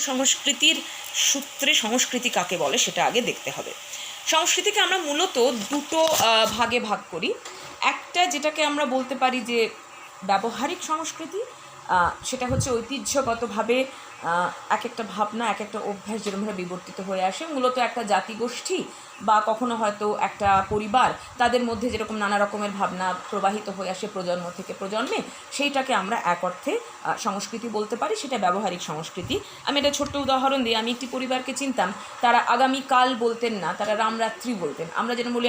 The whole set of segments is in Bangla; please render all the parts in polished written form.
সংস্কৃতির সূত্রে সংস্কৃতি কাকে বলে সেটা আগে দেখতে হবে। সংস্কৃতিকে আমরা মূলত দুটো ভাগে ভাগ করি। একটা যেটাকে আমরা বলতে পারি যে ব্যবহারিক সংস্কৃতি, সেটা হচ্ছে ঐতিহ্যগতভাবে এক একটা ভাবনা, এক একটা অভ্যাস যেরকমভাবে বিবর্তিত হয়ে আসে, মূলত একটা জাতিগোষ্ঠী বা কখনো হয়তো একটা পরিবার, তাদের মধ্যে যেরকম নানা রকমের ভাবনা প্রবাহিত হয়ে আসে প্রজন্ম থেকে প্রজন্মে, সেইটাকে আমরা এক অর্থে সংস্কৃতি বলতে পারি। সেটা ব্যবহারিক সংস্কৃতি। আমি একটা ছোট্ট উদাহরণ দিই। আমি একটি পরিবারকে চিনতাম, তারা আগামীকাল বলতেন না, তারা রামরাত্রি বলতেন। আমরা যেন বলি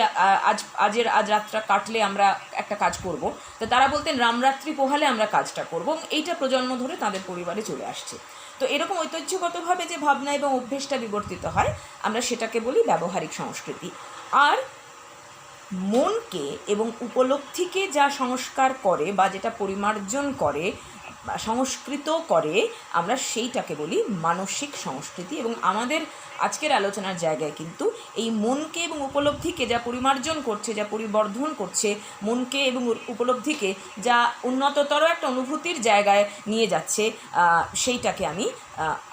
আজ রাতটা কাটলে আমরা একটা কাজ করব, তো তারা বলতেন রামরাত্রি পোহালে আমরা কাজটা করব। এইটা প্রজন্ম ধরে তাদের পরিবারে চলে আসছে। তো এরকম ঐতিহ্যগতভাবে যে ভাবনা এবং অভ্যেসটা বিবর্তিত হয়, আমরা সেটাকে বলি ব্যবহারিক সংস্কৃতি। আর মনকে এবং উপলব্ধিকে যা সংস্কার করে বা যেটা পরিমার্জন করে, সংস্কৃত করে, আমরা সেইটাকে বলি মানসিক সংস্কৃতি। এবং আমাদের আজকের আলোচনার জায়গায় কিন্তু এই মনকে এবং উপলব্ধিকে যা পরিমার্জন করছে, যা পরিবর্ধন করছে, মনকে এবং উপলব্ধিকে যা উন্নততর একটা অনুভূতির জায়গায় নিয়ে যাচ্ছে, সেইটাকে আমি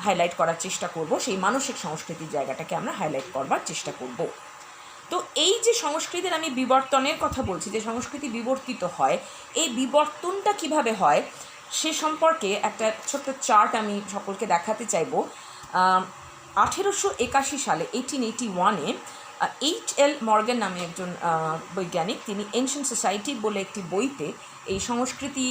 হাইলাইট করার চেষ্টা করব। সেই মানসিক সংস্কৃতির জায়গাটাকে আমরা হাইলাইট করবার চেষ্টা করব। তো এই যে সংস্কৃতির আমি বিবর্তনের কথা বলছি, যে সংস্কৃতি বিবর্তিত হয়, এই বিবর্তনটা কিভাবে হয় সে সম্পর্কে একটা ছোট্ট চার্ট আমি সকলকে দেখাতে চাইব। 1881 সালে 1881-এ H.L. মর্গ্যান নামে একজন বৈজ্ঞানিক, তিনি এনশিয়েন্ট সোসাইটি বলে একটি বইতে এই সংস্কৃতি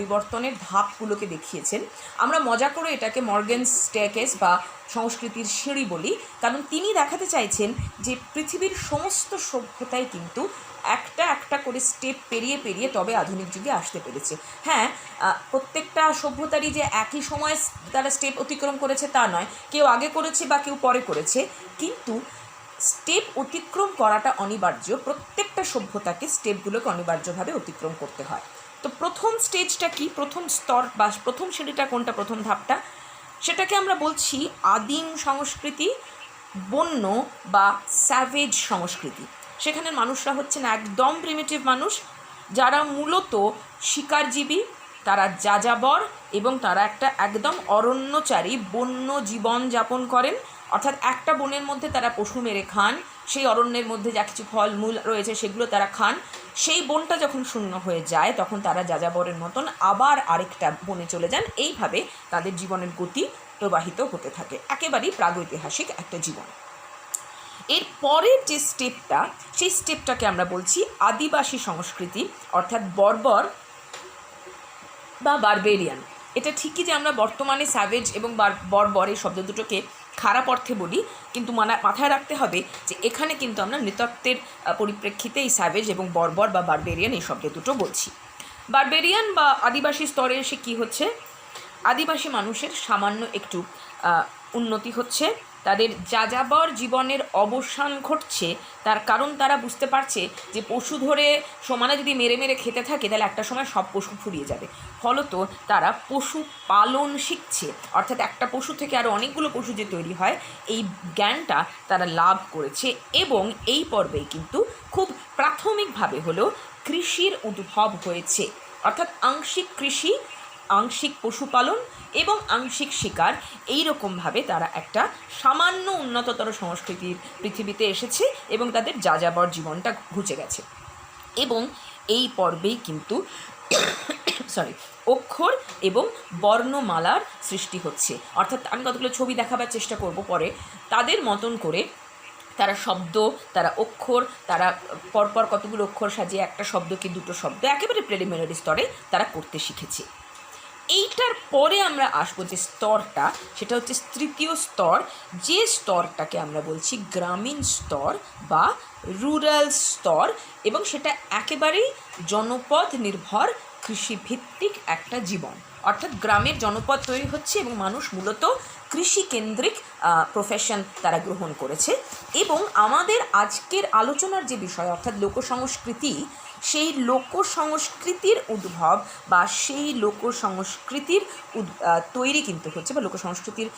বিবর্তনের ধাপগুলোকে দেখিয়েছেন। আমরা মজা করে এটাকে মর্গ্যানস স্টেয়ারকেস বা সংস্কৃতির সিঁড়ি বলি, কারণ তিনি দেখাতে চাইছেন যে পৃথিবীর সমস্ত সভ্যতাই কিন্তু একটা একটা করে স্টেপ পেরিয়ে পেরিয়ে তবে আধুনিক যুগে আসতে পেরেছে। হ্যাঁ, প্রত্যেকটা সভ্যতারই যে একই সময়ে তারা স্টেপ অতিক্রম করেছে তা নয়, কেউ আগে করেছে বা কেউ পরে করেছে, কিন্তু স্টেপ অতিক্রম করাটা অনিবার্য। প্রত্যেকটা সভ্যতাকে স্টেপগুলোকে অনিবার্যভাবে অতিক্রম করতে হয়। তো প্রথম স্টেজটা কি, প্রথম স্তর বা প্রথম সিঁড়িটা কোনটা, প্রথম ধাপটা, সেটাকে আমরা বলছি আদিম সংস্কৃতি, বন্য বা স্যাভেজ সংস্কৃতি। সেখানের মানুষরা হচ্ছেন একদম প্রিমিটিভ মানুষ, যারা মূলত শিকারজীবী, তারা যাযাবর এবং তারা একটা একদম অরণ্যচারী বন্য জীবন যাপন করেন। অর্থাৎ একটা বনের মধ্যে তারা পশু মেরে খান, সেই অরণ্যের মধ্যে যা কিছু ফল মূল রয়েছে সেগুলো তারা খান। সেই বনটা যখন শূন্য হয়ে যায় তখন তারা যাযাবরের মতন আবার আরেকটা বনে চলে যান। এইভাবে তাদের জীবনের গতি প্রবাহিত হতে থাকে, একেবারেই প্রাগৈতিহাসিক একটা জীবন। এর পরের যে স্টেপটা, সেই স্টেপটাকে আমরা বলছি আদিবাসী সংস্কৃতি, অর্থাৎ বর্বর বা বারবেরিয়ান। এটা ঠিকই যে আমরা বর্তমানে স্যাভেজ এবং বর্বর এই শব্দ দুটোকে খারাপ অর্থে বলি, কিন্তু মাথায় রাখতে হবে যে এখানে কিন্তু আমরা নৃতত্ত্বের পরিপ্রেক্ষিতে এই স্যাভেজ এবং বর্বর বা বারবেরিয়ান এই শব্দ দুটো বলছি। বারবেরিয়ান বা আদিবাসী স্তরে এসে কী হচ্ছে, আদিবাসী মানুষের সামান্য একটু উন্নতি হচ্ছে, তাদের যাযাবর জীবনের অবসান ঘটছে। তার কারণ তারা বুঝতে পারছে যে পশু ধরে সমানে যদি মেরে মেরে খেতে থাকে তাহলে একটা সময় সব পশু ফুরিয়ে যাবে। ফলত তারা পশু পালন শিখছে, অর্থাৎ একটা পশু থেকে আরও অনেকগুলো পশু যে তৈরি হয়, এই জ্ঞানটা তারা লাভ করেছে। এবং এই পর্বেই কিন্তু খুব প্রাথমিকভাবে হলেও কৃষির উদ্ভব হয়েছে, অর্থাৎ আংশিক কৃষি, আংশিক পশুপালন এবং আংশিক শিকার, এই রকমভাবে তারা একটা সামান্য উন্নততর সংস্কৃতির পৃথিবীতে এসেছে এবং তাদের যাযাবর জীবনটা ঘুচে গেছে। এবং এই পর্বেই কিন্তু অক্ষর এবং বর্ণমালার সৃষ্টি হচ্ছে। অর্থাৎ আমি কতগুলো ছবি দেখাবার চেষ্টা করব পরে। তাদের মতন করে তারা শব্দ, তারা অক্ষর, তারা পরপর কতগুলো অক্ষর সাজিয়ে একটা শব্দকে দুটো শব্দ একেবারে প্রিলিমিনারি স্তরে তারা করতে শিখেছে। এইটার পরে আমরা আসবো যে স্তরটা, সেটা হচ্ছে তৃতীয় স্তর, যে স্তরটাকে আমরা বলছি গ্রামীণ স্তর বা রুরাল স্তর। এবং সেটা একেবারেই জনপদ নির্ভর কৃষিভিত্তিক একটা জীবন, অর্থাৎ গ্রামের জনপদ তৈরি হচ্ছে এবং মানুষ মূলত কৃষিকেন্দ্রিক প্রফেশন তারা গ্রহণ করেছে। এবং আমাদের আজকের আলোচনার যে বিষয়, অর্থাৎ লোকসংস্কৃতি, সেই লোকসংস্কৃতির উদ্ভব বা সেই লোকসংস্কৃতির তৈরি কিন্তু হচ্ছে, বা লোকসংস্কৃতির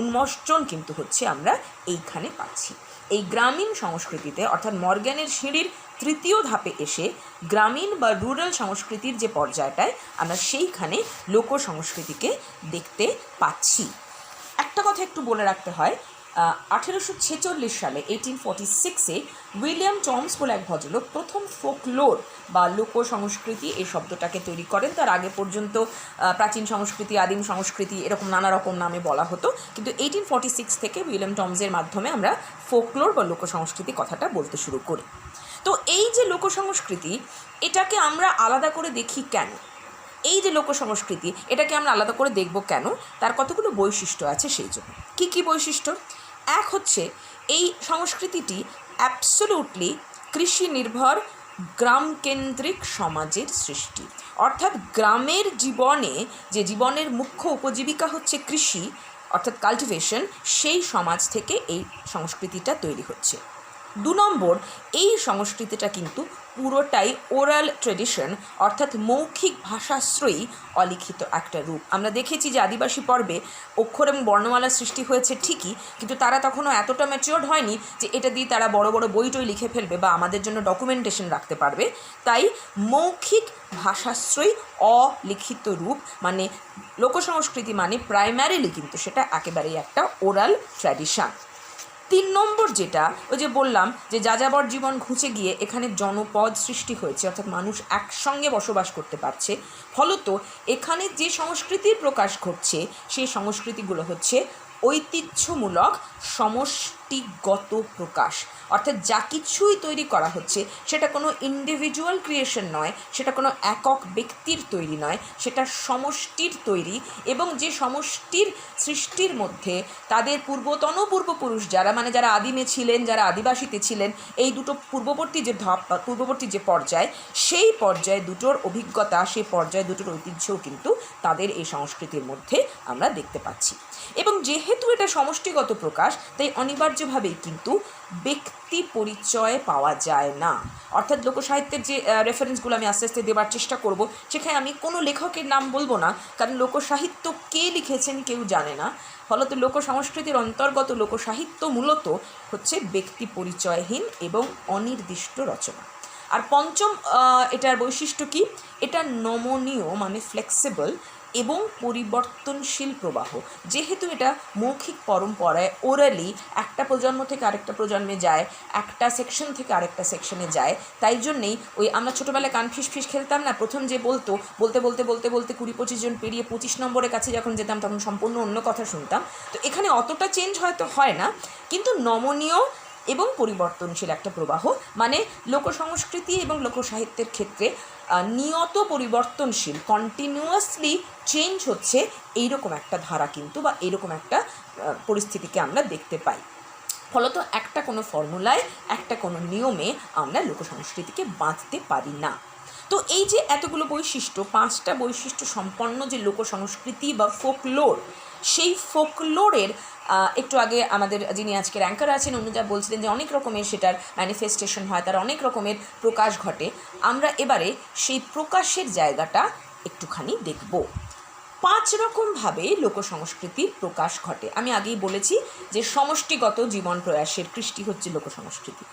উন্মোচন কিন্তু হচ্ছে আমরা এইখানে পাচ্ছি। এই গ্রামীণ সংস্কৃতিতে, অর্থাৎ মর্গ্যানের সিঁড়ির তৃতীয় ধাপে এসে গ্রামীণ বা রুরাল সংস্কৃতির যে পর্যায়টায় আমরা সেইখানে লোকসংস্কৃতিকে দেখতে পাচ্ছি। একটা কথা একটু বলে রাখতে হয়, 1846 সালে 1846-এ উইলিয়াম টমস বলে এক ভদ্রলোক প্রথম ফোকলোর বা লোক সংস্কৃতি এই শব্দটাকে তৈরি করেন। তার আগে পর্যন্ত প্রাচীন সংস্কৃতি, আদিম সংস্কৃতি এরকম নানা রকম নামে বলা হতো, কিন্তু 1846 থেকে উইলিয়াম টমসের মাধ্যমে আমরা ফোকলোর বা লোক সংস্কৃতি কথাটা বলতে শুরু করি। তো এই যে লোক সংস্কৃতি, এটাকে আমরা আলাদা করে দেখি কেন? এই যে লোক সংস্কৃতি, এটাকে আমরা আলাদা করে দেখব কেন? তার কতগুলো বৈশিষ্ট্য আছে সেই জন্য। কী কী বৈশিষ্ট্য? এক হচ্ছে, এই সংস্কৃতিটি অ্যাবসোলুটলি কৃষি নির্ভর গ্রামকেন্দ্রিক সমাজের সৃষ্টি। অর্থাৎ গ্রামের জীবনে যে জীবনের মুখ্য উপজীবিকা হচ্ছে কৃষি অর্থাৎ কাল্টিভেশন, সেই সমাজ থেকে এই সংস্কৃতিটা তৈরি হচ্ছে। 2 নম্বর, এই সংস্কৃতিটা কিন্তু পুরোটাই ওরাল ট্রেডিশন অর্থাৎ মৌখিক ভাষাশ্রয়ী অলিখিত একটা রূপ। আমরা দেখেছি যে আদিবাসী পর্বে অক্ষর এবং বর্ণমালার সৃষ্টি হয়েছে ঠিকই, কিন্তু তারা তখনও এতটা ম্যাচিওর্ড হয়নি যে এটা দিয়ে তারা বড় বড় বইটই লিখে ফেলবে বা আমাদের জন্য ডকুমেন্টেশন রাখতে পারবে। তাই মৌখিক ভাষাশ্রয়ী অলিখিত রূপ মানে লোকসংস্কৃতি মানে প্রাইমারিলি কিন্তু সেটা একেবারেই একটা ওরাল ট্র্যাডিশন। 3 নম্বর যেটা, ওই যে বললাম যে যাযাবর জীবন ঘুচে গিয়ে এখানে জনপদ সৃষ্টি হয়েছে, অর্থাৎ মানুষ একসঙ্গে বসবাস করতে পারছে। ফলত এখানে যে সংস্কৃতির প্রকাশ ঘটছে সেই সংস্কৃতিগুলো হচ্ছে ঐতিহ্যমূলক সমষ্টিগত প্রকাশ। অর্থাৎ যা কিছুই তৈরি করা হচ্ছে সেটা কোনো ইন্ডিভিজুয়াল ক্রিয়েশন নয়, সেটা কোনো একক ব্যক্তির তৈরি নয়, সেটা সমষ্টির তৈরি। এবং যে সমষ্টির সৃষ্টির মধ্যে তাদের পূর্বপুরুষ যারা মানে যারা আদিমে ছিলেন, যারা আদিবাসীতে ছিলেন, এই দুটো পূর্ববর্তী যে পর্যায়, সেই পর্যায়ে দুটোর অভিজ্ঞতা, সেই পর্যায়ে দুটোর ঐতিহ্যও কিন্তু তাদের এই সংস্কৃতির মধ্যে আমরা দেখতে পাচ্ছি। এবং যেহেতু এটা সমষ্টিগত প্রকাশ, তাই অনিবার্যভাবেই কিন্তু ব্যক্তি পরিচয় পাওয়া যায় না। অর্থাৎ লোকসাহিত্যের যে রেফারেন্সগুলো আমি আস্তে আস্তে দেওয়ার চেষ্টা করব, সেখানে আমি কোনো লেখকের নাম বলবো না, কারণ লোকসাহিত্য কে লিখেছেন কেউ জানে না। ফলত লোক সংস্কৃতির অন্তর্গত লোকসাহিত্য মূলত হচ্ছে ব্যক্তি পরিচয়হীন এবং অনির্দিষ্ট রচনা। আর পঞ্চম এটার বৈশিষ্ট্য কি? এটা নমনীয় মানে ফ্লেক্সিবল এবং পরিবর্তনশীল প্রবাহ। যেহেতু এটা মৌখিক পরম্পরায় ওরালি একটা প্রজন্ম থেকে আরেকটা প্রজন্মে যায়, একটা সেকশন থেকে আরেকটা সেকশনে যায়, তাই জন্যেই ওই আমরা ছোটোবেলায় কান ফিস খেলতাম না, প্রথম যে বলতে 20-25 জন পেরিয়ে 25 নম্বরের কাছে যখন যেতাম তখন সম্পূর্ণ অন্য কথা শুনতাম। তো এখানে অতটা চেঞ্জ হয়তো হয় না, কিন্তু নমনীয় এবং পরিবর্তনশীল একটা প্রবাহ, মানে লোকসংস্কৃতি এবং লোকসাহিত্যের ক্ষেত্রে নিয়ত পরিবর্তনশীল, কন্টিনিউয়াসলি চেঞ্জ হচ্ছে এইরকম একটা ধারা কিন্তু বা এইরকম একটা পরিস্থিতিকে আমরা দেখতে পাই। ফলত একটা কোনো ফর্মুলায়, একটা কোনো নিয়মে আমরা লোকসংস্কৃতিকে বাঁধতে পারি না। তো এই যে এতগুলো বৈশিষ্ট্য, 5টা বৈশিষ্ট্য সম্পন্ন যে লোকসংস্কৃতি বা ফোকলোর, সেই ফোকলোরের একটু আগে আমাদের যিনি আজকের অ্যাঙ্কার আছেন অনুজা বলছিলেন যে অনেক রকমের সেটার ম্যানিফেস্টেশন হয়, তার অনেক রকমের প্রকাশ ঘটে। আমরা এবারে সেই প্রকাশের জায়গাটা একটুখানি দেখব। 5 রকমভাবে লোকসংস্কৃতির প্রকাশ ঘটে। আমি আগেই বলেছি যে সমষ্টিগত জীবন প্রয়াসের কৃষ্টি হচ্ছে লোকসংস্কৃতি।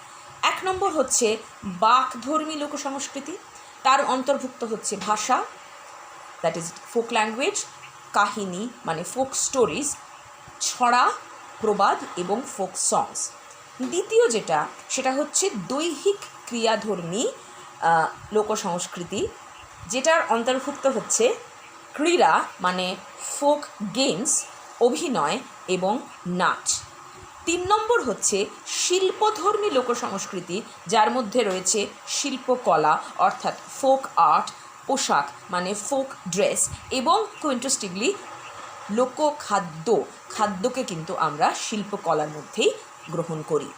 1 নম্বর হচ্ছে বাকধর্মী লোকসংস্কৃতি। তার অন্তর্ভুক্ত হচ্ছে ভাষা, দ্যাট ইজ ফোক ল্যাঙ্গুয়েজ, কাহিনী মানে ফোক স্টোরিজ, ছড়া, প্রবাদ এবং ফোক সংস। দ্বিতীয় যেটা, সেটা হচ্ছে দৈহিক ক্রিয়াধর্মী লোকসংস্কৃতি, যেটার অন্তর্ভুক্ত হচ্ছে ক্রীড়া মানে ফোক গেমস, অভিনয় এবং নাচ। 3 নম্বর হচ্ছে শিল্পধর্মী লোকসংস্কৃতি, যার মধ্যে রয়েছে শিল্পকলা অর্থাৎ ফোক আর্ট, পোশাক মানে ফোক ড্রেস এবং খুব ইন্টারেস্টিংলি খাদ্যকে কিন্তু আমরা শিল্পকলার মধ্যেই গ্রহণ করি।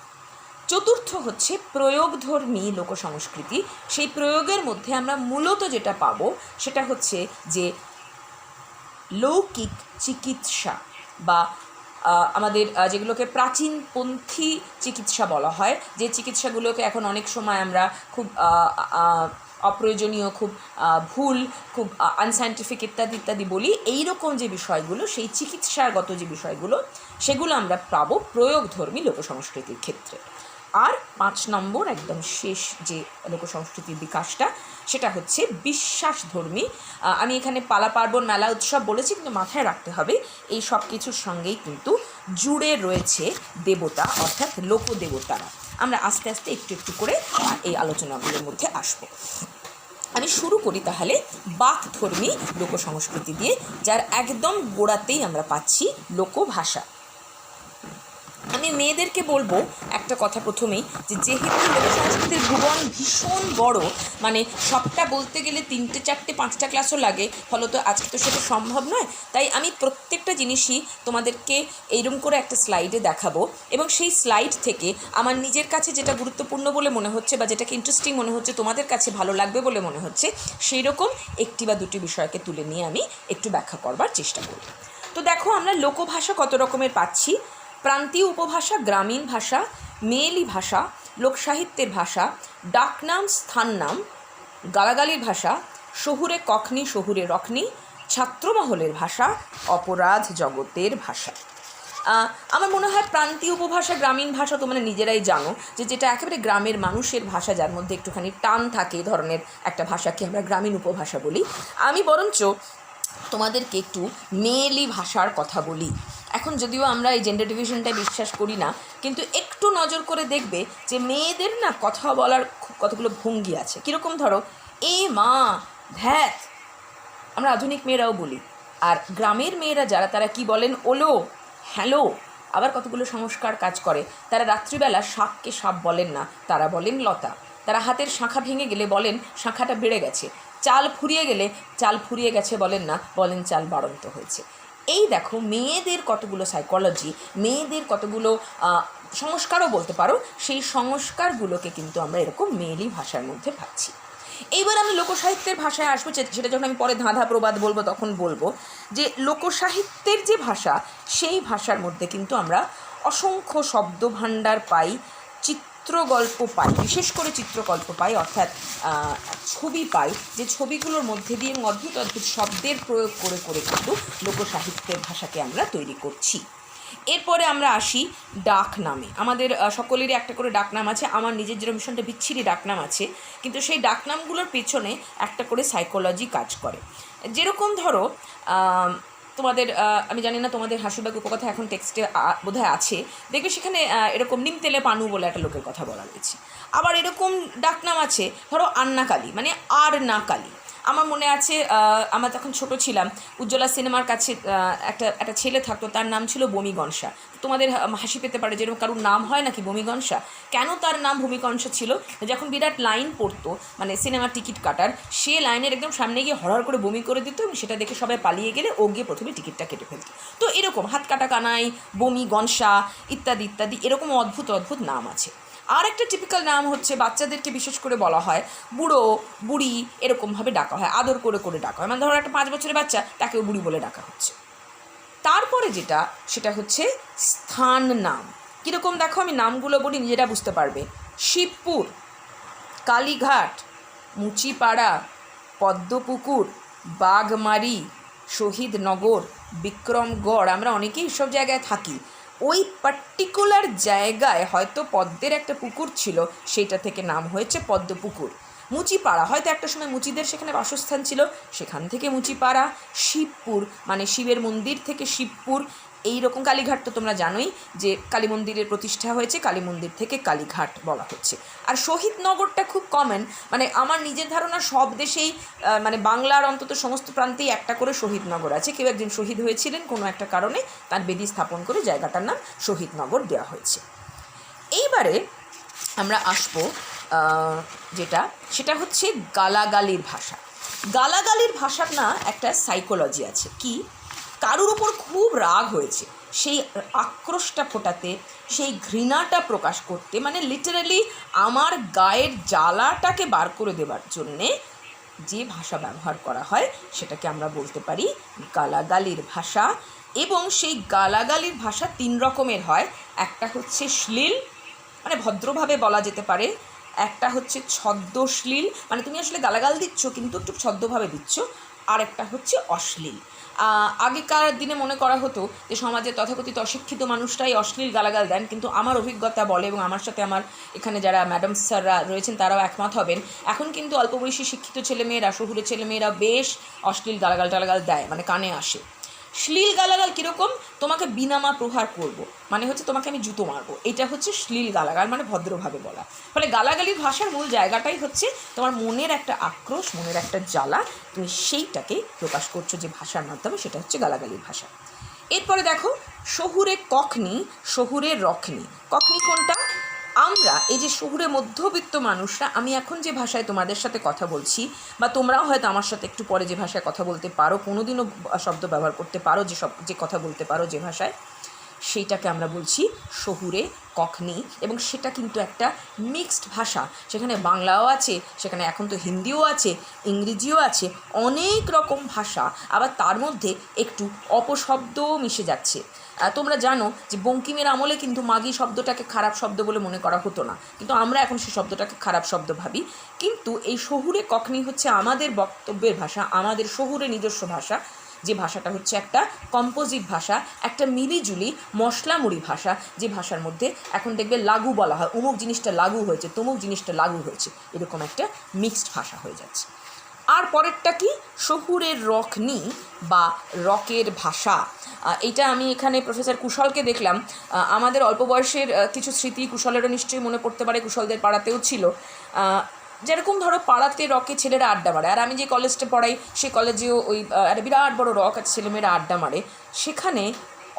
4র্থ হচ্ছে প্রয়োগধর্মী লোকসংস্কৃতি। সেই প্রয়োগের মধ্যে আমরা মূলত যেটা পাবো সেটা হচ্ছে যে লৌকিক চিকিৎসা বা আমাদের যেগুলোকে প্রাচীনপন্থী চিকিৎসা বলা হয়, যে চিকিৎসাগুলোকে এখন অনেক সময় আমরা খুব অপ্রয়োজনীয়, খুব ভুল, খুব আনসাইন্টিফিক ইত্যাদি বলি, এইরকম যে বিষয়গুলো, সেই চিকিৎসাগত যে বিষয়গুলো, সেগুলো আমরা পাবো প্রয়োগধর্মী লোকসংস্কৃতির ক্ষেত্রে। আর 5 নম্বর একদম শেষ যে লোকসংস্কৃতির বিকাশটা, সেটা হচ্ছে বিশ্বাসধর্মী। আমি এখানে পালা পার্বণ মেলা উৎসব বলেছি, কিন্তু মাথায় রাখতে হবে এই সব কিছুর সঙ্গেই কিন্তু জুড়ে রয়েছে দেবতা, অর্থাৎ লোকদেবতারা। আমরা আস্তে আস্তে একটু একটু করে এই আলোচনাগুলোর মধ্যে আসবো। আমি শুরু করি তাহলে বাকধর্মী লোকসংস্কৃতি দিয়ে, যার একদম গোড়াতেই আমরা পাচ্ছি লোকভাষা। আমি মেয়েদেরকে বলবো একটা কথা প্রথমেই, যে যেহেতু লোকসংস্কৃতির ভুবন ভীষণ বড়, মানে সবটা বলতে গেলে 3টে 4টে 5টা ক্লাসও লাগে, ফলত আজকে তো সেটা সম্ভব নয়। তাই আমি প্রত্যেকটা জিনিসই তোমাদেরকে এইরকম করে একটা স্লাইডে দেখাবো, এবং সেই স্লাইড থেকে আমার নিজের কাছে যেটা গুরুত্বপূর্ণ বলে মনে হচ্ছে বা যেটাকে ইন্টারেস্টিং মনে হচ্ছে, তোমাদের কাছে ভালো লাগবে বলে মনে হচ্ছে, সেই রকম একটি বা দুটি বিষয়কে তুলে নিয়ে আমি একটু ব্যাখ্যা করবার চেষ্টা করব। তো দেখো, আমরা লোকভাষা কত রকমের পাচ্ছি। প্রান্তীয় উপভাষা, গ্রামীণ ভাষা, মেয়েলি ভাষা, লোকসাহিত্যের ভাষা, ডাকনাম, স্থাননাম, গালাগালির ভাষা, শহুরে কখনি শহুরে রখনি, ছাত্রমহলের ভাষা, অপরাধ জগতের ভাষা। আমার মনে হয় প্রান্তীয় উপভাষা, গ্রামীণ ভাষা তোমরা নিজেরাই জানো, যে যেটা একেবারে গ্রামের মানুষের ভাষা, যার মধ্যে একটুখানি টান থাকে, এই ধরনের একটা ভাষাকে আমরা গ্রামীণ উপভাষা বলি। আমি বরঞ্চ তোমাদেরকে একটু মেয়েলি ভাষার কথা বলি। এখন যদিও আমরা এই জেন্ডার ডিভিশনটায় বিশ্বাস করি না, কিন্তু একটু নজর করে দেখবে যে মেয়েদের না কথা বলার কতগুলো ভঙ্গি আছে। কীরকম? ধরো, এ মা, ধ্যাত, আমরা আধুনিক মেয়েরাও বলি। আর গ্রামের মেয়েরা যারা, তারা কি বলেন? ওলো, হ্যালো। আবার কতগুলো সংস্কার কাজ করে। তারা রাত্রিবেলা শাককে সাপ বলেন না, তারা বলেন লতা। তারা হাতের শাঁখা ভেঙে গেলে বলেন শাঁখাটা বেড়ে গেছে। চাল ফুরিয়ে গেলে চাল ফুরিয়ে গেছে বলেন না, বলেন চাল বাড়ন্ত হয়েছে। এই দেখো, মেয়েদের কতগুলো সাইকোলজি, মেয়েদের কতগুলো সংস্কারও বলতে পারো, সেই সংস্কারগুলোকে কিন্তু আমরা এরকম মেয়েলি ভাষার মধ্যে পাচ্ছি। এইবার আমি লোকসাহিত্যের ভাষায় আসবো, সেটা যখন আমি পরে ধাঁধা প্রবাদ বলবো তখন বলবো যে লোকসাহিত্যের যে ভাষা, সেই ভাষার মধ্যে কিন্তু আমরা অসংখ্য শব্দভাণ্ডার পাই, চিত্রগল্প পাই, বিশেষ করে চিত্রগল্প পাই, অর্থাৎ ছবি পাই, যে ছবিগুলোর মধ্যে দিয়ে অদ্ভুত অদ্ভুত শব্দের প্রয়োগ করে করে কিন্তু লোকসাহিত্যের ভাষাকে আমরা তৈরি করছি। এরপরে আমরা আসি ডাক নামে। আমাদের সকলেরই একটা করে ডাকনাম আছে। আমার নিজের যেরকম ভীষণটা বিচ্ছিরি ডাকনাম আছে, কিন্তু সেই ডাকনামগুলোর পেছনে একটা করে সাইকোলজি কাজ করে। যেরকম ধরো, তোমাদের আমি জানি না তোমাদের হাসিবাগ উপকথা এখন টেক্সটে বোধহয় আছে, দেখবে সেখানে এরকম নিমতেলে পানু বলে একটা লোকের কথা বলা রয়েছে। আবার এরকম ডাকনাম আছে, ধরো আন্নাকালী, মানে আর না কালী। আমার মনে আছে, আমরা তখন ছোটো ছিলাম, উজ্জ্বলা সিনেমার কাছে একটা ছেলে থাকতো, তার নাম ছিল বমিগনসা। তোমাদের হাসি পেতে পারে, যেরকম কারোর নাম হয় নাকি বমিগনসা। কেন তার নাম ভূমিকংসা ছিল? যখন বিরাট লাইন পড়তো, মানে সিনেমার টিকিট কাটার, সে লাইনের একদম সামনে গিয়ে হরহর করে বমি করে দিত, এবং সেটা দেখে সবাই পালিয়ে গেলে ও গিয়ে প্রথমে টিকিটটা কেটে ফেলত। তো এরকম হাত কাটা কানাই, বমিগনসা ইত্যাদি ইত্যাদি, এরকম অদ্ভুত অদ্ভুত নাম আছে। আর একটা টিপিক্যাল নাম হচ্ছে, বাচ্চাদেরকে বিশেষ করে বলা হয় বুড়ো, বুড়ি, এরকমভাবে ডাকা হয়, আদর করে করে ডাকা হয়। মানে ধরো একটা 5 বছরের বাচ্চা, তাকেও বুড়ি বলে ডাকা হচ্ছে। তারপরে যেটা, সেটা হচ্ছে স্থান নাম। কীরকম? দেখো, আমি নামগুলো বলি, নিজেরা বুঝতে পারবে। শিবপুর, কালীঘাট, মুচিপাড়া, পদ্মপুকুর, বাঘমারি, শহীদনগর, বিক্রমগড়। আমরা অনেকেই সব জায়গায় থাকি। ওই পার্টিকুলার জায়গায় হয়তো পদ্মের একটা পুকুর ছিল, সেইটা থেকে নাম হয়েছে পদ্মপুকুর। মুচিপাড়া, হয়তো একটা সময় মুচিদের সেখানে বাসস্থান ছিল, সেখান থেকে মুচিপাড়া। শিবপুর, মানে শিবের মন্দির থেকে শিবপুর। এই রকম কালীঘাট তো তোমরা জানোই যে কালী মন্দিরের প্রতিষ্ঠা হয়েছে, কালী মন্দির থেকে কালীঘাট বলা হচ্ছে। আর শহীদনগরটা খুব কমন, মানে আমার নিজের ধারণা সব দেশেই, মানে বাংলার অন্তত সমস্ত প্রান্তেই একটা করে শহীদনগর আছে। কেউ একজন শহীদ হয়েছিলেন কোনো একটা কারণে, তার বেদি স্থাপন করে জায়গাটার নাম শহীদনগর দেওয়া হয়েছে। এইবারে আমরা আসবো যেটা, সেটা হচ্ছে গালাগালির ভাষা। গালাগালির ভাষার না একটা সাইকোলজি আছে। কি? কারুর উপর খুব রাগ হয়েছে, সেই আক্রোশটা ফোটাতে, সেই ঘৃণাটা প্রকাশ করতে, মানে লিটারালি আমার গায়ের জ্বালাটাকে বার করে দেওয়ার জন্যে যে ভাষা ব্যবহার করা হয়, সেটাকে আমরা বলতে পারি গালাগালির ভাষা। এবং সেই গালাগালির ভাষা 3 রকমের হয়। একটা হচ্ছে শ্লীল, মানে ভদ্রভাবে বলা যেতে পারে। একটা হচ্ছে ছদ্মশ্লীল, মানে তুমি আসলে গালাগাল দিচ্ছ কিন্তু একটু ছদ্মভাবে দিচ্ছ। আর একটা হচ্ছে অশ্লীল। আগেকার দিনে মনে করা হতো যে সমাজে তথাকথিত অশিক্ষিত মানুষরাই অশ্লীল গালাগাল দেন, কিন্তু আমার অভিজ্ঞতা বলে এবং আমার সাথে আমার এখানে যারা ম্যাডাম স্যাররা রয়েছেন তারাও একমত হবেন, এখন কিন্তু অল্প বয়সী শিক্ষিত ছেলেমেয়েরা, শহুরে ছেলেমেয়েরা বেশ অশ্লীল গালাগাল টালাগাল দেয়, মানে কানে আসে। শ্লীল গালাগাল কীরকম? তোমাকে বিনামা প্রহার করব, মানে হচ্ছে তোমাকে আমি জুতো মারবো, এটা হচ্ছে শ্লীল গালাগাল, মানে ভদ্রভাবে বলা। ফলে গালাগালির ভাষার মূল জায়গাটাই হচ্ছে তোমার মনের একটা আক্রোশ, মনের একটা জ্বালা, তুমি সেইটাকে প্রকাশ করছো যে ভাষার মাধ্যমে, সেটা হচ্ছে গালাগালির ভাষা। এরপরে দেখো শহুরে কখনি, শহুরে রখনি। কখনি কোনটা? আমরা এই যে শহুরে মধ্যবিত্ত মানুষরা, আমি এখন যে ভাষায় তোমাদের সাথে কথা বলছি, বা তোমরাও হয়তো আমার সাথে একটু পরে যে ভাষায় কথা বলতে পারো, কোনোদিনও শব্দ ব্যবহার করতে পারো, যে কথা বলতে পারো যে ভাষায়, সেইটাকে আমরা বলছি শহুরে কখনি। এবং সেটা কিন্তু একটা মিক্সড ভাষা, সেখানে বাংলাও আছে, সেখানে এখন তো হিন্দিও আছে, ইংরেজিও আছে, অনেক রকম ভাষা, আবার তার মধ্যে একটু অপশব্দও মিশে যাচ্ছে। তোমরা জানো যে বঙ্কিমের আমলে কিন্তু মাগি শব্দটাকে খারাপ শব্দ বলে মনে করা হতো না, কিন্তু আমরা এখন সেই শব্দটাকে খারাপ শব্দ ভাবি। কিন্তু এই শহুরে কখনি হচ্ছে আমাদের বক্তব্যের ভাষা, আমাদের শহুরে নিজস্ব ভাষা, যে ভাষাটা হচ্ছে একটা কম্পোজিট ভাষা, একটা মিলিজুলি মশলামুড়ি ভাষা, যে ভাষার মধ্যে এখন দেখবে লাগু বলা হয়, অমুক জিনিসটা লাগু হয়েছে, তমুক জিনিসটা লাগু হয়েছে, এরকম একটা মিক্সড ভাষা হয়ে যাচ্ছে। আর পরেরটা কি? শহুরের রখনি বা রকের ভাষা। এইটা আমি এখানে প্রফেসর কুশলকে দেখলাম, আমাদের অল্প বয়সের কিছু স্মৃতি কুশলেরও নিশ্চয়ই মনে পড়তে পারে, কুশলদের পাড়াতেও ছিল। যেরকম ধরো পাড়াতে রকে ছেলেরা আড্ডা মারে, আর আমি যে কলেজটা পড়াই সেই কলেজেও ওই একটা বিরাট বড় রক আছে, ছেলেমেয়েরা আড্ডা মারে, সেখানে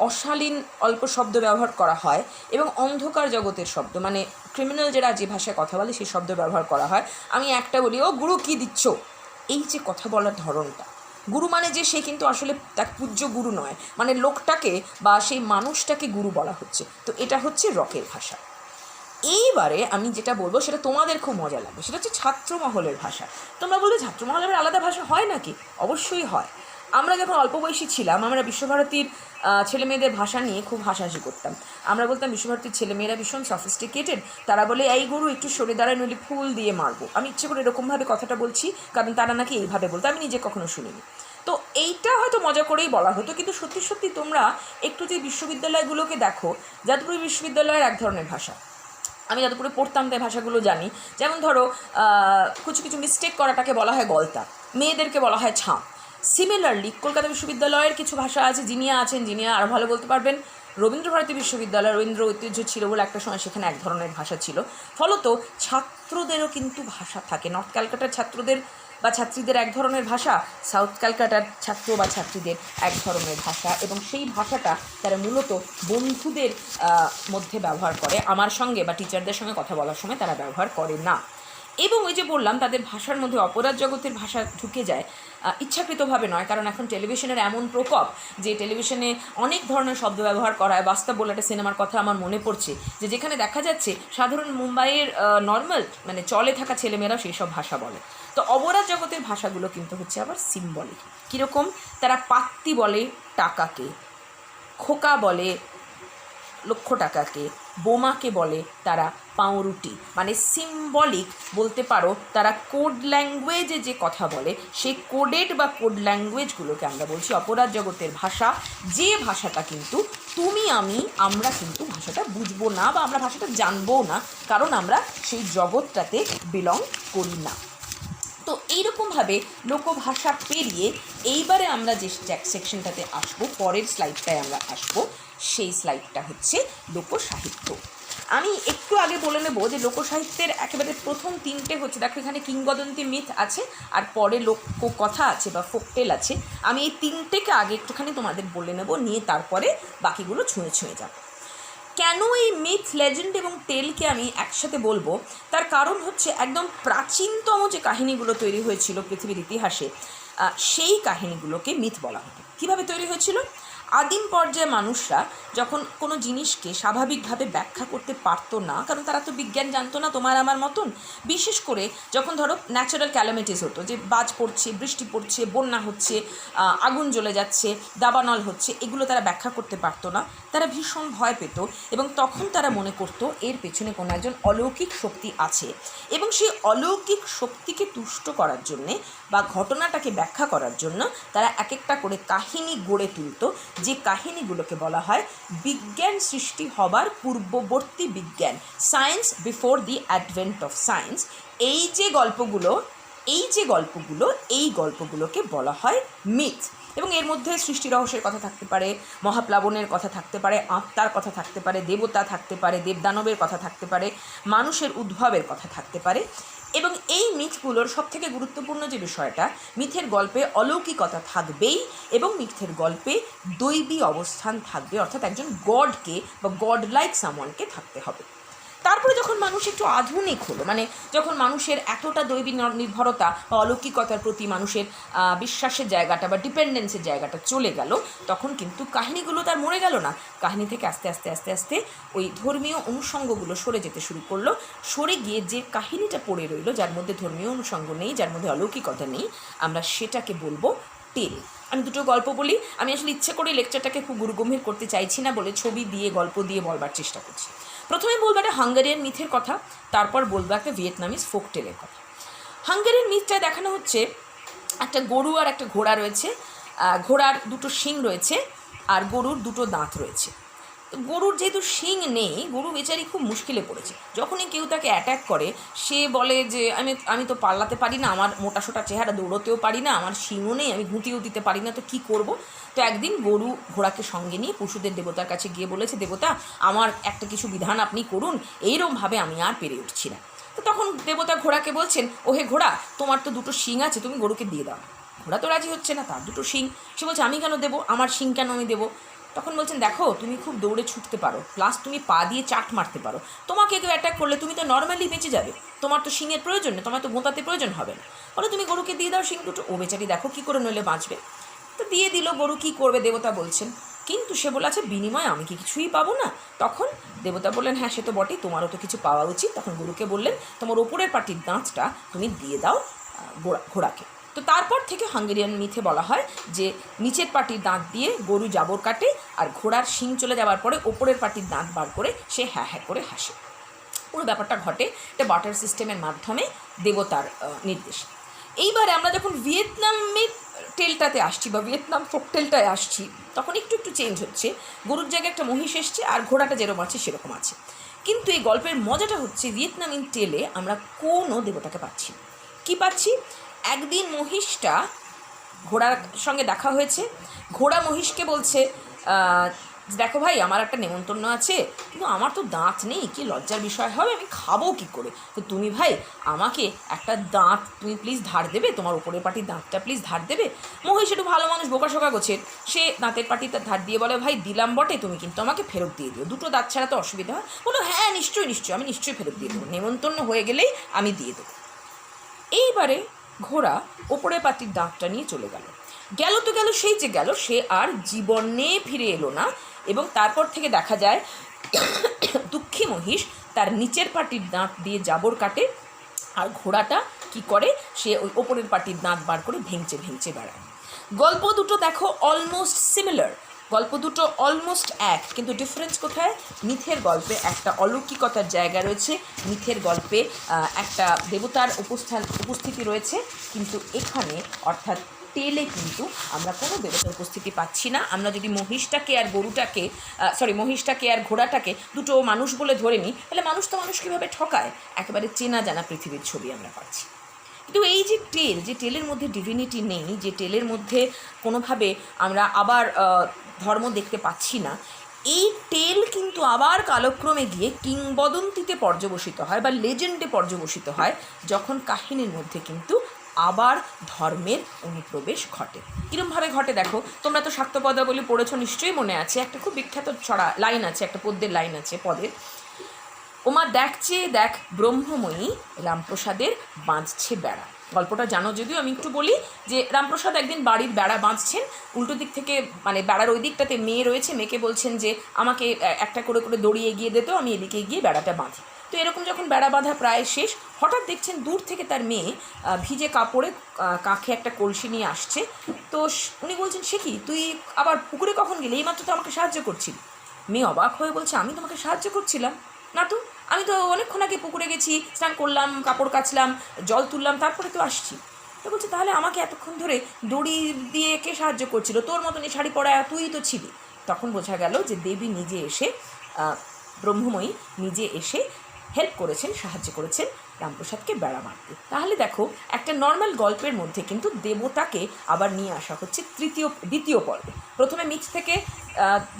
অশালীন অল্প শব্দ ব্যবহার করা হয় এবং অন্ধকার জগতের শব্দ, মানে ক্রিমিনাল যারা যে ভাষায় কথা বলে সেই শব্দ ব্যবহার করা হয়। আমি একটা বলি, ও গুরু কী দিচ্ছ, এই যে কথা বলার ধরনটা, গুরু মানে যে সে কিন্তু আসলে তার পূজ্য গুরু নয়, মানে লোকটাকে বা সেই মানুষটাকে গুরু বলা হচ্ছে, তো এটা হচ্ছে রকের ভাষা। এইবারে আমি যেটা বলবো সেটা তোমাদের খুব মজা লাগবে, সেটা হচ্ছে ছাত্রমহলের ভাষা। তোমরা বলবে ছাত্রমহলের আলাদা ভাষা হয় নাকি? অবশ্যই হয়। আমরা যখন অল্প বয়সী ছিলাম, আমরা বিশ্বভারতীর ছেলেমেয়েদের ভাষা নিয়ে খুব হাসাহাসি করতাম। আমরা বলতাম বিশ্বভারতীর ছেলেমেয়েরা ভীষণ সফিস্টিকেটেড, তারা বলে এই গুরু একটু সরে দাঁড়ায়, নইলে ফুল দিয়ে মারবো। আমি ইচ্ছে করে এরকমভাবে কথাটা বলছি, কারণ তারা নাকি এইভাবে বলতো, আমি নিজে কখনো শুনিনি। তো এইটা হয়তো মজা করেই বলা হতো, কিন্তু সত্যি সত্যি তোমরা একটু যে বিশ্ববিদ্যালয়গুলোকে দেখো, যাদবপুর বিশ্ববিদ্যালয়ের এক ধরনের ভাষা, আমি যাদবপুরে পড়তাম তাই ভাষাগুলো জানি। যেমন ধরো কিছু কিছু মিস্টেক করাটাকে বলা হয় গলতা, মেয়েদেরকে বলা হয় ছাঁ। সিমিলারলি কলকাতা বিশ্ববিদ্যালয়ের কিছু ভাষা আছে, যিনিরা আছেন, যিনিরা আরও ভালো বলতে পারবেন, রবীন্দ্রভারতী বিশ্ববিদ্যালয়, রবীন্দ্র ঐতিহ্য ছিল বলে একটা সময় সেখানে এক ধরনের ভাষা ছিল। ফলত ছাত্রদেরও কিন্তু ভাষা থাকে, নর্থ ক্যালকাটার ছাত্রদের বা ছাত্রীদের এক ধরনের ভাষা, সাউথ ক্যালকাটার ছাত্র বা ছাত্রীদের এক ধরনের ভাষা, এবং সেই ভাষাটা তারা মূলত বন্ধুদের মধ্যে ব্যবহার করে, আমার সঙ্গে বা টিচারদের সঙ্গে কথা বলার সময় তারা ব্যবহার করে না। এবং ওই যে বললাম তাদের ভাষার মধ্যে অপরাধ জগতের ভাষা ঢুকে যায়, ইচ্ছাকৃতভাবে নয়, কারণ এখন টেলিভিশনের এমন প্রকোপ যে টেলিভিশনে অনেক ধরনের শব্দ ব্যবহার করা হয়। বাস্তব বলে একটা সিনেমার কথা আমার মনে পড়ছে, যে যেখানে দেখা যাচ্ছে সাধারণ মুম্বাইয়ের নর্মাল মানে চলে থাকা ছেলেমেয়েরাও সেই সব ভাষা বলে। তো অপরাধ জগতের ভাষাগুলো কিন্তু হচ্ছে আবার সিম্বলিক। কীরকম? তারা পাত্তি বলে টাকাকে, খোকা বলে লক্ষ টাকাকে, বোমাকে বলে তারা পাউরুটি, মানে সিম্বলিক বলতে পারো। তারা কোড ল্যাঙ্গুয়েজে যে কথা বলে, সেই কোডেড বা কোড ল্যাঙ্গুয়েজগুলোকে আমরা বলছি অপরাধ জগতের ভাষা, যে ভাষাটা কিন্তু তুমি আমরা কিন্তু ভাষাটা বুঝবো না বা আমরা ভাষাটা জানবো না, কারণ আমরা সেই জগৎটাতে বিলং করি না। তো এইরকমভাবে লোকভাষা পেরিয়ে এইবারে আমরা যে সেকশনটাতে আসবো, পরের স্লাইডটায় আমরা আসবো, সেই স্লাইডটা হচ্ছে লোকসাহিত্য। আমি একটু আগে বলে নেব যে লোকসাহিত্যের একেবারে প্রথম তিনটে হচ্ছে, দেখো এখানে কিংবদন্তি মিথ আছে, আর পরে লোককথা আছে বা ফোকটেল আছে। আমি এই তিনটেকে আগে একটুখানি তোমাদের বলে নেব, নিয়ে তারপরে বাকিগুলো ছুঁয়ে ছুঁয়ে যাব। কেন এই মিথ, লেজেন্ড এবং টেলকে আমি একসাথে বলবো, তার কারণ হচ্ছে একদম প্রাচীনতম যে কাহিনীগুলো তৈরি হয়েছিল পৃথিবীর ইতিহাসে, সেই কাহিনীগুলোকে মিথ বলা হতো। কীভাবে তৈরি হয়েছিল? আদিম পর্যায়ে মানুষরা যখন কোনো জিনিসকে স্বাভাবিকভাবে ব্যাখ্যা করতে পারতো না, কারণ তারা তো বিজ্ঞান জানতো না তোমার আমার মতন, বিশেষ করে যখন ধরো ন্যাচারাল ক্যালামিটিস হতো, যে বাজ পড়ছে, বৃষ্টি পড়ছে, বন্যা হচ্ছে, আগুন জ্বলে যাচ্ছে, দাবানল হচ্ছে, এগুলো তারা ব্যাখ্যা করতে পারতো না, তারা ভীষণ ভয় পেত এবং তখন তারা মনে করতো এর পেছনে কোনো একজন অলৌকিক শক্তি আছে এবং সেই অলৌকিক শক্তিকে তুষ্ট করার জন্যে বা ঘটনাটাকে ব্যাখ্যা করার জন্য তারা এক একটা করে কাহিনী গড়ে তুলত, যে কাহিনীগুলোকে বলা হয় বিজ্ঞান সৃষ্টি হবার পূর্ববর্তী বিজ্ঞান, science before the advent of science. এই গল্পগুলোকে বলা হয় মিথ। এবং এর মধ্যে সৃষ্টি রহস্যের কথা থাকতে পারে, মহাপ্লাবনের কথা থাকতে পারে, আত্মার কথা থাকতে পারে, দেবতা থাকতে পারে, দেবদানবের কথা থাকতে পারে, মানুষের উদ্ভবের কথা থাকতে পারে। এবং এই মিথগুলোর সবথেকে গুরুত্বপূর্ণ যে বিষয়টা, মিথের গল্পে অলৌকিকতা থাকবেই এবং মিথের গল্পে দৈবী অবস্থান থাকবে, অর্থাৎ একজন গডকে বা গড লাইক সামওয়ানকে থাকতে হবে। তারপরে যখন মানুষ একটু আধুনিক হলো, মানে যখন মানুষের এতটা দৈবী নির্ভরতা বা অলৌকিকতার প্রতি মানুষের বিশ্বাসের জায়গাটা বা ডিপেন্ডেন্সের জায়গাটা চলে গেল, তখন কিন্তু কাহিনীগুলো তার মরে গেল না। কাহিনী থেকে আস্তে আস্তে আস্তে আস্তে ওই ধর্মীয় অনুষঙ্গগুলো সরে যেতে শুরু করলো। সরে গিয়ে যে কাহিনীটা পড়ে রইল, যার মধ্যে ধর্মীয় অনুষঙ্গ নেই, যার মধ্যে অলৌকিকতা নেই, আমরা সেটাকে বলবো টেল। আমি দুটো গল্প বলি। আমি আসলে ইচ্ছে করে লেকচারটাকে খুব গুরুগম্ভীর করতে চাইছি না বলে ছবি দিয়ে গল্প দিয়ে বলবার চেষ্টা করছি। প্রথমে বলবো একটা হাঙ্গেরিয়ান মিথের কথা, তারপর বলবো একটা ভিয়েতনামিজ ফোকটেলের কথা। হাঙ্গেরিয়ান মিথটায় দেখানো হচ্ছে একটা গরু আর একটা ঘোড়া রয়েছে। ঘোড়ার দুটো শিং রয়েছে আর গরুর দুটো দাঁত রয়েছে। তো গরুর যেহেতু শিং নেই, গরু বেচারি খুব মুশকিলে পড়েছে। যখনই কেউ তাকে অ্যাট্যাক করে, সে বলে যে আমি তো পাল্লাতে পারি না, আমার মোটাসোটা চেহারা, দৌড়তেও পারি না, আমার শিংও নেই, আমি ঘুঁটিও দিতে পারি না, তো কী করব? তো একদিন গরু ঘোড়াকে সঙ্গে নিয়ে পশুদের দেবতার কাছে গিয়ে বলেছে, দেবতা আমার একটা কিছু বিধান আপনি করুন, এইরকমভাবে আমি আর পেরে উঠছি না। তো তখন দেবতা ঘোড়াকে বলছেন, ওহে ঘোড়া, তোমার তো দুটো শিং আছে, তুমি গরুকে দিয়ে দাও। ঘোড়া তো রাজি হচ্ছে না, তার দুটো শিং। সে বলছে, আমি কেন দেবো, আমার শিং কেন আমি দেবো? তখন বলছেন, দেখো তুমি খুব দৌড়ে ছুটতে পারো, প্লাস তুমি পা দিয়ে চাট মারতে পারো, তোমাকে কেউ অ্যাটাক করলে তুমি তো নর্মালি বেঁচে যাবে, তোমার তো শিংয়ের প্রয়োজন নেই, তোমার তো গোঁতাতে প্রয়োজন হবে না, বলো তুমি গরুকে দিয়ে দাও শিং দুটো। ও বেচারি দেখো কী করে নইলে বাঁচবে। তো দিয়ে দিল। গরু কী করবে দেবতা বলছেন, কিন্তু সে বলে, আচ্ছা বিনিময়ে আমি কি কিছুই পাবো না? তখন দেবতা বললেন, হ্যাঁ সে তো বটেই, তোমারও তো কিছু পাওয়া উচিত। তখন গরুকে বললেন, তোমার ওপরের পাটির দাঁতটা তুমি দিয়ে দাও ঘোড়াকে। তো তারপর থেকে হাঙ্গেরিয়ান মিথে বলা হয় যে নিচের পাটির দাঁত দিয়ে গরু জাবর কাটে, আর ঘোড়ার শিং চলে যাওয়ার পরে ওপরের পাটির দাঁত বার করে সে হ্যাঁ হ্যাঁ করে হাসে। পুরো ব্যাপারটা ঘটে এটা বাটার সিস্টেমের মাধ্যমে, দেবতার নির্দেশে। এইবারে আমরা যখন ভিয়েতনামের টেলটাতে আসছি বা ভিয়েতনাম ফোকটেলটায় আসছি, তখন একটু একটু চেঞ্জ হচ্ছে। গরুর জায়গায় একটা মহিষ এসছে আর ঘোড়াটা যেরকম আছে সেরকম আছে। কিন্তু এই গল্পের মজাটা হচ্ছে ভিয়েতনামিন টেলে আমরা কোনো দেবতাকে পাচ্ছি না। কী পাচ্ছি? একদিন মহিষটা ঘোড়ার সঙ্গে দেখা হয়েছে। ঘোড়া মহিষকে বলছে, দেখো ভাই আমার একটা নেমন্তন্ন আছে, কিন্তু আমার তো দাঁত নেই, কি লজ্জার বিষয় হবে, আমি খাবো কী করে? তো তুমি ভাই আমাকে একটা দাঁত তুমি প্লিজ ধার দেবে, তোমার উপরের পাটির দাঁতটা প্লিজ ধার দেবে। মহিষ একটু ভালো মানুষ, বোকাশোকা গোছের, সে দাঁতের পাটিটা ধার দিয়ে বলে, ভাই দিলাম বটে, তুমি কিন্তু আমাকে ফেরত দিয়ে দিও, দুটো দাঁত ছাড়া তো অসুবিধা হয়। বলো, হ্যাঁ নিশ্চয়ই নিশ্চয়ই, আমি নিশ্চয়ই ফেরত দিয়ে দেবো, নেমন্তন্ন হয়ে গেলেই আমি দিয়ে দেবো। এইবারে ঘোড়া ওপরে পাটির দাঁতটা নিয়ে চলে গেল। তো গেল, সেই যে গেল, সে আর জীবনে ফিরে এলো না। এবং তারপর থেকে দেখা যায় দুঃখী মহিষ তার নিচের পাটির দাঁত দিয়ে জাবর কাটে, আর ঘোড়াটা কি করে, সে ওই ওপরের পাটির দাঁত বার করে ভেঙচে ভেঙচে বেড়ায়। গল্প দুটো দেখো অলমোস্ট সিমিলার, গল্প দুটো অলমোস্ট এক, কিন্তু ডিফারেন্স কোথায়? মিথের গল্পে একটা অলৌকিকতার জায়গা রয়েছে, মিথের গল্পে একটা দেবতার উপস্থিতি রয়েছে, কিন্তু এখানে অর্থাৎ টেলে কিন্তু আমরা কোনো দেবতার উপস্থিতি পাচ্ছি না। আমরা যদি মহিষটাকে আর ঘোড়াটাকে দুটো মানুষ বলে ধরে নিই, তাহলে মানুষ তো মানুষ কীভাবে ঠকায়, একেবারে চেনা জানা পৃথিবীর ছবি আমরা পাচ্ছি। কিন্তু এই যে টেলের মধ্যে ডিভিনিটি নেই, যে টেলের মধ্যে কোনোভাবে আমরা আবার ধর্ম দেখতে পাচ্ছি না, এই টেল কিন্তু আবার কালক্রমে গিয়ে কিংবদন্তিতে পর্যবসিত হয় বা লেজেন্ডে পর্যবসিত হয়, যখন কাহিনীর মধ্যে কিন্তু আবার ধর্মের অনুপ্রবেশ ঘটে। কীরমভাবে ঘটে দেখো, তোমরা তো শাক্তপদাবলী পড়েছো, নিশ্চয়ই মনে আছে, একটা খুব বিখ্যাত লাইন আছে, একটা পদ্যের লাইন আছে, পদের, ওমা দেখছে দেখ ব্রহ্মময়ী রামপ্রসাদের বাঁধছে বেড়া। গল্পটা জানো যদিও, আমি একটু বলি যে রামপ্রসাদ একদিন বাড়ির বেড়া বাঁধছেন, উল্টো দিক থেকে মানে বেড়ার ওই দিকটাতে মেয়ে রয়েছে, মেয়েকে বলছেন যে আমাকে একটা করে করে দড়ি এগিয়ে দিত, আমি এদিকে গিয়ে বেড়াটা বাঁধি। তো এরকম যখন বেড়া বাঁধা প্রায় শেষ, হঠাৎ দেখছেন দূর থেকে তার মেয়ে ভিজে কাপড়ে কাঁখে একটা কলসি নিয়ে আসছে। তো উনি বলছেন, সে কি, তুই আবার পুকুরে কখন গেলি, এইমাত্র তো আমাকে সাহায্য করছিলি। মেয়ে অবাক হয়ে বলছে, আমি তোমাকে সাহায্য করছিলাম না তো, আমি তো অনেকক্ষণ আগে পুকুরে গেছি, স্নান করলাম, কাপড় কাচলাম, জল তুললাম, তারপরে তো আসছি। তো বলছে, তাহলে আমাকে এতক্ষণ ধরে দড়ি দিয়ে কে সাহায্য করছিল? তোর মতন এই শাড়ি পরা তুই তো ছিলি। তখন বোঝা গেল যে দেবী নিজে এসে, ব্রহ্মময়ী নিজে এসে হেল্প করেছেন, সাহায্য করেছেন রামপ্রসাদকে বেড়া মারতে। তাহলে দেখো, একটা নর্মাল গল্পের মধ্যে কিন্তু দেবতাকে আবার নিয়ে আসা হচ্ছে দ্বিতীয় পর্বে। প্রথমে মিথ থেকে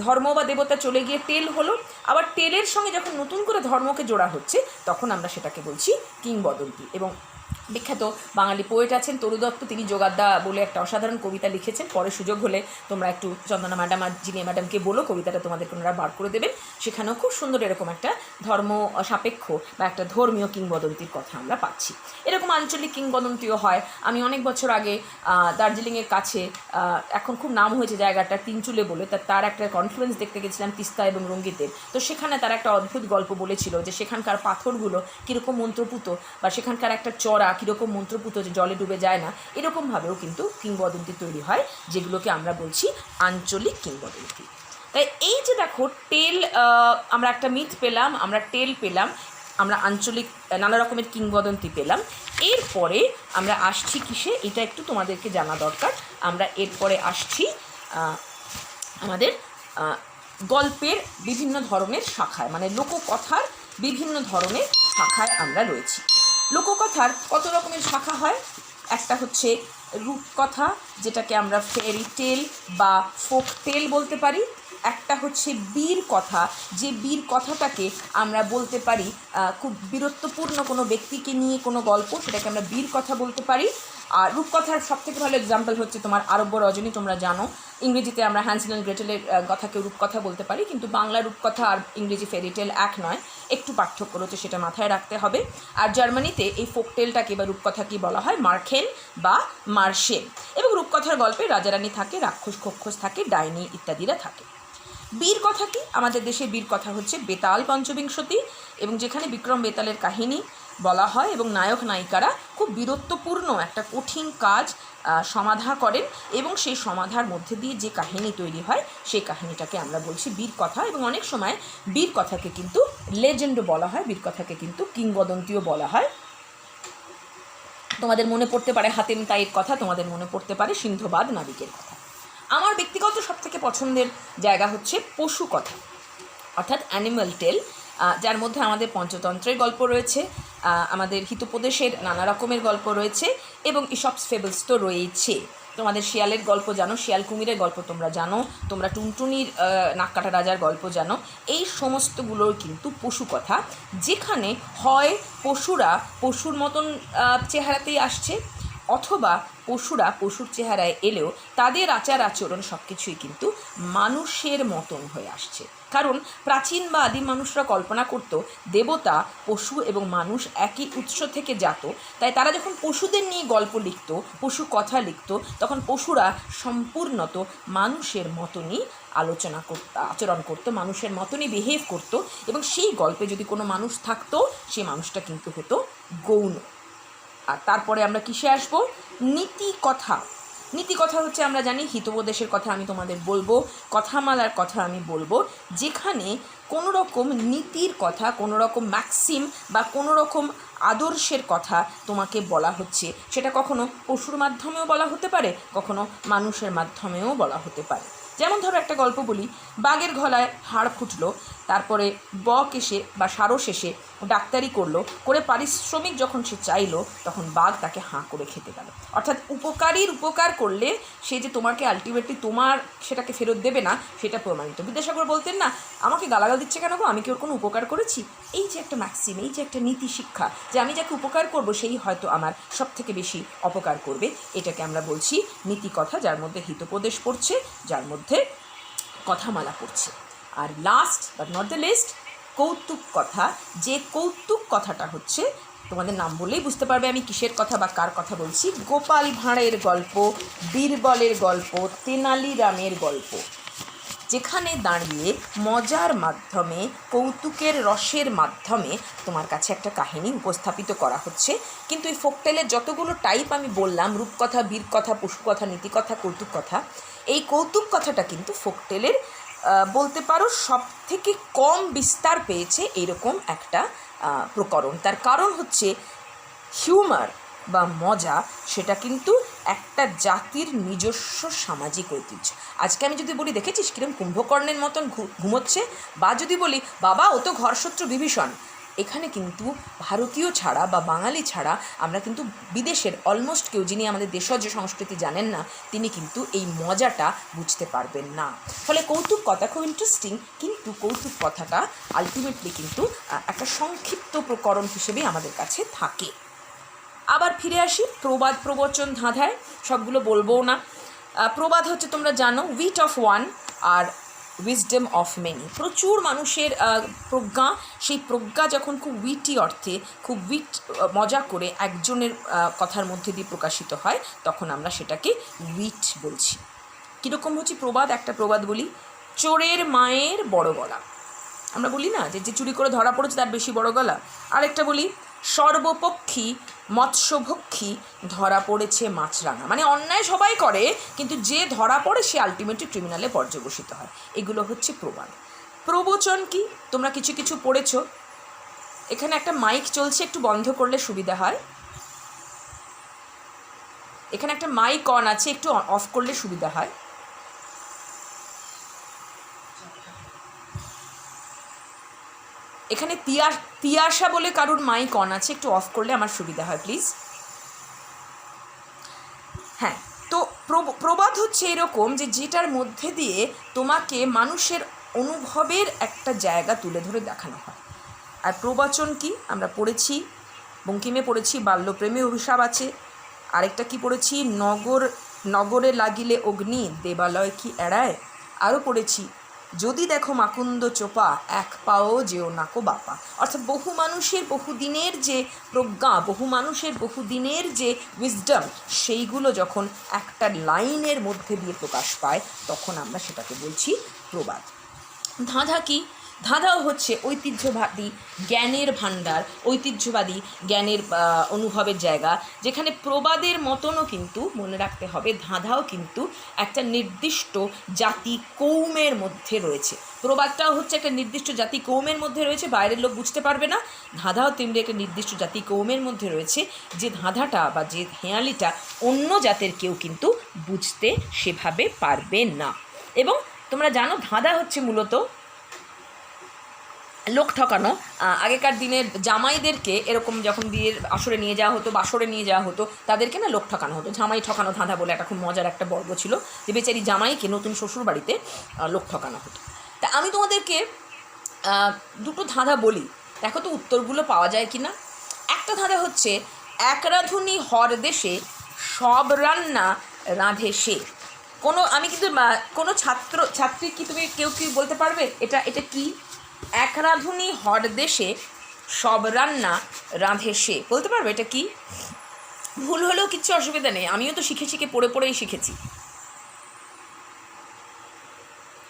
ধর্ম বা দেবতা চলে গিয়ে টেল হলো, আবার টেলের সঙ্গে যখন নতুন করে ধর্মকে জোড়া হচ্ছে তখন আমরা সেটাকে বলছি কিংবদন্তি। এবং বিখ্যাত বাঙালি পোয়েট আছেন তরু দত্ত, তিনি যোগাদ্দা বলে একটা অসাধারণ কবিতা লিখেছেন। পরে সুযোগ হলে তোমরা একটু চন্দনা ম্যাডাম আর জিনিয়া ম্যাডামকে বলো, কবিতাটা তোমাদের ওনারা বার করে দেবেন। সেখানেও খুব সুন্দর এরকম একটা ধর্ম সাপেক্ষ বা একটা ধর্মীয় কিংবদন্তির কথা আমরা পাচ্ছি। এরকম আঞ্চলিক কিংবদন্তিও হয়। আমি অনেক বছর আগে দার্জিলিংয়ের কাছে, এখন খুব নাম হয়েছে জায়গাটা, তিনচুলে বলে, তার একটা কনফ্লুয়েন্স দেখতে গেছিলাম তিস্তা এবং রঙ্গিতের। তো সেখানে তারা একটা অদ্ভুত গল্প বলেছিল যে সেখানকার পাথরগুলো কীরকম মন্ত্রপুত, বা সেখানকার একটা চড়া কীরকম মন্ত্রপুত যে জলে ডুবে যায় না, এরকমভাবেও কিন্তু কিংবদন্তি তৈরি হয়, যেগুলোকে আমরা বলছি আঞ্চলিক কিংবদন্তি। তাই এই যে দেখো, টেল, আমরা একটা মিথ পেলাম, আমরা টেল পেলাম, আমরা আঞ্চলিক নানা রকমের কিংবদন্তি পেলাম। এরপরে আমরা আসছি কিসে, এটা একটু তোমাদেরকে জানা দরকার। আমরা এরপরে আসছি আমাদের গল্পের বিভিন্ন ধরনের শাখায়, মানে লোককথার বিভিন্ন ধরনের শাখায় আমরা রয়েছি। লোককথার কত রকমের শাখা হয়? একটা হচ্ছে রূপকথা, যেটাকে আমরা ফেয়ারি টেল বা ফোক টেল বলতে পারি। একটা হচ্ছে বীর কথা, যে বীর কথাটাকে আমরা বলতে পারি খুব বীরত্বপূর্ণ কোনো ব্যক্তিকে নিয়ে কোনো গল্প, সেটাকে আমরা বীর কথা বলতে পারি। আর রূপকথার সবথেকে ভালো এক্সাম্পল হচ্ছে তোমার আরব্য রজনী, তোমরা জানো। ইংরেজিতে আমরা হ্যান্সেল অ্যান্ড গ্রেটেলের কথাকে রূপকথা বলতে পারি, কিন্তু বাংলা রূপকথা আর ইংরেজি ফেরিটেল এক নয়, একটু পার্থক্য রয়েছে, সেটা মাথায় রাখতে হবে। আর জার্মানিতে এই ফোকটেলটাকে বা রূপকথাকে বলা হয় মার্খেন বা মার্শেন। এবং রূপকথার গল্পে রাজারানী থাকে, রাক্ষস খক্ষস থাকে, ডাইনি ইত্যাদিরা থাকে। বীর কথা কি? আমাদের দেশের বীর কথা হচ্ছে বেতাল পঞ্চবিংশতি, এবং যেখানে বিক্রম বেতালের কাহিনী বলা হয় এবং নায়ক নায়িকারা খুব বীরত্বপূর্ণ একটা কঠিন কাজ সমাধা করেন, এবং সেই সমাধার মধ্যে দিয়ে যে কাহিনী তৈরি হয় সেই কাহিনীটাকে আমরা বলছি বীর কথা। এবং অনেক সময় বীর কথাকে কিন্তু লেজেন্ডও বলা হয়, বীর কথাকে কিন্তু কিংবদন্তিও বলা হয়। তোমাদের মনে পড়তে পারে হাতেম তাইয়ের কথা, তোমাদের মনে পড়তে পারে সিন্ধবাদ নাবিকের কথা। আমার ব্যক্তিগত সবথেকে পছন্দের জায়গা হচ্ছে পশু কথা, অর্থাৎ অ্যানিম্যাল টেল, যার মধ্যে আমাদের পঞ্চতন্ত্রের গল্প রয়েছে, আমাদের হিতোপদেশের নানা রকমের গল্প রয়েছে, এবং ইসপস ফেবলস তো রয়েছে। তোমাদের শিয়ালের গল্প জানো, শিয়াল কুমিরের গল্প তোমরা জানো, তোমরা টুনটুনির নাককাটা রাজার গল্প জানো। এই সমস্তগুলোর কিন্তু পশু কথা, যেখানে হয় পশুরা পশুর মতন চেহারাতেই আসছে, অথবা পশুরা পশুর চেহারায় এলেও তাদের আচার আচরণ সব কিছুই কিন্তু মানুষের মতন হয়ে আসছে। কারণ প্রাচীন বা আদিম মানুষরা কল্পনা করত দেবতা, পশু এবং মানুষ একই উৎস থেকে জাত। তাই তারা যখন পশুদের নিয়ে গল্প লিখত, পশু কথা লিখত, তখন পশুরা সম্পূর্ণত মানুষের মতনই আচরণ করতো, মানুষের মতনই বিহেভ করতো, এবং সেই গল্পে যদি কোনো মানুষ থাকতো, সেই মানুষটা কিন্তু হতো গৌণ। আর তারপরে আমরা কিসে আসবো? নীতি কথা। নীতি কথা হচ্ছে, আমরা জানি হিতোপদেশের কথা আমি তোমাদের বলবো, কথামালার কথা আমি বলবো, যেখানে কোনো রকম নীতির কথা, কোনো রকম ম্যাক্সিম বা কোনো রকম আদর্শের কথা তোমাকে বলা হচ্ছে। সেটা কখনো পশুর মাধ্যমেও বলা হতে পারে, কখনো মানুষের মাধ্যমেও বলা হতে পারে। যেমন ধরো একটা গল্প বলি, বাঘের গলায় হাড় ফুটলো, তারপরে বক এসে বা সারস এসে ডাক্তারি করলো, করে পারিশ্রমিক যখন সে চাইলো, তখন বাঘ তাকে হাঁ করে খেতে গেল। অর্থাৎ উপকারীর উপকার করলে সে যে তোমাকে আলটিমেটলি তোমার সেটাকে ফেরত দেবে না, সেটা প্রমাণিত। বিদ্যাসাগর বলতেন না, আমাকে গালাগাল দিচ্ছে কেন গো, আমি কি ওর কোনো উপকার করেছি? এই যে একটা ম্যাক্সিম, এই যে একটা নীতি শিক্ষা, যে আমি যাকে উপকার করব সেই হয়তো আমার সব থেকে বেশি অপকার করবে, এটাকে আমরা বলছি নীতি কথা, যার মধ্যে হিতোপদেশ পড়ছে, যার মধ্যে কথামালা পড়ছে। আর last but not the least, কৌতুক কথা। যে কৌতুক কথাটা হচ্ছে, তোমাদের নাম বললেই বুঝতে পারবে আমি কিসের কথা বা কার কথা বলছি। গোপাল ভাঁড়ের গল্প, বীরবলের গল্প, তেনালি রামের গল্প, যেখানে দাঁড়িয়ে মজার মাধ্যমে, কৌতুকের রসের মাধ্যমে তোমার কাছে একটা কাহিনী উপস্থাপিত করা হচ্ছে। কিন্তু এই ফোকটেলের যতগুলো টাইপ আমি বললাম, রূপকথা, বীর কথা, পশু কথা, নীতিকথা, কৌতুক কথা, এই কৌতুক কথাটা কিন্তু ফোকটেলের বলতে পারো সব থেকে কম বিস্তার পেয়েছে এরকম একটা প্রকরণ। তার কারণ হচ্ছে হিউমার বা মজা সেটা কিন্তু একটা জাতির নিজস্ব সামাজিক ঐতিহ্য। আজকে আমি যদি বলি দেখেছিস কিরম কুম্ভকর্ণের মতন ঘুমোচ্ছে, বা যদি বলি বাবা ও তো ঘরশত্রু বিভীষণ, এখানে কিন্তু ভারতীয় ছাড়া বা বাঙালি ছাড়া আমরা কিন্তু বিদেশের অলমোস্ট কেউ, যিনি আমাদের দেশজ সংস্কৃতি জানেন না, তিনি কিন্তু এই মজাটা বুঝতে পারবেন না। ফলে কৌতুক কথা খুব ইন্টারেস্টিং, কিন্তু কৌতুক কথাটা আলটিমেটলি কিন্তু একটা সংক্ষিপ্ত প্রকরণ হিসেবেই আমাদের কাছে থাকে। আবার ফিরে আসি প্রবাদ প্রবচন ধাঁধায়, সবগুলো বলবও না। প্রবাদ হচ্ছে তোমরা জানো উইট অফ ওয়ান আর উইজডম অফ মেনি। প্রচুর মানুষের প্রজ্ঞা, সেই প্রজ্ঞা যখন খুব উইটি অর্থে, খুব মজা করে একজনের কথার মধ্যে দিয়ে প্রকাশিত হয়, তখন আমরা সেটাকে উইট বলছি। কীরকম হচ্ছে প্রবাদ? একটা প্রবাদ বলি, চোরের মায়ের বড় গলা। আমরা বলি না যে যে চুরি করে ধরা পড়েছে তার বেশি বড় গলা। আরেকটা বলি, সর্বপক্ষী মৎস্যভক্ষী ধরা পড়েছে মাছরাঙা। মানে অন্যায় সবাই করে, কিন্তু যে ধরা পড়ে সে আলটিমেটলি ক্রিমিনালে পর্যবসিত হয়। এগুলো হচ্ছে প্রবাদ। প্রবচন কি? তোমরা কিছু কিছু পড়েছ। এখানে একটা মাইক চলছে, একটু বন্ধ করলে সুবিধা হয়। এখানে একটা মাইক অন আছে, একটু অফ করলে সুবিধা হয়। এখানে তিয়াশা বলে কারুর মাইক অন আছে, একটু অফ করলে আমার সুবিধা হয় প্লিজ। হ্যাঁ, তো প্রবাদ হচ্ছে এরকম যে যেটার মধ্যে দিয়ে তোমাকে মানুষের অনুভবের একটা জায়গা তুলে ধরে দেখানো হয়। আর প্রবচন কি? আমরা পড়েছি, বঙ্কিমে পড়েছি বাল্যপ্রেমে অভিশাপ আছে। আরেকটা কি পড়েছি, নগরে লাগিলে অগ্নি দেবালয় কি এড়ায়। আরও পড়েছি, যদি দেখো মাকুন্দ চোপা এক পাও যেও নাকো বাপা। অর্থাৎ বহু মানুষের বহুদিনের যে প্রজ্ঞা, বহু মানুষের বহুদিনের যে উইজডম, সেইগুলো যখন একটা লাইনের মধ্যে দিয়ে প্রকাশ পায়, তখন আমরা সেটাকে বলছি প্রবাদ। ধাঁধা কি? ধাঁধাও হচ্ছে ঐতিহ্যবাদী জ্ঞানের ভাণ্ডার, ঐতিহ্যবাদী জ্ঞানের অনুভবের জায়গা, যেখানে প্রবাদের মতনও কিন্তু মনে রাখতে হবে ধাঁধাও কিন্তু একটা নির্দিষ্ট জাতি কৌমের মধ্যে রয়েছে। প্রবাদটাও হচ্ছে একটা নির্দিষ্ট জাতি কৌমের মধ্যে রয়েছে, বাইরের লোক বুঝতে পারবে না। ধাঁধাও তেমনি একটা নির্দিষ্ট জাতি কৌমের মধ্যে রয়েছে, যে ধাঁধাটা বা যে হেঁয়ালিটা অন্য জাতের কেউ কিন্তু বুঝতে সেভাবে পারবে না। এবং তোমরা জানো ধাঁধা হচ্ছে মূলত লোক ঠকানো। আগেকার দিনের জামাইদেরকে এরকম যখন বিয়ের আসরে নিয়ে যাওয়া হতো, বাসরে নিয়ে যাওয়া হতো, তাদেরকে না লোক ঠকানো হতো। জামাই ঠকানো ধাঁধা বলে একটা খুব মজার একটা পর্ব ছিল, যে বেচারি জামাইকে নতুন শ্বশুর বাড়িতে লোক ঠকানো হতো। তা আমি তোমাদেরকে দুটো ধাঁধা বলি, দেখো তো উত্তরগুলো পাওয়া যায় কি না। একটা ধাঁধা হচ্ছে, এক রাঁধুনি হর দেশে সব রান্না রাঁধে সে। আমি কিন্তু কোনো ছাত্রী কি তুমি কেউ কি বলতে পারবে এটা কি? এক রাঁধুনি হর দেশে সব রান্না রাঁধে সে, বলতে পারবে এটা কি? ভুল হলেও কিচ্ছু অসুবিধা নেই, আমিও তো শিখে পড়েই শিখেছি।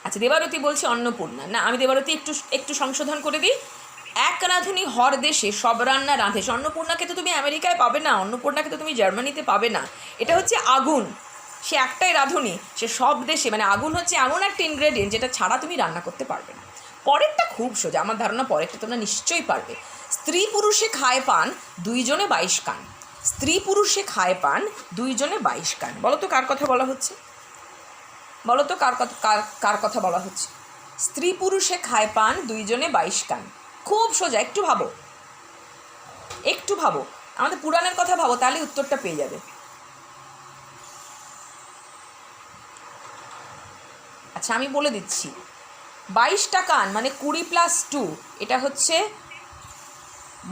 আচ্ছা, দেবারতী বলছে অন্নপূর্ণা। না, আমি দেবারতী একটু সংশোধন করে দিই। এক রাঁধুনি হর দেশে সব রান্না রাঁধে। অন্নপূর্ণাকে তো তুমি আমেরিকায় পাবে না, অন্নপূর্ণাকে তো তুমি জার্মানিতে পাবে না। এটা হচ্ছে আগুন, সে একটাই রাঁধুনি, সে সব দেশে, মানে আগুন হচ্ছে এমন একটা ইনগ্রেডিয়েন্ট যেটা ছাড়া তুমি রান্না করতে পারবে না। পরেরটা খুব সোজা, আমার ধারণা পরেরটা তোমরা নিশ্চয়ই পারবে। স্ত্রী পুরুষে খায় পান, দুইজনে 22 কান। স্ত্রী পুরুষে খায় পান, দুইজনে 22 কান। বলো তো কার কথা বলা হচ্ছে? বলো তো কার কথা বলা হচ্ছে? স্ত্রী পুরুষে খায় পান, দুইজনে 22 কান। খুব সোজা, একটু ভাবো, আমাদের পুরাণের কথা ভাবো, তাহলে উত্তরটা পেয়ে যাবে। আচ্ছা, আমি বলে দিচ্ছি, 22টা কান মানে 20 + 2, এটা হচ্ছে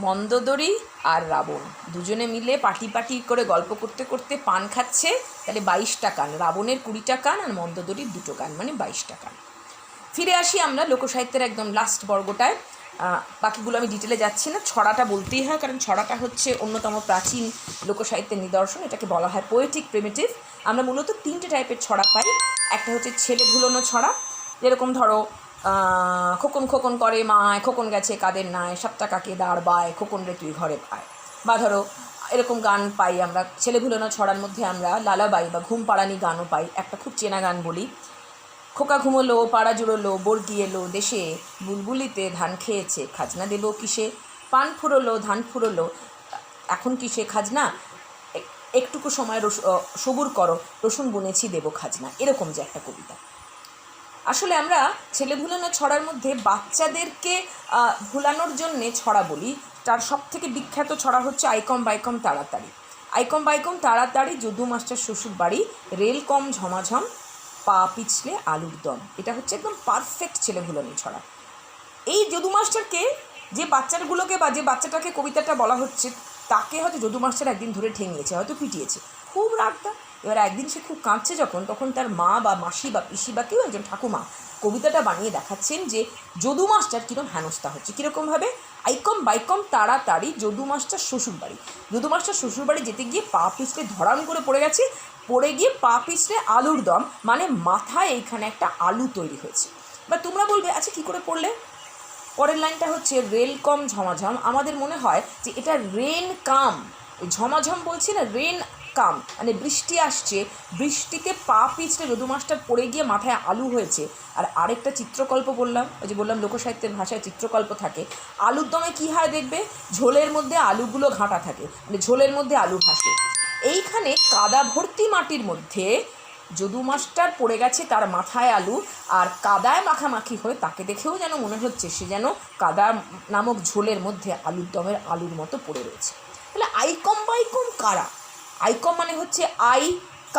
মন্দোদরি আর রাবণ দুজনে মিলে পাটি করে গল্প করতে করতে পান খাচ্ছে, তাহলে 22টা কান। রাবণের 20টা কান আর মন্দোদরির 2টো কান, মানে 22টা কান। ফিরে আসি আমরা লোকসাহিত্যের একদম লাস্ট বর্গটায়। বাকিগুলো আমি ডিটেলে যাচ্ছি না, ছড়াটা বলতেই হয়, কারণ ছড়াটা হচ্ছে অন্যতম প্রাচীন লোকসাহিত্যের নিদর্শন। এটাকে বলা হয় পোয়েটিক প্রিমিটিভ। আমরা মূলত 3টে টাইপের ছড়া পাই। একটা হচ্ছে ছেলে ভুলোনো ছড়া, যেরকম ধরো খোকন খোকন করে মায়, খোকন গেছে কাদের নায়, সাতটা কাকে দাঁড় বায়, খোকন রে তুই ঘরে পায়। বা ধরো এরকম গান পাই আমরা ছেলে ভুলোনো ছড়ার মধ্যে। আমরা লালাবাই বা ঘুম পাড়ানি গানও পাই। একটা খুব চেনা গান বলি, খোকা ঘুমোলো, পাড়া জুড়োলো, বর্গি এলো দেশে, বুলবুলিতে ধান খেয়েছে, খাজনা দেব কিসে? পান ফুরোলো, ধান ফুরোলো, এখন কিসে খাজনা? একটুকু সময় সবুর করো, রসুন বুনেছি দেব খাজনা। এরকম যে একটা কবিতা। আসলে আমরা ছেলে ভুলানো ছড়ার মধ্যে বাচ্চাদেরকে ভুলানোর জন্যে ছড়া বলি। তার সব থেকে বিখ্যাত ছড়া হচ্ছে আইকম বাইকম তাড়াতাড়ি। আইকম বাইকম তাড়াতাড়ি, যদু মাস্টার শ্বশুর বাড়ি, রেল কম ঝমাঝম, পা পিছলে আলুর দম। এটা হচ্ছে একদম পারফেক্ট ছেলে ভুলানো ছড়া। এই যদু মাস্টারকে, যে বাচ্চাগুলোকে বা যে বাচ্চাটাকে কবিতাটা বলা হচ্ছে, তাকে হয়তো যদু মাস্টার একদিন ধরে ঠেঙিয়েছে, হয়তো পিটিয়েছে, খুব রাগটা। এবার একদিন সে খুব কাঁদছে যখন, তখন তার মা বা মাসি বা পিসি বা কেউ একজন ঠাকুমা কবিতাটা বানিয়ে দেখাচ্ছেন যে যদু মাস্টার কীরকম হেনস্থা হচ্ছে। কীরকমভাবে? আইকম বাইকম তাড়াতাড়ি, যদু মাস্টার শ্বশুরবাড়ি। যদু মাস্টার শ্বশুরবাড়ি যেতে গিয়ে পা পিছলে ধরাম করে পড়ে গেছে, পড়ে গিয়ে পা পিছলে আলুর দম, মানে মাথায় এইখানে একটা আলু তৈরি হয়েছে। বা তোমরা বলবে, আচ্ছা কী করে পড়লে? পরের লাইনটা হচ্ছে রেল কম ঝমাঝম। আমাদের মনে হয় যে এটা রেন কাম, ঝমাঝম বলছি না, রেন কাম মানে বৃষ্টি আসছে, বৃষ্টিতে পা পিছলে যদু মাস্টার পড়ে গিয়ে মাথায় আলু হয়েছে। আর আরেকটা চিত্রকল্প বললাম, ওই যে বললাম লোকসাহিত্যের ভাষায় চিত্রকল্প থাকে। আলুর দমে কী হয় দেখবে, ঝোলের মধ্যে আলুগুলো ঘাঁটা থাকে, মানে ঝোলের মধ্যে আলু ভাসে। এইখানে কাদা ভর্তি মাটির মধ্যে যদু মাস্টার পড়ে গেছে, তার মাথায় আলু, আর কাদায় মাখামাখি হয়ে তাকে দেখেও যেন মনে হচ্ছে সে যেন কাদা নামক ঝোলের মধ্যে আলুর দমের আলুর মতো পড়ে রয়েছে। তাহলে আইকম বাইকম কারা? আইকম মানে হচ্ছে আই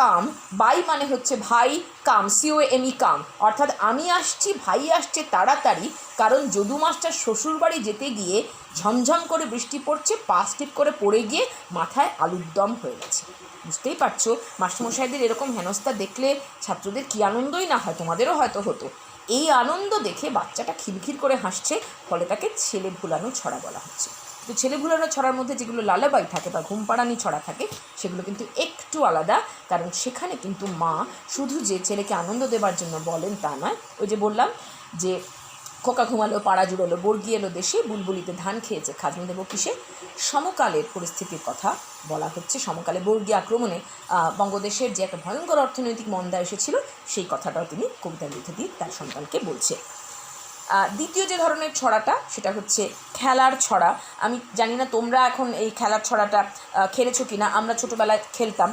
কাম, বাই মানে হচ্ছে ভাই, কাম COME কাম, অর্থাৎ আমি আসছি, ভাই আসছে তাড়াতাড়ি। কারণ যদু মাস্টার শ্বশুরবাড়ি যেতে গিয়ে ঝমঝম করে বৃষ্টি পড়ছে, পা স্লিপ করে পড়ে গিয়ে মাথায় আলুর দম হয়ে গেছে। বুঝতেই পারছো মাস্টারমশাইদের এরকম হেনস্থা দেখলে ছাত্রদের কী আনন্দই না হয়, তোমাদেরও হয়তো হতো। এই আনন্দ দেখে বাচ্চাটা খিলখিল করে হাসছে, ফলে তাকে ছেলে ভুলানো ছড়া বলা হচ্ছে। তো ছেলে ভুলানো ছড়ার মধ্যে যেগুলো লালাবাই থাকে বা ঘুম পাড়ানি ছড়া থাকে, সেগুলো কিন্তু একটু আলাদা। কারণ সেখানে কিন্তু মা শুধু যে ছেলেকে আনন্দ দেবার জন্য বলেন তা নয়। ওই যে বললাম যে খোকা ঘুমালো, পাড়া জুড়োলো, বর্গি এলো দেশে, বুলবুলিতে ধান খেয়েছে, খাজনা দেব কিসে? সমকালের পরিস্থিতির কথা বলা হচ্ছে। সমকালে বর্গী আক্রমণে বঙ্গদেশের যে একটা ভয়ঙ্কর অর্থনৈতিক মন্দা এসেছিল, সেই কথাটাও তিনি কবিতার মধ্যে দিয়ে তার সন্তানকে বলছে। দ্বিতীয় যে ধরনের ছড়াটা, সেটা হচ্ছে খেলার ছড়া। আমি জানি না তোমরা এখন এই খেলার ছড়াটা খেলেছো কি না। আমরা ছোটোবেলায় খেলতাম,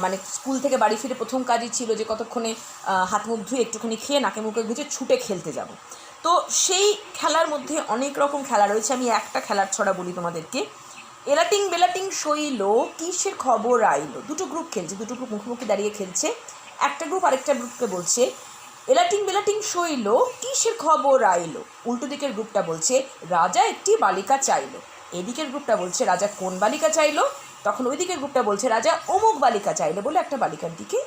মানে স্কুল থেকে বাড়ি ফিরে প্রথম কাজই ছিল যে কতক্ষণে হাত মুখ ধুয়ে একটুখানি খেয়ে নাকে মুখে গুঁজে ছুটে খেলতে যাব। তো সেই খেলার মধ্যে অনেক রকম খেলা রয়েছে। আমি একটা খেলার ছড়া বলি তোমাদেরকে। এলাটিং বেলাটিং শৈল, কিসের খবর আইলো। দুটো গ্রুপ খেলছে, দুটো গ্রুপ মুখোমুখি দাঁড়িয়ে খেলছে। একটা গ্রুপ আরেকটা গ্রুপকে বলছে এলাটিং বেলাটিং শৈল, কিসের খবর আইলো। উল্টো দিকের গ্রুপটা বলছে রাজা একটি বালিকা চাইলো। এদিকের গ্রুপটা বলছে রাজা কোন বালিকা চাইলো। তখন ওই দিকের গ্রুপটা বলছে রাজা অমুক বালিকা চাইলো, বলে একটা বালিকার দিকে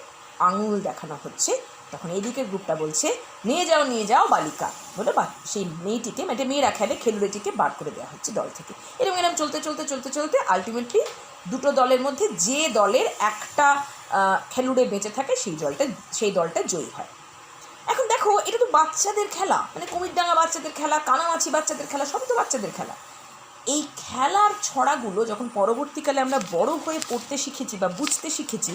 আঙুল দেখানো হচ্ছে। তখন এই দিকের গ্রুপটা বলছে নিয়ে যাও বালিকা, বলে সেই মেয়েটিকে, মানে মেয়েরা খেলে, খেলুড়েটিকে বার করে দেওয়া হচ্ছে দল থেকে। এরকম চলতে চলতে চলতে চলতে আলটিমেটলি দুটো দলের মধ্যে যে দলের একটা খেলুড়ে বেঁচে থাকে সেই দলটা জয়ী হয়। এখন দেখো, এটা তো বাচ্চাদের খেলা, মানে কুমিরডাঙ্গা বাচ্চাদের খেলা, কানামাছি বাচ্চাদের খেলা, সবই তো বাচ্চাদের খেলা। এই খেলার ছড়াগুলো যখন পরবর্তীকালে আমরা বড় হয়ে পড়তে শিখেছি বা বুঝতে শিখেছি,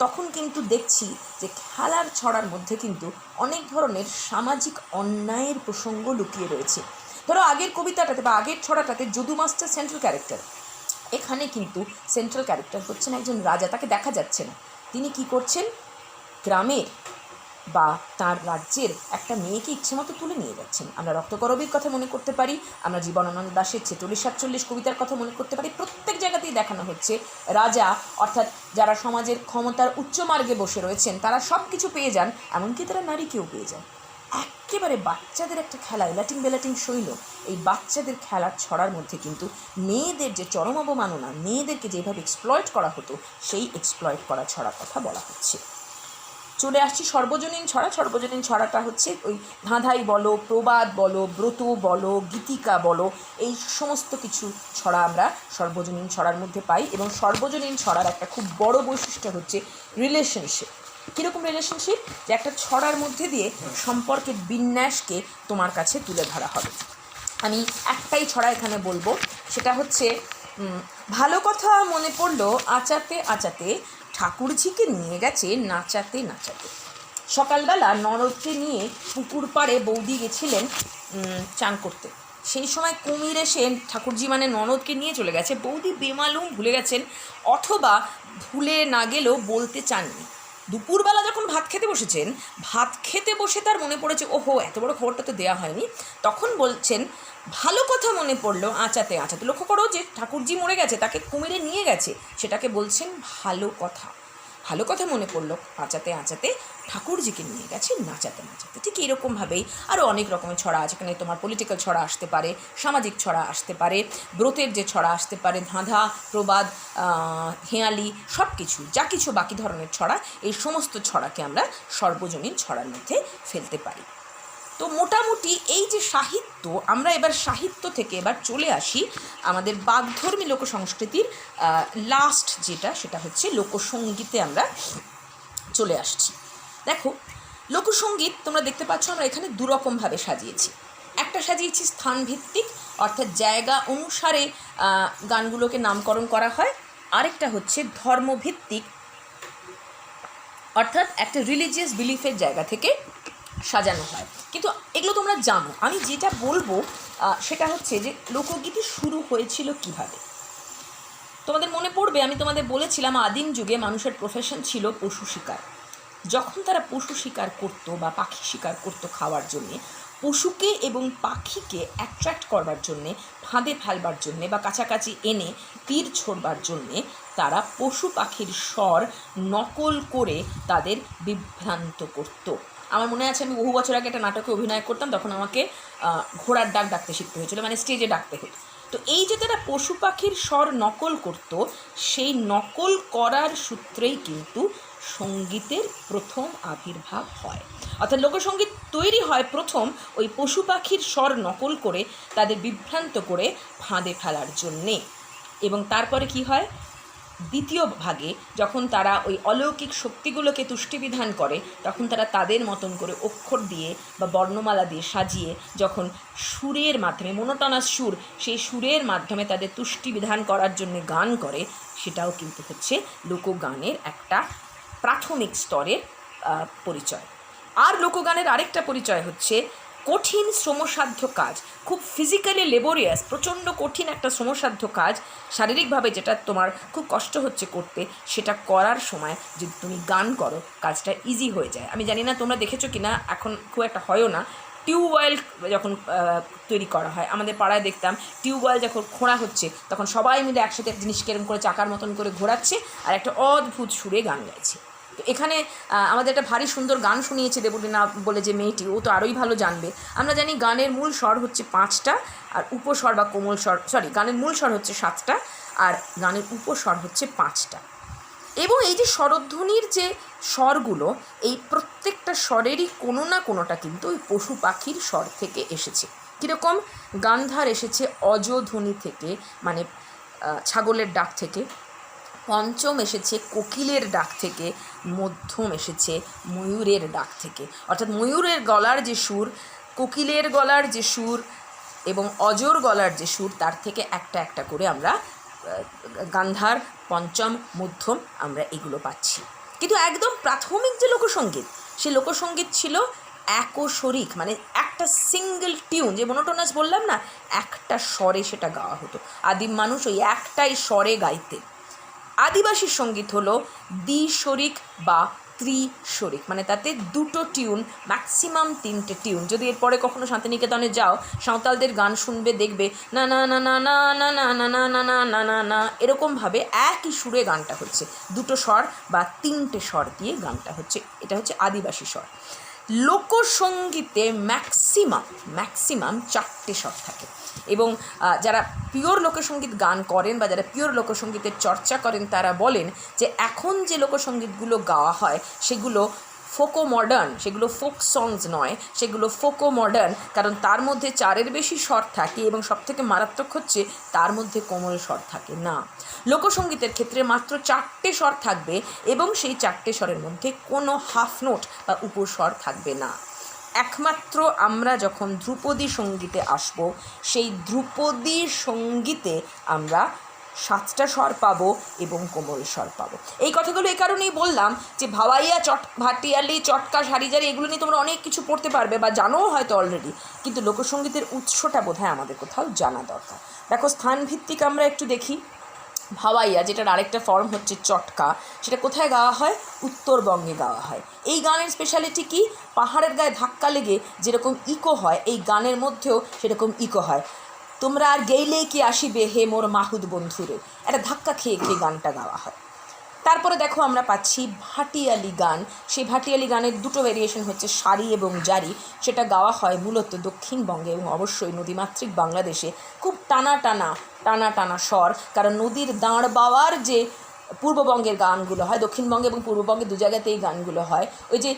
তখন কিন্তু দেখছি যে খেলার ছড়ার মধ্যে কিন্তু অনেক ধরনের সামাজিক অন্যায়ের প্রসঙ্গ লুকিয়ে রয়েছে। ধরো আগের কবিতাটাতে বা আগের ছড়াটাতে যদু মাস্টার সেন্ট্রাল ক্যারেক্টার, এখানে কিন্তু সেন্ট্রাল ক্যারেক্টার হচ্ছেন একজন রাজা। তাকে দেখা যাচ্ছে না, তিনি কি করছেন, গ্রামের বা তার রাজ্যের একটা মেয়েকে ইচ্ছে মতো তুলে নিয়ে যাচ্ছেন। আমরা রক্তকরবীর কথা মনে করতে পারি, আমরা জীবনানন্দ দাশের 46-47 কবিতার কথা মনে করতে পারি। প্রত্যেক জায়গাতেই দেখানো হচ্ছে রাজা, অর্থাৎ যারা সমাজের ক্ষমতার উচ্চ মার্গে বসে রয়েছেন, তারা সব কিছু পেয়ে যান, এমনকি তারা নারীকেও পেয়ে যান। একেবারে বাচ্চাদের একটা খেলা, এলাটিং বেলাটিং শৈল। এই বাচ্চাদের খেলার ছড়ার মধ্যে কিন্তু মেয়েদের যে চরম অবমাননা, মেয়েদেরকে যেভাবে এক্সপ্লয়েট করা হতো, সেই এক্সপ্লয়েট করা ছড়ার কথা বলা হচ্ছে। চলে আসছি সর্বজনীন ছড়া। সর্বজনীন ছড়াটা হচ্ছে ওই ধাঁধাই বলো, প্রবাদ বলো, ব্রত বলো, গীতিকা বলো, এই সমস্ত কিছু ছড়া আমরা সর্বজনীন ছড়ার মধ্যে পাই। এবং সর্বজনীন ছড়ার একটা খুব বড় বৈশিষ্ট্য হচ্ছে রিলেশনশিপ। কীরকম রিলেশনশিপ? যে একটা ছড়ার মধ্যে দিয়ে সম্পর্কের বিন্যাসকে তোমার কাছে তুলে ধরা হবে। আমি একটাই ছড়া এখানে বলবো, সেটা হচ্ছে ভালো কথা মনে পড়লো আচাতে আচাতে, ঠাকুরঝিকে নিয়ে গেছে নাচাতে নাচাতে। সকালবেলা ননদকে নিয়ে পুকুর পাড়ে বৌদি গেছিলেন চান করতে। সেই সময় কুমির এসে ঠাকুরজি মানে ননদকে নিয়ে চলে গেছে। বৌদি বেমালুম ভুলে গেছেন, অথবা ভুলে না গেলেও বলতে চাননি। দুপুরবেলা যখন ভাত খেতে বসেছেন, ভাত খেতে বসে তার মনে পড়েছে, ওহো এত বড় খবরটা তো দেওয়া হয়নি। তখন বলছেন, ভালো কথা মনে পড়লো আঁচাতে আঁচাতে। লক্ষ্য করো যে ঠাকুরজি মরে গেছে, তাকে কুমিরে নিয়ে গেছে, সেটাকে বলছেন ভালো কথা। ভালো কথা মনে পড়লো আঁচাতে আঁচাতে, ঠাকুরজিকে নিয়ে গেছে নাচাতে নাচাতে। ঠিক এরকমভাবেই আরও অনেক রকমের ছড়া আছে। এখানে তোমার পলিটিক্যাল ছড়া আসতে পারে, সামাজিক ছড়া আসতে পারে, ব্রতের যে ছড়া আসতে পারে, ধাঁধা, প্রবাদ, হেঁয়ালি, সব কিছু যা কিছু বাকি ধরনের ছড়া, এই সমস্ত ছড়াকে আমরা সর্বজনীন ছড়ার মধ্যে ফেলতে পারি। তো মোটামুটি এই যে সাহিত্য, আমরা এবার সাহিত্য থেকে এবার চলে আসি আমাদের বাগধর্মী লোকসংস্কৃতির লাস্ট যেটা, সেটা হচ্ছে লোকসঙ্গীতে আমরা চলে আসছি। দেখো, লোকসঙ্গীত তোমরা দেখতে পাচ্ছ আমরা এখানে দুরকমভাবে সাজিয়েছি। একটা সাজিয়েছি স্থানভিত্তিক, অর্থাৎ জায়গা অনুসারে গানগুলোকে নামকরণ করা হয়। আরেকটা হচ্ছে ধর্মভিত্তিক, অর্থাৎ একটা রিলিজিয়াস বিলিফের জায়গা থেকে সাজানো হয়। কিন্তু এগুলো তোমরা জানো। আমি যেটা বলবো সেটা হচ্ছে যে লোকগীতি শুরু হয়েছিল কিভাবে। তোমাদের মনে পড়বে, আমি তোমাদের বলেছিলাম আদিম যুগে মানুষের প্রফেশন ছিল পশু শিকার। যখন তারা পশু শিকার করতো বা পাখি শিকার করতো খাওয়ার জন্যে, পশুকে এবং পাখিকে অ্যাট্রাক্ট করবার জন্যে, ফাঁদে ফেলবার জন্যে বা কাছাকাছি এনে তীর ছোড়বার জন্যে তারা পশু পাখির স্বর নকল করে তাদের বিভ্রান্ত করত। আমার মনে আছে আমি বহু বছর আগে একটা নাটকে অভিনয় করতাম, তখন আমাকে ঘোড়ার ডাক ডাকতে শিখতে হয়েছিল, মানে স্টেজে ডাকতে হতো। তো এই যে তারা পশু পাখির স্বর নকল করত, সেই নকল করার সূত্রেই কিন্তু সঙ্গীতের প্রথম আবির্ভাব হয়। অর্থাৎ লোকসঙ্গীত তৈরি হয় প্রথম ওই পশু পাখির স্বর নকল করে তাদের বিভ্রান্ত করে ফাঁদে ফেলার জন্যে। এবং তারপরে কি হয়, দ্বিতীয় ভাগে যখন তারা ওই অলৌকিক শক্তিগুলোকে তুষ্টিবিধান করে, তখন তারা তাদের মতন করে অক্ষর দিয়ে বা বর্ণমালা দিয়ে সাজিয়ে যখন সুরের মাধ্যমে, মনোটনাস সুর, সেই সুরের মাধ্যমে তাদের তুষ্টিবিধান করার জন্য গান করে, সেটাও কিন্তু হচ্ছে লোকগানের একটা প্রাথমিক স্তরের পরিচয়। আর লোকগানের আরেকটা পরিচয় হচ্ছে কঠিন শ্রমসাধ্য কাজ, খুব ফিজিক্যালি লেবোরিয়াস, প্রচণ্ড কঠিন একটা শ্রমসাধ্য কাজ, শারীরিকভাবে যেটা তোমার খুব কষ্ট হচ্ছে করতে, সেটা করার সময় যদি তুমি গান করো, কাজটা ইজি হয়ে যায়। আমি জানি না তোমরা দেখেছো কি না, এখন খুব একটা হয়ও না। টিউবওয়েল যখন তৈরি করা হয়, আমাদের পাড়ায় দেখতাম টিউবওয়েল যখন খোঁড়া হচ্ছে, তখন সবাই মিলে একসাথে একটা জিনিস কেরম করে চাকার মতন করে ঘোরাচ্ছে আর একটা অদ্ভুত সুরে গান গাইছে। তো এখানে আমাদের একটা ভারী সুন্দর গান শুনিয়েছে দেবলীনা বলে যে মেয়েটি, ও তো আরোই ভালো জানবে। আমরা জানি গানের মূল স্বর হচ্ছে 5টা, আর উপস্বর বা কোমল স্বর, গানের মূল স্বর হচ্ছে 7টা, আর গানের উপস্বর হচ্ছে 5টা। এবং এই যে স্বরধ্বনির যে স্বরগুলো, এই প্রত্যেকটা স্বরেরই কোনো না কোনোটা কিন্তু ওই পশু পাখির স্বর থেকে এসেছে। কীরকম, গান্ধার এসেছে অজধ্বনি থেকে, মানে ছাগলের ডাক থেকে। পঞ্চম এসেছে কোকিলের ডাক থেকে। মধ্যম এসেছে ময়ূরের ডাক থেকে। অর্থাৎ ময়ূরের গলার যে সুর, কোকিলের গলার যে সুর এবং অজর গলার যে সুর, তার থেকে একটা একটা করে আমরা গান্ধার, পঞ্চম, মধ্যম আমরা এগুলো পাচ্ছি। কিন্তু একদম প্রাথমিক যে লোকসঙ্গীত, সে লোকসঙ্গীত ছিল একস্বরিক, মানে একটা সিঙ্গেল টিউন, যে মনোটোনাস বললাম না, একটা স্বরে সেটা গাওয়া হতো। আদিম মানুষ ওই একটাই স্বরে গাইতে। আদিবাসী সঙ্গীত হলো দ্বিস্বরিক বা ত্রিস্বরিক, মানে তাতে 2টো টিউন, ম্যাক্সিমাম 3টে টিউন। যদি এরপরে কখনো শান্তিনিকেতনে যাও, সাঁওতালদের গান শুনবে, দেখবে না না না না না না না না না না না না না না, এরকমভাবে একই সুরে গানটা হচ্ছে, 2টো স্বর বা 3টে স্বর দিয়ে গানটা হচ্ছে। এটা হচ্ছে আদিবাসী স্বর। লোকসঙ্গীতে ম্যাক্সিমাম 4টে স্বর থাকে। এবং যারা পিওর লোকসঙ্গীত গান করেন বা যারা পিওর লোকসঙ্গীতের চর্চা করেন, তারা বলেন যে এখন যে লোকসঙ্গীতগুলো গাওয়া হয় সেগুলো ফোকো মডার্ন, সেগুলো ফোক সংস নয়, সেগুলো ফোকো মডার্ন। কারণ তার মধ্যে 4-এর বেশি স্বর থাকে এবং সবথেকে মারাত্মক হচ্ছে তার মধ্যে কোমল স্বর থাকে না। লোকসঙ্গীতের ক্ষেত্রে মাত্র 4টে স্বর থাকবে এবং সেই 4টে স্বরের মধ্যে কোনো হাফ নোট বা উপস্বর থাকবে না। একমাত্র আমরা যখন ধ্রুপদী সঙ্গীতে আসব, সেই ধ্রুপদী সঙ্গীতে আমরা সাতটা স্বর পাবো এবং কোমল স্বর পাবো। এই কথাগুলো এই কারণেই বললাম যে ভাওয়াইয়া, ভাটিয়ালি, চটকা, সারিজারি এগুলো নিয়ে তোমরা অনেক কিছু পড়তে পারবে বা জানোও হয়তো অলরেডি, কিন্তু লোকসঙ্গীতের উৎসটা বোধহয় আমাদের কোথাও জানা দরকার। দেখো স্থানভিত্তিক আমরা একটু দেখি। ভাওয়াইয়া, যেটার আরেকটা ফর্ম হচ্ছে চটকা, সেটা কোথায় গাওয়া হয়? উত্তরবঙ্গে গাওয়া হয়। এই গানের স্পেশালিটি কি? পাহাড়ের গায়ে ধাক্কা লেগে যেরকম ইকো হয়, এই গানের মধ্যেও সেরকম ইকো হয়। তোমরা আর গেইলেই কি আসিবে হে মোর মাহুদ বন্ধুরে, একটা ধাক্কা খেয়ে খেয়ে গানটা গাওয়া হয়। তারপরে দেখো আমরা পাচ্ছি ভাটিয়ালি গান। সেই ভাটিয়ালি গানের দুটো ভেরিয়েশন হচ্ছে সারি এবং জারি। সেটা গাওয়া হয় মূলত দক্ষিণবঙ্গে এবং অবশ্যই নদীমাতৃক বাংলাদেশে। খুব টানা টানা টানা টানা স্বর, কারণ নদীর দাঁড় বাওয়ার যে পূর্ববঙ্গের গানগুলো হয়, দক্ষিণবঙ্গে এবং পূর্ববঙ্গে দু জায়গাতেই গানগুলো হয়। ওই যে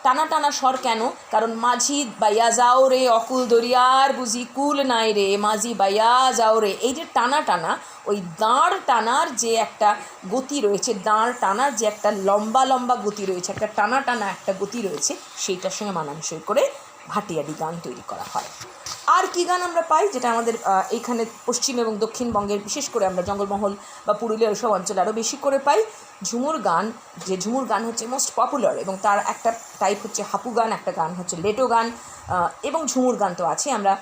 টানা টানা স্বর কেন? কারণ মাঝি বাইয়া যাও রে অকুল দরিয়ার বুঝি কুল নাই রে, মাঝি বাইয়া যাও রে, এই যে টানা টানা, ওই দাঁড় টানার যে একটা গতি রয়েছে, দাঁড় টানার যে একটা লম্বা লম্বা গতি রয়েছে, একটা টানা টানা একটা গতি রয়েছে, সেইটার সঙ্গে মানানসই করে ভাটিয়ালি গান তৈরি করা হয়। আর কী গান আমরা পাই যেটা আমাদের এইখানে পশ্চিম এবং দক্ষিণবঙ্গের, বিশেষ করে আমরা জঙ্গলমহল বা পুরুলিয়ার ওইসব অঞ্চলে আরও বেশি করে পাই? ঝুমুর গান। যে ঝুমুর গান হচ্ছে মোস্ট পপুলার, এবং তার একটা টাইপ হচ্ছে হাপু গান, একটা গান হচ্ছে লেটো গান, এবং ঝুমুর গান তো আছে। আমরা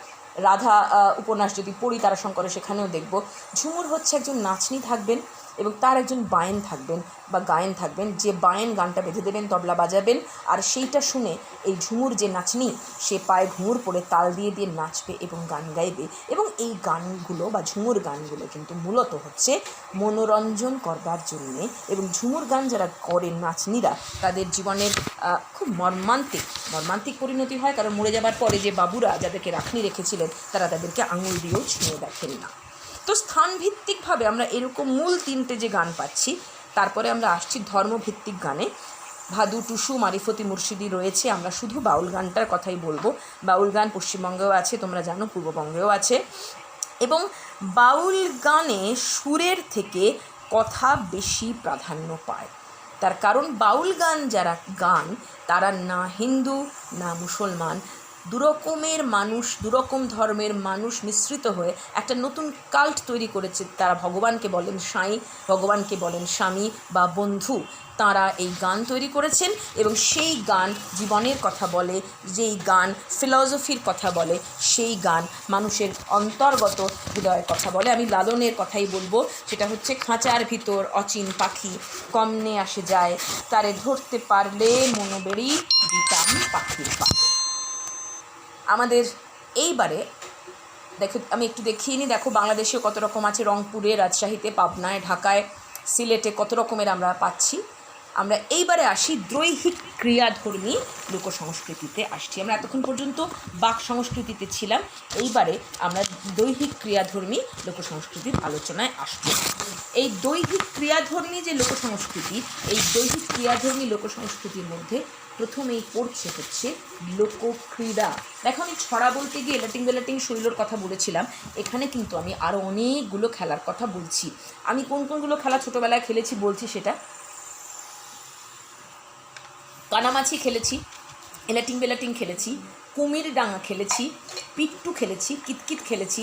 রাধা উপন্যাস যদি পড়ি তারাশঙ্করে, সেখানেও দেখব ঝুমুর হচ্ছে একজন নাচনি থাকবেন এবং তার একজন বায়েন থাকবেন বা গায়েন থাকবেন, যে বায়েন গানটা বেঁধে দেবেন, তবলা বাজাবেন, আর সেইটা শুনে এই ঝুমুর যে নাচনি, সে পায়ে ঘুঙুর পরে তাল দিয়ে দিয়ে নাচবে এবং গান গাইবে। এবং এই গানগুলো বা ঝুমুর গানগুলো কিন্তু মূলত হচ্ছে মনোরঞ্জন করবার জন্যে, এবং ঝুমুর গান যারা করেন নাচনিরা, তাদের জীবনের খুব মর্মান্তিক পরিণতি হয়, কারণ মরে যাবার পরে যে বাবুরা যাদেরকে রাখনি রেখেছিলেন, তারা তাদেরকে আঙুল দিয়েও ছুঁয়ে দেখেন না। তো স্থানভিত্তিকভাবে আমরা এরকম মূল তিনটে যে গান পাচ্ছি। তারপরে আমরা আসছি ধর্মভিত্তিক গানে। ভাদু, টুসু, মারিফতি, মুর্শিদি রয়েছে। আমরা শুধু বাউল গানটার কথাই বলবো। বাউল গান পশ্চিমবঙ্গেও আছে, তোমরা জানো, পূর্ববঙ্গেও আছে। এবং বাউল গানে সুরের থেকে কথা বেশি প্রাধান্য পায়। তার কারণ বাউল গান যারা গান, তারা না হিন্দু না মুসলমান, দুরকমের মানুষ, দুরকম ধর্মের মানুষ মিশ্রিত হয়ে একটা নতুন কাল্ট তৈরি করেছে। তারা ভগবানকে বলেন সাঁই, ভগবানকে বলেন স্বামী বা বন্ধু। তারা এই গান তৈরি করেছেন এবং সেই গান জীবনের কথা বলে, যেই গান ফিলসফির কথা বলে, সেই গান মানুষের অন্তর্গত হৃদয়ের কথা বলে। আমি লালনের কথাই বলবো, সেটা হচ্ছে খাঁচার ভিতর অচিন পাখি কমনে আসে যায়, তারে ধরতে পারলে মনোবেড়ি দিতাম পাখির পাখি। আমাদের এইবারে দেখো, আমি একটু দেখিয়ে নিই। দেখো বাংলাদেশেও কত রকম আছে, রংপুরে, রাজশাহীতে, পাবনায়, ঢাকায়, সিলেটে কত রকমের আমরা পাচ্ছি। আমরা এইবারে আসি দৈহিক ক্রিয়াধর্মী লোকসংস্কৃতিতে আসছি। আমরা এতক্ষণ পর্যন্ত বাক সংস্কৃতিতে ছিলাম, এইবারে আমরা দৈহিক ক্রিয়াধর্মী লোকসংস্কৃতির আলোচনায় আসব। এই দৈহিক ক্রিয়াধর্মী যে লোকসংস্কৃতি, এই দৈহিক ক্রিয়াধর্মী লোকসংস্কৃতির মধ্যে প্রথমেই পড়ছে হচ্ছে লোকক্রীড়া। দেখো, আমি ছড়া বলতে গিয়ে ল্যাটিং শৈলর কথা বলেছিলাম, এখানে কিন্তু আমি আরও অনেকগুলো খেলার কথা বলছি। আমি কোন কোনগুলো খেলা ছোটোবেলায় খেলেছি বলছি। সেটা কানামাছি খেলেছি, ল্যাটিং খেলেছি, কুমির ডাঙা খেলেছি, পিট্টু খেলেছি, কিতকিত খেলেছি,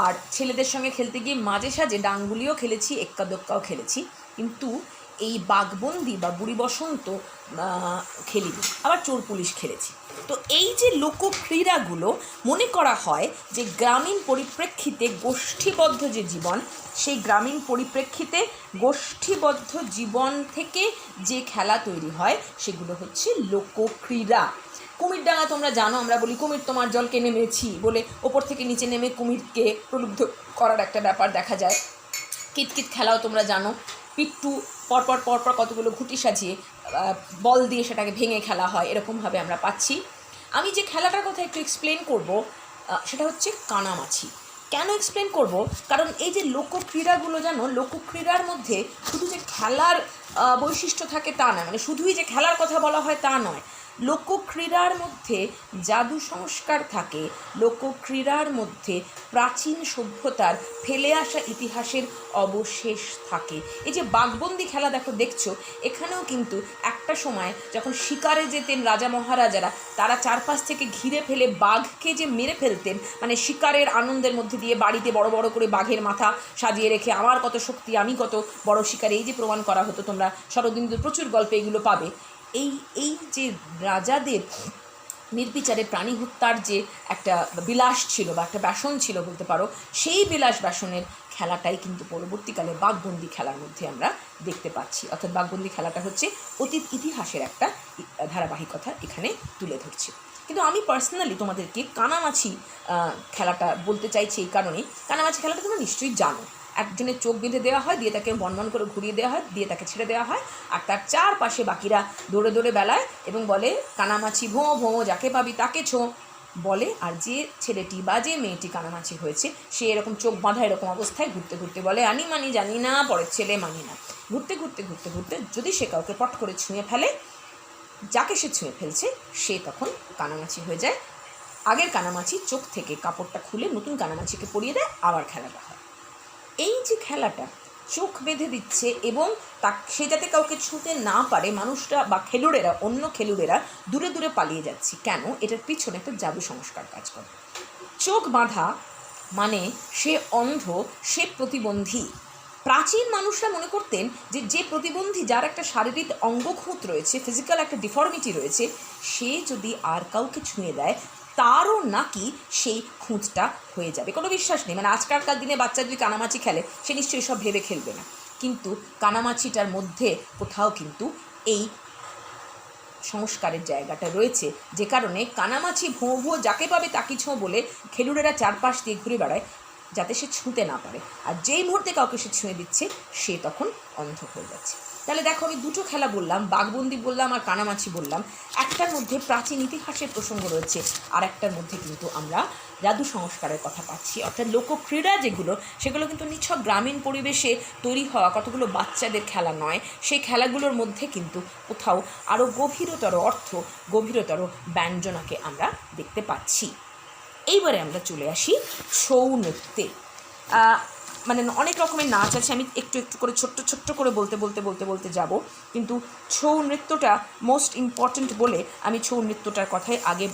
আর ছেলেদের সঙ্গে খেলতে গিয়ে মাঝে সাঝে ডাঙ্গুলিও খেলেছি, এক্কা দোক্কাও খেলেছি। কিন্তু এই বাঘবন্দি বা বুড়ি বসন্ত খেলিনি, আবার চোর পুলিশ খেলেছি। তো এই যে লোকক্রীড়াগুলো, মনে করা হয় যে গ্রামীণ পরিপ্রেক্ষিতে গোষ্ঠীবদ্ধ যে জীবন, সেই গ্রামীণ পরিপ্রেক্ষিতে গোষ্ঠীবদ্ধ জীবন থেকে যে খেলা তৈরি হয়, সেগুলো হচ্ছে লোকক্রীড়া। কুমিরডাঙা তোমরা জানো, আমরা বলি কুমির তোমার জলকে নেমেছি বলে ওপর থেকে নিচে নেমে কুমিরকে প্রলুব্ধ করার একটা ব্যাপার দেখা যায়। কিতকিত খেলাও তোমরা জানো, পিট্টু পরপর কতগুলো ঘুঁটি সাজিয়ে বল দিয়ে সেটাকে ভেঙে খেলা হয়, এরকমভাবে আমরা পাচ্ছি। আমি যে খেলাটার কথা একটু এক্সপ্লেন করব, সেটা হচ্ছে কানামাছি। কেন এক্সপ্লেন করব? কারণ এই যে লোকক্রীড়াগুলো, জানো, লোকক্রীড়ার মধ্যে শুধু যে খেলার বৈশিষ্ট্য থাকে তা নয়, মানে শুধুই যে খেলার কথা বলা হয় তা নয়। লোকক্রীড়ার মধ্যে জাদু সংস্কার থাকে, লোকক্রীড়ার মধ্যে প্রাচীন সভ্যতার ফেলে আসা ইতিহাসের অবশেষ থাকে। এই যে বাঘবন্দি খেলা দেখছো, এখানেও কিন্তু একটা সময় যখন শিকারে যেতেন রাজা মহারাজারা, তারা চারপাশ থেকে ঘিরে ফেলে বাঘকে যে মেরে ফেলতেন, মানে শিকারের আনন্দের মধ্যে দিয়ে বাড়িতে বড় বড় করে বাঘের মাথা সাজিয়ে রেখে আমার কত শক্তি, আমি কত বড় শিকারে, এই যে প্রমাণ করা হতো, তোমরা শরদিন্দুর প্রচুর গল্পে এগুলো পাবে। এই যে রাজাদের নির্বিচারে প্রাণী হত্যার যে একটা বিলাস ছিল বা একটা ব্যাসন ছিল বলতে পারো, সেই বিলাস ব্যাসনের খেলাটাই কিন্তু পরবর্তীকালে বাঘবন্দি খেলার মধ্যে আমরা দেখতে পাচ্ছি। অর্থাৎ বাঘবন্দি খেলাটা হচ্ছে অতীত ইতিহাসের একটা ধারাবাহিকতা এখানে তুলে ধরছে। কিন্তু আমি পার্সোনালি তোমাদেরকে কানামাছি খেলাটা বলতে চাইছি এই কারণে, কানামাছি খেলাটা তোমরা নিশ্চয়ই জানো। একজনের চোখ বেঁধে দেওয়া হয়, দিয়ে তাকে বনবন করে ঘুরিয়ে দেওয়া হয়, দিয়ে তাকে ছেড়ে দেওয়া হয়, আর তার চারপাশে বাকিরা দৌড়ে দৌড়ে বেলায় এবং বলে কানামাছি ভোঁ ভোঁ, যাকে পাবি তাকে ছো বলে। আর যে ছেলেটি বা যে মেয়েটি কানামাছি হয়েছে সে এরকম চোখ বাঁধা এরকম অবস্থায় ঘুরতে ঘুরতে বলে আনি মানি জানি না, পরের ছেলে মানি না। ঘুরতে ঘুরতে ঘুরতে ঘুরতে যদি সে কাউকে পট করে ছুঁয়ে ফেলে, যাকে সে ছুঁয়ে ফেলছে সে তখন কানামাছি হয়ে যায়। আগের কানামাছি চোখ থেকে কাপড়টা খুলে নতুন কানামাছিকে পরিয়ে দেয়, আবার খেলাটা হয়। এই যে খেলাটা চোখ বেঁধে দিচ্ছে এবং সে যাতে কাউকে ছুঁতে না পারে, মানুষরা বা খেলুড়েরা, অন্য খেলুড়েরা দূরে দূরে পালিয়ে যাচ্ছে কেন, এটার পিছনে একটা জাদু সংস্কার কাজ করে। চোখ বাঁধা মানে সে অন্ধ, সে প্রতিবন্ধী। প্রাচীন মানুষরা মনে করতেন যে প্রতিবন্ধী, যার একটা শারীরিক অঙ্গখুঁত রয়েছে, ফিজিক্যাল একটা ডিফর্মিটি রয়েছে, সে যদি আর কাউকে ছুঁয়ে দেয় তারও নাকি সেই খুঁতটা হয়ে যাবে। কোনো বিশ্বাস নেই, মানে আজকালকার দিনে বাচ্চা যদি কানামাছি খেলে সে নিশ্চয়ই সব ভেবে খেলবে না, কিন্তু কানামাছিটার মধ্যে কোথাও কিন্তু এই সংস্কারের জায়গাটা রয়েছে, যে কারণে কানামাছি ভোঁ ভোঁ, যাকে পাবে তাকে ছোঁ বলে খেলুড়েরা চারপাশ দিয়ে ঘুরে বেড়ায় যাতে সে ছুঁতে না পারে। আর যেই মুহূর্তে কাউকে সে ছুঁয়ে দিচ্ছে সে তখন অন্ধ হয়ে যাচ্ছে। তাহলে দেখো, আমি দুটো খেলা বললাম, বাঘবন্দি বললাম আর কানামাছি বললাম। একটার মধ্যে প্রাচীন ইতিহাসের প্রসঙ্গ রয়েছে, আর একটার মধ্যে কিন্তু আমরা জাদু সংস্কারের কথা পাচ্ছি। অর্থাৎ লোকক্রীড়া যেগুলো, সেগুলো কিন্তু নিছক গ্রামীণ পরিবেশে তৈরি হওয়া কতগুলো বাচ্চাদের খেলা নয়, সেই খেলাগুলোর মধ্যে কিন্তু কোথাও আরও গভীরতর অর্থ, গভীরতর ব্যঞ্জনাকে আমরা দেখতে পাচ্ছি। এইবারে আমরা চলে আসি ছৌ নৃত্যে। মানে অনেক রকমের নাচ আছে, আমি একটু একটু করে ছোট্ট করে বলতে যাব, কিন্তু ছৌ নৃত্যটা মোস্ট ইম্পর্ট্যান্ট বলে আমি ছৌ নৃত্যটার কথায় আগে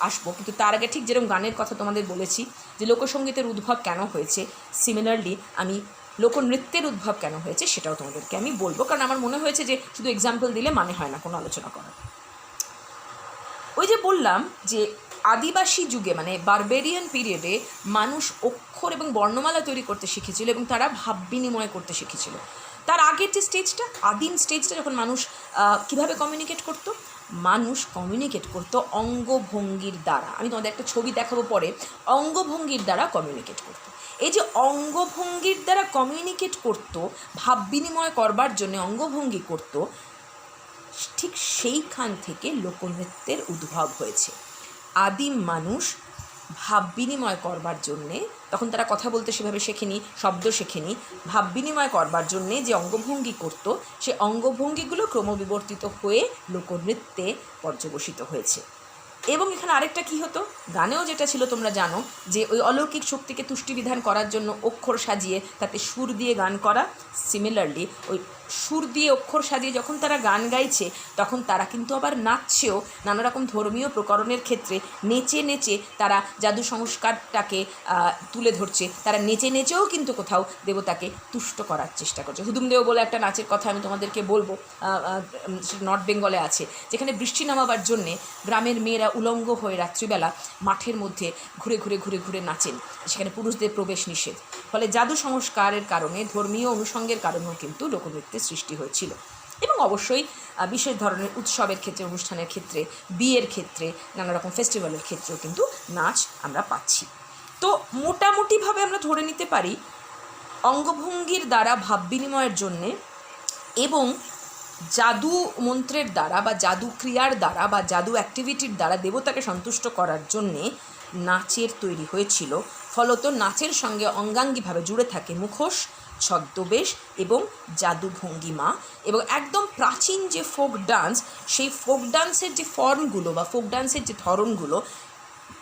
আসবো। কিন্তু তার আগে ঠিক যেরকম গানের কথা তোমাদের বলেছি যে লোকসঙ্গীতের উদ্ভব কেন হয়েছে, সিমিলারলি আমি লোকনৃত্যের উদ্ভব কেন হয়েছে সেটাও তোমাদেরকে আমি বলবো, কারণ আমার মনে হয়েছে যে শুধু এক্সাম্পল দিলে মানে হয় না কোনো আলোচনা করার। ওই যে বললাম যে আদিবাসী যুগে, মানে বারবেরিয়ান পিরিয়ডে মানুষ অক্ষর এবং বর্ণমালা তৈরি করতে শিখেছিল এবং তারা ভাব বিনিময় করতে শিখেছিল। তার আগের যে স্টেজটা, আদিম স্টেজটা, যখন মানুষ কীভাবে কমিউনিকেট করতো, মানুষ কমিউনিকেট করতো অঙ্গভঙ্গির দ্বারা। আমি তোমাদের একটা ছবি দেখাবো পরে, অঙ্গভঙ্গির দ্বারা কমিউনিকেট করতো। এই যে অঙ্গভঙ্গির দ্বারা কমিউনিকেট করতো, ভাব বিনিময় করবার জন্য অঙ্গভঙ্গি করতো, ঠিক সেইখান থেকে লোকনৃত্যের উদ্ভব হয়েছে। আদিম মানুষ ভাব বিনিময় করবার জন্যে, তখন তারা কথা বলতে সেভাবে শেখেনি, শব্দ শেখেনি, ভাব বিনিময় করবার জন্যে যে অঙ্গভঙ্গি করত, সে অঙ্গভঙ্গিগুলো ক্রমবিবর্তিত হয়ে লোকনৃত্যে পর্যবসিত হয়েছে। এবং এখানে আরেকটা কী হতো, গানেও যেটা ছিল তোমরা জানো, যে ওই অলৌকিক শক্তিকে তুষ্টিবিধান করার জন্য অক্ষর সাজিয়ে তাতে সুর দিয়ে গান করা। সিমিলারলি ওই সুর দিয়ে অক্ষর সাজিয়ে যখন তারা গান গাইছে, তখন তারা কিন্তু আবার নাচছেও, নানা রকম ধর্মীয় প্রকরণের ক্ষেত্রে নেচে নেচে তারা জাদু সংস্কারটাকে তুলে ধরছে। তারা নেচে নেচেও কিন্তু কোথাও দেবতাকে তুষ্ট করার চেষ্টা করছে। হুদুমদেও বলে একটা নাচের কথা আমি তোমাদেরকে বলবো, নর্থ বেঙ্গলে আছে, যেখানে বৃষ্টি নামাবার জন্যে গ্রামের মেয়েরা উলঙ্গ হয়ে রাত্রিবেলা মাঠের মধ্যে ঘুরে ঘুরে ঘুরে ঘুরে নাচেন, সেখানে পুরুষদের প্রবেশ নিষেধ। ফলে জাদু সংস্কারের কারণে, ধর্মীয় অনুষঙ্গের কারণেও কিন্তু লোকনৃত্যের সৃষ্টি হয়েছিল। এবং অবশ্যই বিশেষ ধরনের উৎসবের ক্ষেত্রে, অনুষ্ঠানের ক্ষেত্রে, বিয়ের ক্ষেত্রে, নানা রকম ফেস্টিভ্যালের ক্ষেত্রেও কিন্তু নাচ আমরা পাচ্ছি। তো মোটামুটিভাবে আমরা ধরে নিতে পারি অঙ্গভঙ্গির দ্বারা ভাব বিনিময়ের জন্যে এবং জাদু মন্ত্রের দ্বারা বা জাদু ক্রিয়ার দ্বারা বা জাদু অ্যাক্টিভিটির দ্বারা দেবতাকে সন্তুষ্ট করার জন্যে নাচের তৈরি হয়েছিল ফলত নাচের সঙ্গে অঙ্গাঙ্গিভাবে জুড়ে থাকে মুখোশ, ছদ্মবেশ এবং জাদু ভঙ্গিমা। এবং একদম প্রাচীন যে ফোক ডান্স, সেই ফোক ডান্সের যে ফর্মগুলো বা ফোক ডান্সের যে ধরনগুলো,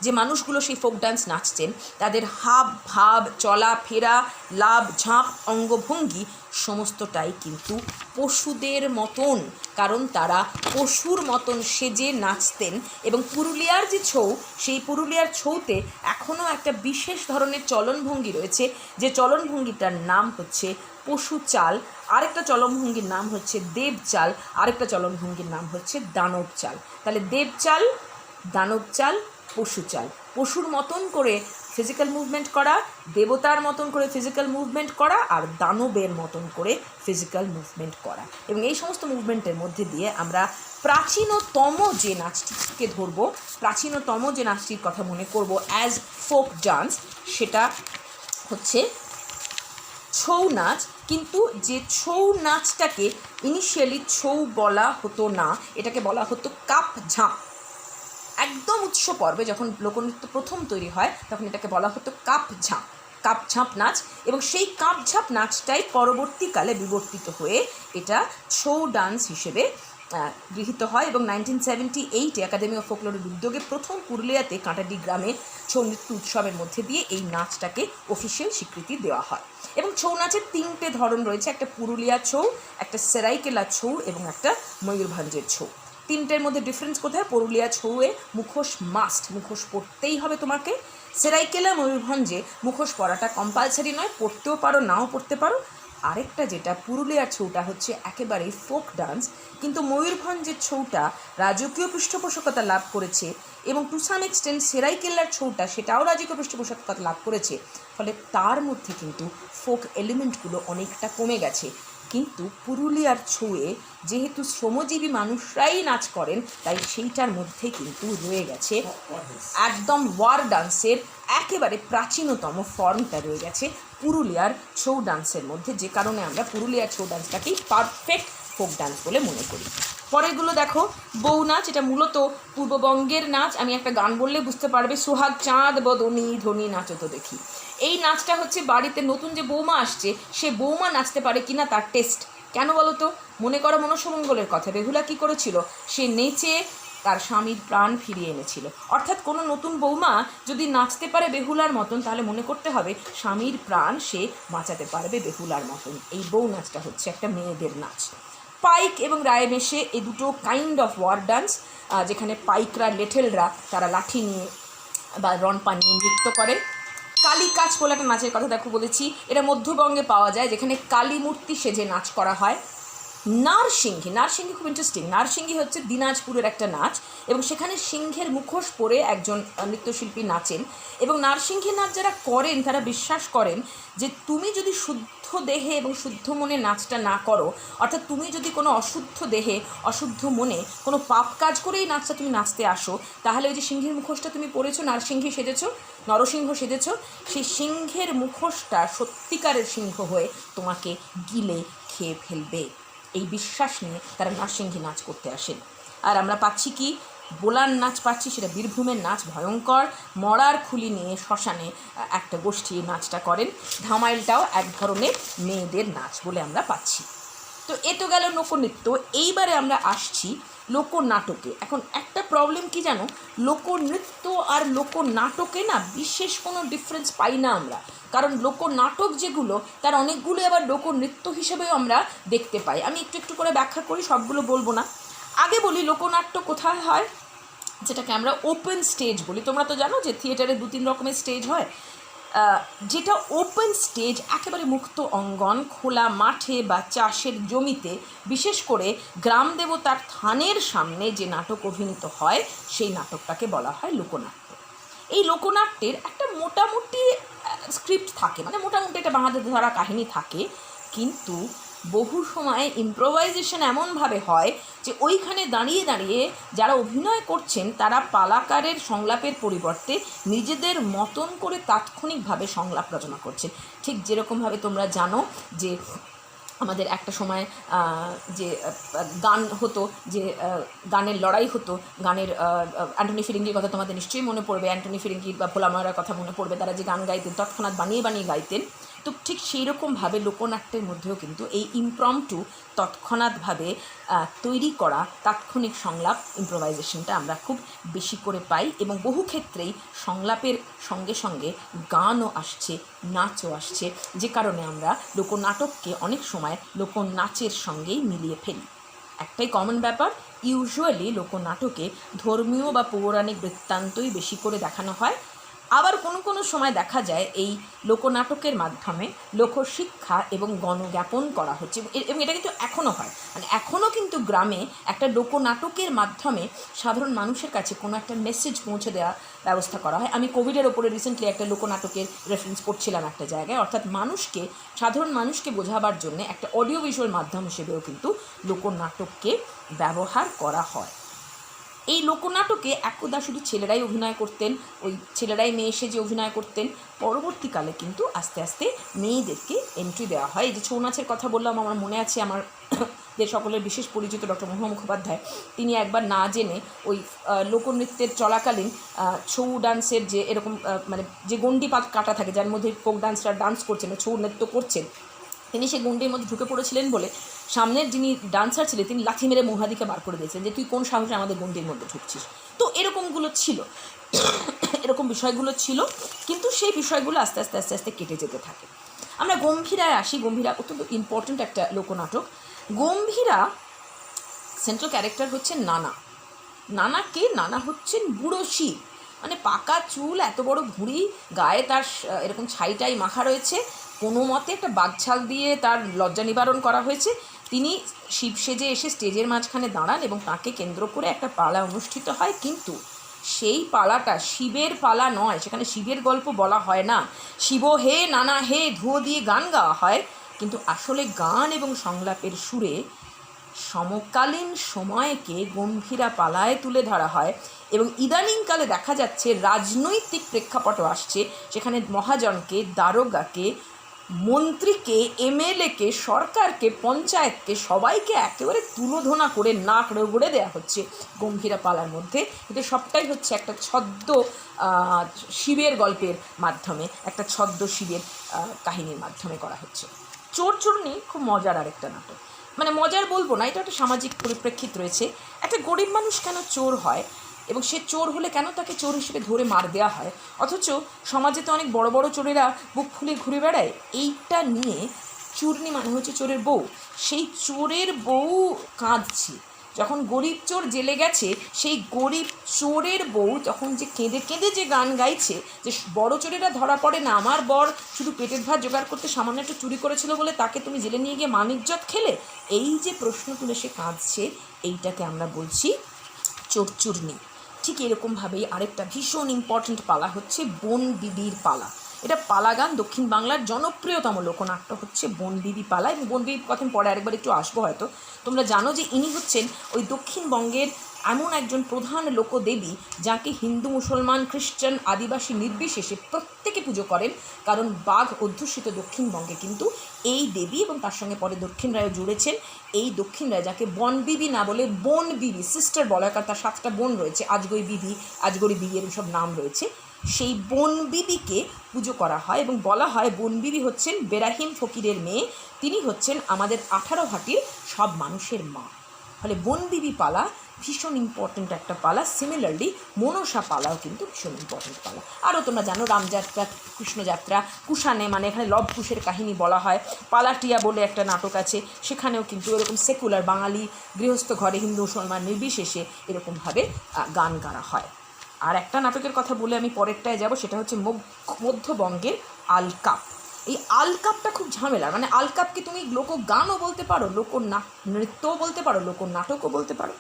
যে মানুষগুলো সেই ফোক ডান্স নাচতেন, তাদের হাব ভাব, চলাফেরা, লাভ ঝাঁপ, অঙ্গভঙ্গি সমস্তটাই কিন্তু পশুদের মতন, কারণ তারা পশুর মতন সেজে নাচতেন। এবং পুরুলিয়ার যে ছৌ, সেই পুরুলিয়ার ছৌতে এখনও একটা বিশেষ ধরনের চলনভঙ্গি রয়েছে, যে চলনভঙ্গিটার নাম হচ্ছে পশু চাল, আরেকটা চলনভঙ্গির নাম হচ্ছে দেব চাল, আরেকটা চলনভঙ্গির নাম হচ্ছে দানব চাল। তাহলে দেব চাল, দানব চাল, পশু চাল। পশুর মতন করে ফিজিক্যাল মুভমেন্ট করা, দেবতার মতন করে ফিজিক্যাল মুভমেন্ট করা, আর দানবের মতন করে ফিজিক্যাল মুভমেন্ট করা। এবং এই সমস্ত মুভমেন্টের মধ্যে দিয়ে আমরা প্রাচীনতম যে নাচটিকে ধরবো, প্রাচীনতম যে নাচটির কথা মনে করব অ্যাজ ফোক ডান্স, সেটা হচ্ছে ছৌ নাচ। কিন্তু যে ছৌ নাচটাকে ইনিশিয়ালি ছৌ বলা হতো না, এটাকে বলা হতো কাপ ঝাঁপ। একদম উৎস পর্বে যখন লোকনৃত্য প্রথম তৈরি হয়, তখন এটাকে বলা হতো কাপ ঝাঁপ, কাপ ঝাঁপ নাচ। এবং সেই কাপ ঝাঁপ নাচটাই পরবর্তীকালে বিবর্তিত হয়ে এটা ছৌ ডান্স হিসেবে গৃহীত হয়। এবং 1978 একাডেমি অফ ফোকলোরের উদ্যোগে প্রথম পুরুলিয়াতে কাঁটাডি গ্রামে ছৌ নৃত্য উৎসবের মধ্যে দিয়ে এই নাচটাকে অফিসিয়াল স্বীকৃতি দেওয়া হয়। এবং ছৌ নাচের 3টে ধরন রয়েছে, একটা পুরুলিয়া ছৌ, একটা সেরাইকেলা ছৌ এবং একটা ময়ূরভঞ্জের ছৌ। 3টের মধ্যে ডিফারেন্স কোথায়? পুরুলিয়া ছৌয়ে মুখোশ মাস্ট, মুখোশ পরতেই হবে তোমাকে। সেরাইকেলা ময়ূরভঞ্জে মুখোশ পরাটা কম্পালসারি নয়, পরতেও পারো, নাও পরতে পারো। আরেকটা যেটা পুরুলিয়ার ছৌটা হচ্ছে একেবারেই ফোক ডান্স, কিন্তু ময়ূরভঞ্জের ছৌটা রাজকীয় পৃষ্ঠপোষকতা লাভ করেছে, এবং টু সাম এক্সটেন্ট সেরাইকেল্লার ছৌটা সেটাও রাজকীয় পৃষ্ঠপোষকতা লাভ করেছে। ফলে তার মধ্যে কিন্তু ফোক এলিমেন্টগুলো অনেকটা কমে গেছে। কিন্তু পুরুলিয়ার ছৌয়ে যেহেতু শ্রমজীবী মানুষরাই নাচ করেন, তাই সেইটার মধ্যে কিন্তু রয়ে গেছে একদম ওয়ার ডান্সের একেবারে প্রাচীনতম ফর্মটা রয়ে গেছে পুরুলিয়ার ছৌ ডান্সের মধ্যে, যে কারণে আমরা পুরুলিয়ার ছৌ ডান্সটাকেই পারফেক্ট ফোক ডান্স বলে মনে করি। পরেরগুলো দেখো, বউ নাচ, এটা মূলত পূর্ববঙ্গের নাচ। আমি একটা গান বললে বুঝতে পারবে, সোহাগ চাঁদ বদনি ধ্বনি নাচো তো দেখি। এই নাচটা হচ্ছে বাড়িতে নতুন যে বৌমা আসছে, সে বৌমা নাচতে পারে কিনা তার টেস্ট। কেন বলো তো? মনে করো মনসমঙ্গলের কথা, বেহুলা কী করেছিল? সে নেচে তার স্বামীর প্রাণ ফিরিয়ে এনেছিল। অর্থাৎ কোনো নতুন বৌমা যদি নাচতে পারে বেহুলার মতন, তাহলে মনে করতে হবে স্বামীর প্রাণ সে বাঁচাতে পারবে বেহুলার মতন। এই বউ নাচটা হচ্ছে একটা মেয়েদের নাচ। পাইক এবং রায়মেশে এই দুটো কাইন্ড অফ ওয়ার ডান্স, যেখানে পাইকরা, লেঠেলরা তারা লাঠি নিয়ে বা রনপা নিয়ে নৃত্য করেন। কালী কাজ বলে একটা নাচের কথা দেখো বলেছি, এটা মধ্যবঙ্গে পাওয়া যায়, যেখানে কালী মূর্তি সেজে নাচ করা হয়। নারসিংহী, নারসিংহী খুব ইন্টারেস্টিং। নারসিংহী হচ্ছে দিনাজপুরের একটা নাচ, এবং সেখানে সিংহের মুখোশ পরে একজন নৃত্যশিল্পী নাচেন। এবং নারসিংহী নাচ যারা করেন তারা বিশ্বাস করেন যে তুমি যদি শুদ্ধ দেহে এবং শুদ্ধ মনে নাচটা না করো, অর্থাৎ তুমি যদি কোনো অশুদ্ধ দেহে অশুদ্ধ মনে কোনো পাপ কাজ করেই নাচটা তুমি নাচতে আসো, তাহলে ওই যে সিংহের মুখোশটা তুমি পরেছো, নারসিংহী সেজেছো, নরসিংহ সেজেছো, সেই সিংহের মুখোশটা সত্যিকারের সিংহ হয়ে তোমাকে গিলে খেয়ে ফেলবে। এই বিশ্বাস নিয়ে তারা নারসিংহী নাচ করতে আসেন। আর আমরা পাচ্ছি কি? বোলার নাচ পাচ্ছি, সেটা বীরভূমের নাচ, ভয়ঙ্কর। মরার খুলি নিয়ে শ্মশানে একটা গোষ্ঠী নাচটা করেন। ধামাইলটাও এক ধরনের মেয়েদের নাচ বলে আমরা পাচ্ছি। তো এ তো গেল লোকনৃত্য। এইবারে আমরা আসছি লোকনাটকে। এখন একটা প্রবলেম কি জানো, লোকনৃত্য আর লোকনাটকে না বিশেষ কোনো ডিফারেন্স পাই না আমরা। কারণ লোকনাটক যেগুলো, তার অনেকগুলো আবার লোকনৃত্য হিসেবেও আমরা দেখতে পাই। আমি একটু একটু করে ব্যাখ্যা করি, সবগুলো বলবো না। আগে বলি লোকনাট্য কোথায় হয়, যেটাকে আমরা ওপেন স্টেজ বলি। তোমরা তো জানো যে থিয়েটারে 2-3 রকমের স্টেজ হয়। যেটা ওপেন স্টেজ, একেবারে মুক্ত অঙ্গন, খোলা মাঠে বা চাষের জমিতে, বিশেষ করে গ্রাম দেবতার থানের সামনে যে নাটক অভিনীত হয়, সেই নাটকটাকে বলা হয় লোকনাট্য। এই লোকনাট্যের একটা মোটামুটি স্ক্রিপ্ট থাকে, মানে মোটামুটি একটা বাঁধা ধরা কাহিনী থাকে, কিন্তু বহু সময় ইম্প্রোভাইজেশন এমনভাবে হয় যে ওইখানে দাঁড়িয়ে দাঁড়িয়ে যারা অভিনয় করছেন তারা পালাকারের সংলাপের পরিবর্তে নিজেদের মতন করে তাৎক্ষণিকভাবে সংলাপ রচনা করছেন। ঠিক যেরকমভাবে তোমরা জানো যে আমাদের একটা সময় যে গান হতো, যে গানের লড়াই হতো, গানের অ্যান্টনি ফিরিঙ্গির কথা তোমাদের নিশ্চয়ই মনে পড়বে, অ্যান্টনি ফিরিঙ্গি বা ভোলা ময়রার কথা মনে পড়বে, তারা যে গান গাইতেন তৎক্ষণাৎ বানিয়ে বানিয়ে গাইতেন। তো ঠিক সেই রকমভাবে লোকনাট্যের মধ্যেও কিন্তু এই ইমপ্রম্পটু তৎক্ষণাৎভাবে তৈরি করা তাৎক্ষণিক সংলাপ ইম্প্রোভাইজেশনটা আমরা খুব বেশি করে পাই, এবং বহু ক্ষেত্রেই সংলাপের সঙ্গে সঙ্গে গানও আসছে, নাচও আসছে, যে কারণে আমরা লোকনাটককে অনেক সময় লোকনাচের সঙ্গেই মিলিয়ে ফেলি। একটাই কমন ব্যাপার, ইউজুয়ালি লোকনাটকে ধর্মীয় বা পৌরাণিক বৃত্তান্তই বেশি করে দেখানো হয়। আবার কোনো কোনো সময় দেখা যায় এই লোকনাটকের মাধ্যমে লোকশিক্ষা এবং গণজ্ঞাপন করা হচ্ছে, এবং এটা কিন্তু এখনও হয়। মানে এখনও কিন্তু গ্রামে একটা লোকনাটকের মাধ্যমে সাধারণ মানুষের কাছে কোনো একটা মেসেজ পৌঁছে দেওয়ার ব্যবস্থা করা হয়। আমি কোভিডের ওপরে রিসেন্টলি একটা লোকনাটকের রেফারেন্স করছিলাম একটা জায়গায়, অর্থাৎ মানুষকে, সাধারণ মানুষকে বোঝাবার জন্য একটা অডিও ভিজুয়াল মাধ্যম হিসেবেও কিন্তু লোকনাটককে ব্যবহার করা হয়। এই লোকনাটকে একদা শুধু ছেলেরাই অভিনয় করতেন, ওই ছেলেরাই মেয়ে এসে যে অভিনয় করতেন, পরবর্তীকালে কিন্তু আস্তে আস্তে মেয়েদেরকে এন্ট্রি দেওয়া হয়। এই যে ছৌ নাচের কথা বললাম, আমার মনে আছে আমার যে সকলের বিশেষ পরিচিত ডক্টর মহুয়া মুখোপাধ্যায়, তিনি একবার না জেনে ওই লোকনৃত্যের চলাকালীন ছৌ ডান্সের যে এরকম মানে যে গণ্ডি কাটা থাকে, যার মধ্যে ফোক ডান্সরা ডান্স করছেন, ছৌ নৃত্য করছেন, তিনি সেই গণ্ডির মধ্যে ঢুকে পড়েছিলেন বলে সামনের যিনি ডান্সার ছিলেন তিনি লাথি মেরে মহাদিকে বার করে দিয়েছেন যে তুই কোন সাহসে আমাদের গণ্ডির মধ্যে ঢুকছিস। তো এরকমগুলো ছিল, এরকম বিষয়গুলো ছিল, কিন্তু সেই বিষয়গুলো আস্তে আস্তে আস্তে আস্তে কেটে যেতে থাকে। আমরা গম্ভীরায় আসি। গম্ভীরা অত্যন্ত ইম্পর্ট্যান্ট একটা লোকনাটক। গম্ভীরা সেন্ট্রাল ক্যারেক্টার হচ্ছেন নানা। নানাকে, নানা হচ্ছেন বুড়ো শিব, মানে পাকা চুল, এত বড় ভুঁড়ি, গায়ে তার এরকম ছাইটাই মাখা রয়েছে, কোনো মতে একটা বাঘছাল দিয়ে তার লজ্জা নিবারণ করা হয়েছে। তিনি শিব সেজে এসে স্টেজের মাঝখানে দাঁড়ান এবং তাকে কেন্দ্র করে একটা পালা অনুষ্ঠিত হয়, কিন্তু সেই পালাটা শিবের পালা নয়, সেখানে শিবের গল্প বলা হয় না, শিব হে নানা হে ধুয়ো দিয়ে গান গাওয়া হয়, কিন্তু আসলে গান এবং সংলাপের সুরে সমকালীন সময়কে গম্ভীরা পালায় তুলে ধরা হয়। এবং ইদানিংকালে দেখা যাচ্ছে রাজনৈতিক প্রেক্ষাপটও আসছে, সেখানে মহাজনকে, দারোগাকে, মন্ত্রীকে, এমএলএকে, সরকারকে, পঞ্চায়েতকে, সবাইকে একেবারে তুলোধনা করে নাক রগড়ে দেওয়া হচ্ছে গম্ভীরা পালার মধ্যে। এটা সবটাই হচ্ছে একটা ছদ্ম শিবের গল্পের মাধ্যমে, একটা ছদ্ম শিবের কাহিনীর মাধ্যমে করা হচ্ছে। চোর চোরনি খুব মজার আরেকটা নাটক, মানে মজার বলবো না, এটা একটা সামাজিক পরিপ্রেক্ষিত রয়েছে। একটা গরিব মানুষ কেন চোর হয় এবং সে চোর হলে কেন তাকে চোর হিসেবে ধরে মার দেওয়া হয়, অথচ সমাজে তো অনেক বড় বড় চোরেরা বুক ফুলে ঘুরে বেড়ায়। এইটা নিয়ে চূর্ণী মানে হচ্ছে চোরের বউ, সেই চোরের বউ কাঁদছে যখন গরিব চোর জেলে গেছে, সেই গরিব চোরের বউ তখন যে কেঁদে কেঁদে যে গান গাইছে যে বড় চোরেরা ধরা পড়ে না, আমার বর শুধু পেটের ভাত জোগাড় করতে সামান্য একটু চুরি করেছিল বলে তাকে তুমি জেলে নিয়ে গিয়ে মানিজ্জত খেলে, এই যে প্রশ্ন তুলে সে কাঁদছে, এইটাকে আমরা বলছি চোরচূর্ণী। ঠিক এরকমভাবেই আরেকটা ভীষণ ইম্পর্ট্যান্ট পালা হচ্ছে বনবিবির পালা। এটা পালা গান, দক্ষিণ বাংলার জনপ্রিয়তম লোকনাট্য হচ্ছে বনবিবি পালা, এবং বনবিবির কথা পরে আরেকবার একটু আসবো হয়তো। তোমরা জানো যে ইনি হচ্ছেন ওই দক্ষিণবঙ্গের এমন একজন প্রধান লোকদেবী যাকে হিন্দু, মুসলমান, খ্রিস্টান, আদিবাসী নির্বিশেষে প্রত্যেকে পুজো করেন, কারণ বাঘ অধ্যুষিত দক্ষিণবঙ্গে কিন্তু এই দেবী এবং তার সঙ্গে পরে দক্ষিণ রায়ও জুড়েছেন। এই দক্ষিণ রায় যাকে বনবিবি না বলে বনবিবি, সিস্টার বলা হয়, কারণ তার 7টা বোন রয়েছে, আজগরি বিবি, আজগরি বিবি, এরকম সব নাম রয়েছে। সেই বনবিবিকে পুজো করা হয় এবং বলা হয় বনবিবি হচ্ছেন বেরাহিম ফকিরের মেয়ে, তিনি হচ্ছেন আমাদের 18 ঘাটির সব মানুষের মা। ফলে বনবিবি পালা ভীষণ ইম্পর্ট্যান্ট একটা পালা। সিমিলারলি মনসা পালাও কিন্তু ভীষণ ইম্পর্ট্যান্ট পালা। আরও তোমরা জানো রামযাত্রা, কৃষ্ণযাত্রা, কুষাণে মানে এখানে লব কুশের কাহিনী বলা হয়। পালাটিয়া বলে একটা নাটক আছে, সেখানেও কিন্তু এরকম সেকুলার বাঙালি গৃহস্থ ঘরে হিন্দু মুসলমান নির্বিশেষে এরকমভাবে গান গাওয়া হয়। আর একটা নাটকের কথা বলে আমি পরেরটায় যাব, সেটা হচ্ছে মধ্যবঙ্গের আলকাপ। এই আলকাপটা খুব ঝামেলা, মানে আলকাপকে তুমি লোকগানও বলতে পারো, নৃত্যও বলতে পারো, লোকনাটকও বলতে পারো।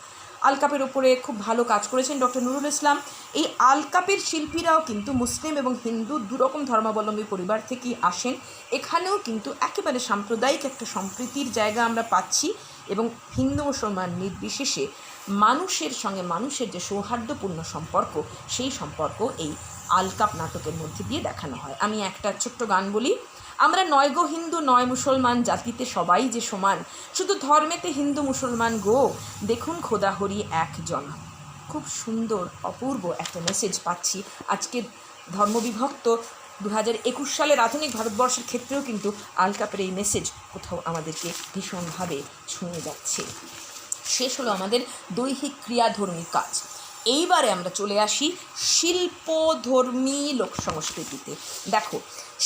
আলকাপের ওপরে খুব ভালো কাজ করেছেন ডক্টর নুরুল ইসলাম। এই আলকাপের শিল্পীরাও কিন্তু মুসলিম এবং হিন্দু দুরকম ধর্মাবলম্বী পরিবার থেকেই আসেন। এখানেও কিন্তু একেবারে সাম্প্রদায়িক একটা সম্প্রীতির জায়গা আমরা পাচ্ছি, এবং হিন্দু মুসলমান নির্বিশেষে মানুষের সঙ্গে মানুষের যে সৌহার্দ্যপূর্ণ সম্পর্ক, সেই সম্পর্ক এই আলকাপ নাটকের মধ্যে দিয়ে দেখানো হয়। আমি একটা ছোট্ট গান বলি, আমরা নয় গো হিন্দু নয় মুসলমান, জাতিতে সবাই যে সমান, শুধু ধর্মেতে হিন্দু মুসলমান গো, দেখুন খোদা হরি একজন। খুব সুন্দর অপূর্ব একটা মেসেজ পাচ্ছি আজকের ধর্মবিভক্ত 2021 সালের আধুনিক ভারতবর্ষের ক্ষেত্রেও কিন্তু আলকাপের এই মেসেজ কোথাও আমাদেরকে ভীষণভাবে ছুঁয়ে যাচ্ছে। শেষ হলো আমাদের দৈহিক ক্রিয়াধর্মী কাজ। এইবারে আমরা চলে আসি শিল্পধর্মী লোক সংস্কৃতিতে। দেখো,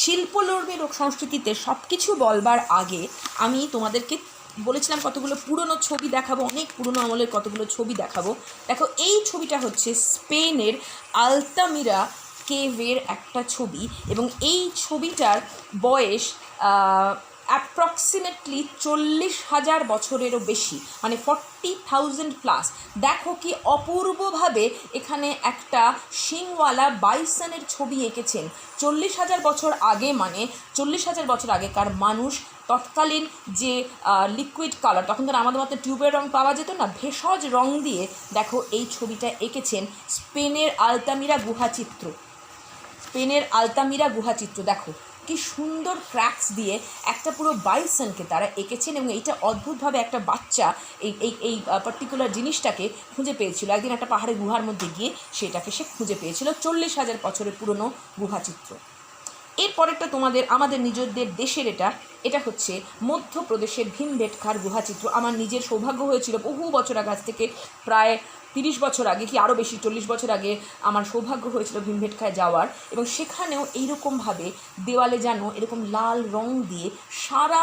শিল্পধর্মী লোক সংস্কৃতিতে সব কিছু বলবার আগে আমি তোমাদেরকে বলেছিলাম কতগুলো পুরনো ছবি দেখাবো, অনেক পুরনো আমলের কতগুলো ছবি দেখাবো। দেখো, এই ছবিটা হচ্ছে স্পেনের আলতামিরা কেভের একটা ছবি, এবং এই ছবিটার বয়স অ্যাপ্রক্সিমেটলি 40,000 বছরেরও বেশি, মানে 40,000 প্লাস। দেখো কি অপূর্বভাবে এখানে একটা শিংওয়ালা বাইসনের ছবি এঁকেছেন। 40,000 বছর আগে, মানে 40,000 বছর আগেকার মানুষ তৎকালীন যে লিকুইড কালার, তখন তো আমাদের মতো টিউবের রং পাওয়া যেত না, ভেষজ রং দিয়ে দেখো এই ছবিটা এঁকেছেন। স্পেনের আলতামিরা গুহাচিত্র, স্পেনের আলতামিরা গুহাচিত্র। দেখো কি সুন্দর ক্র্যাক্স দিয়ে একটা পুরো বাইসনকে তারা এঁকেছেন, এবং এইটা অদ্ভুতভাবে একটা বাচ্চা এই এই এই পার্টিকুলার জিনিসটাকে খুঁজে পেয়েছিল। একদিন একটা পাহাড়ের গুহার মধ্যে গিয়ে সেটাকে সে খুঁজে পেয়েছিল। 40,000 বছরের পুরনো গুহাচিত্র। এরপরেরটা আমাদের নিজেদের দেশের, এটা হচ্ছে মধ্যপ্রদেশের ভীমবেটকার গুহাচিত্র। আমার নিজের সৌভাগ্য হয়েছিল বহু বছর আগে, আজ থেকে প্রায় 30 বছর আগে কি আরও বেশি, 40 বছর আগে আমার সৌভাগ্য হয়েছিল ভীমবেটকায় যাওয়ার, এবং সেখানেও এইরকমভাবে দেওয়ালে যেন এরকম লাল রং দিয়ে সারা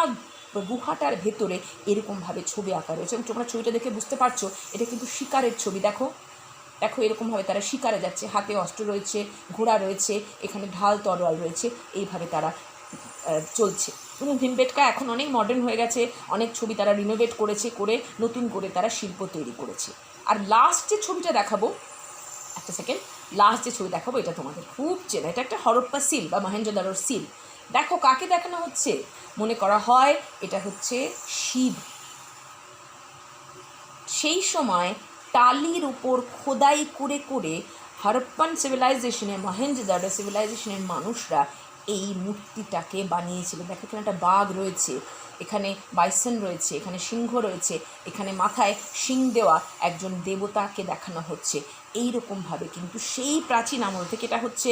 গুহাটার ভেতরে এরকমভাবে ছবি আঁকা রয়েছে। এবং তোমরা ছবিটা দেখে বুঝতে পারছো এটা কিন্তু শিকারের ছবি। দেখো দেখো এরকমভাবে তারা শিকারে যাচ্ছে, হাতে অস্ত্র রয়েছে, ঘোড়া রয়েছে, এখানে ঢাল তরোয়াল রয়েছে, এইভাবে তারা চলছে। এবং ভীমবেটকা এখন অনেক মডার্ন হয়ে গেছে, অনেক ছবি তারা রিনোভেট করেছে, করে নতুন করে তারা শিল্প তৈরি করেছে। আর লাস্ট যে ছবিটা দেখাবো, একটা সেকেন্ড, লাস্ট যে ছবি দেখাবো এটা তোমাদের খুব চেনা, এটা একটা হরপ্পা সিল বা মহেঞ্জোদারোর সিল। দেখো কাকে দেখানো হচ্ছে, মনে করা হয় এটা হচ্ছে শিব। সেই সময় টালির উপর খোদাই করে করে হরপ্পান সিভিলাইজেশনের, মহেঞ্জোদারো সিভিলাইজেশনের মানুষরা এই মূর্তিটাকে বানিয়েছিল। দেখো এখানে একটা বাঘ রয়েছে, এখানে বাইসন রয়েছে, এখানে সিংহ রয়েছে, এখানে মাথায় শিং দেওয়া একজন দেবতাকে দেখানো হচ্ছে। এইরকমভাবে কিন্তু সেই প্রাচীন আমল থেকে, এটা হচ্ছে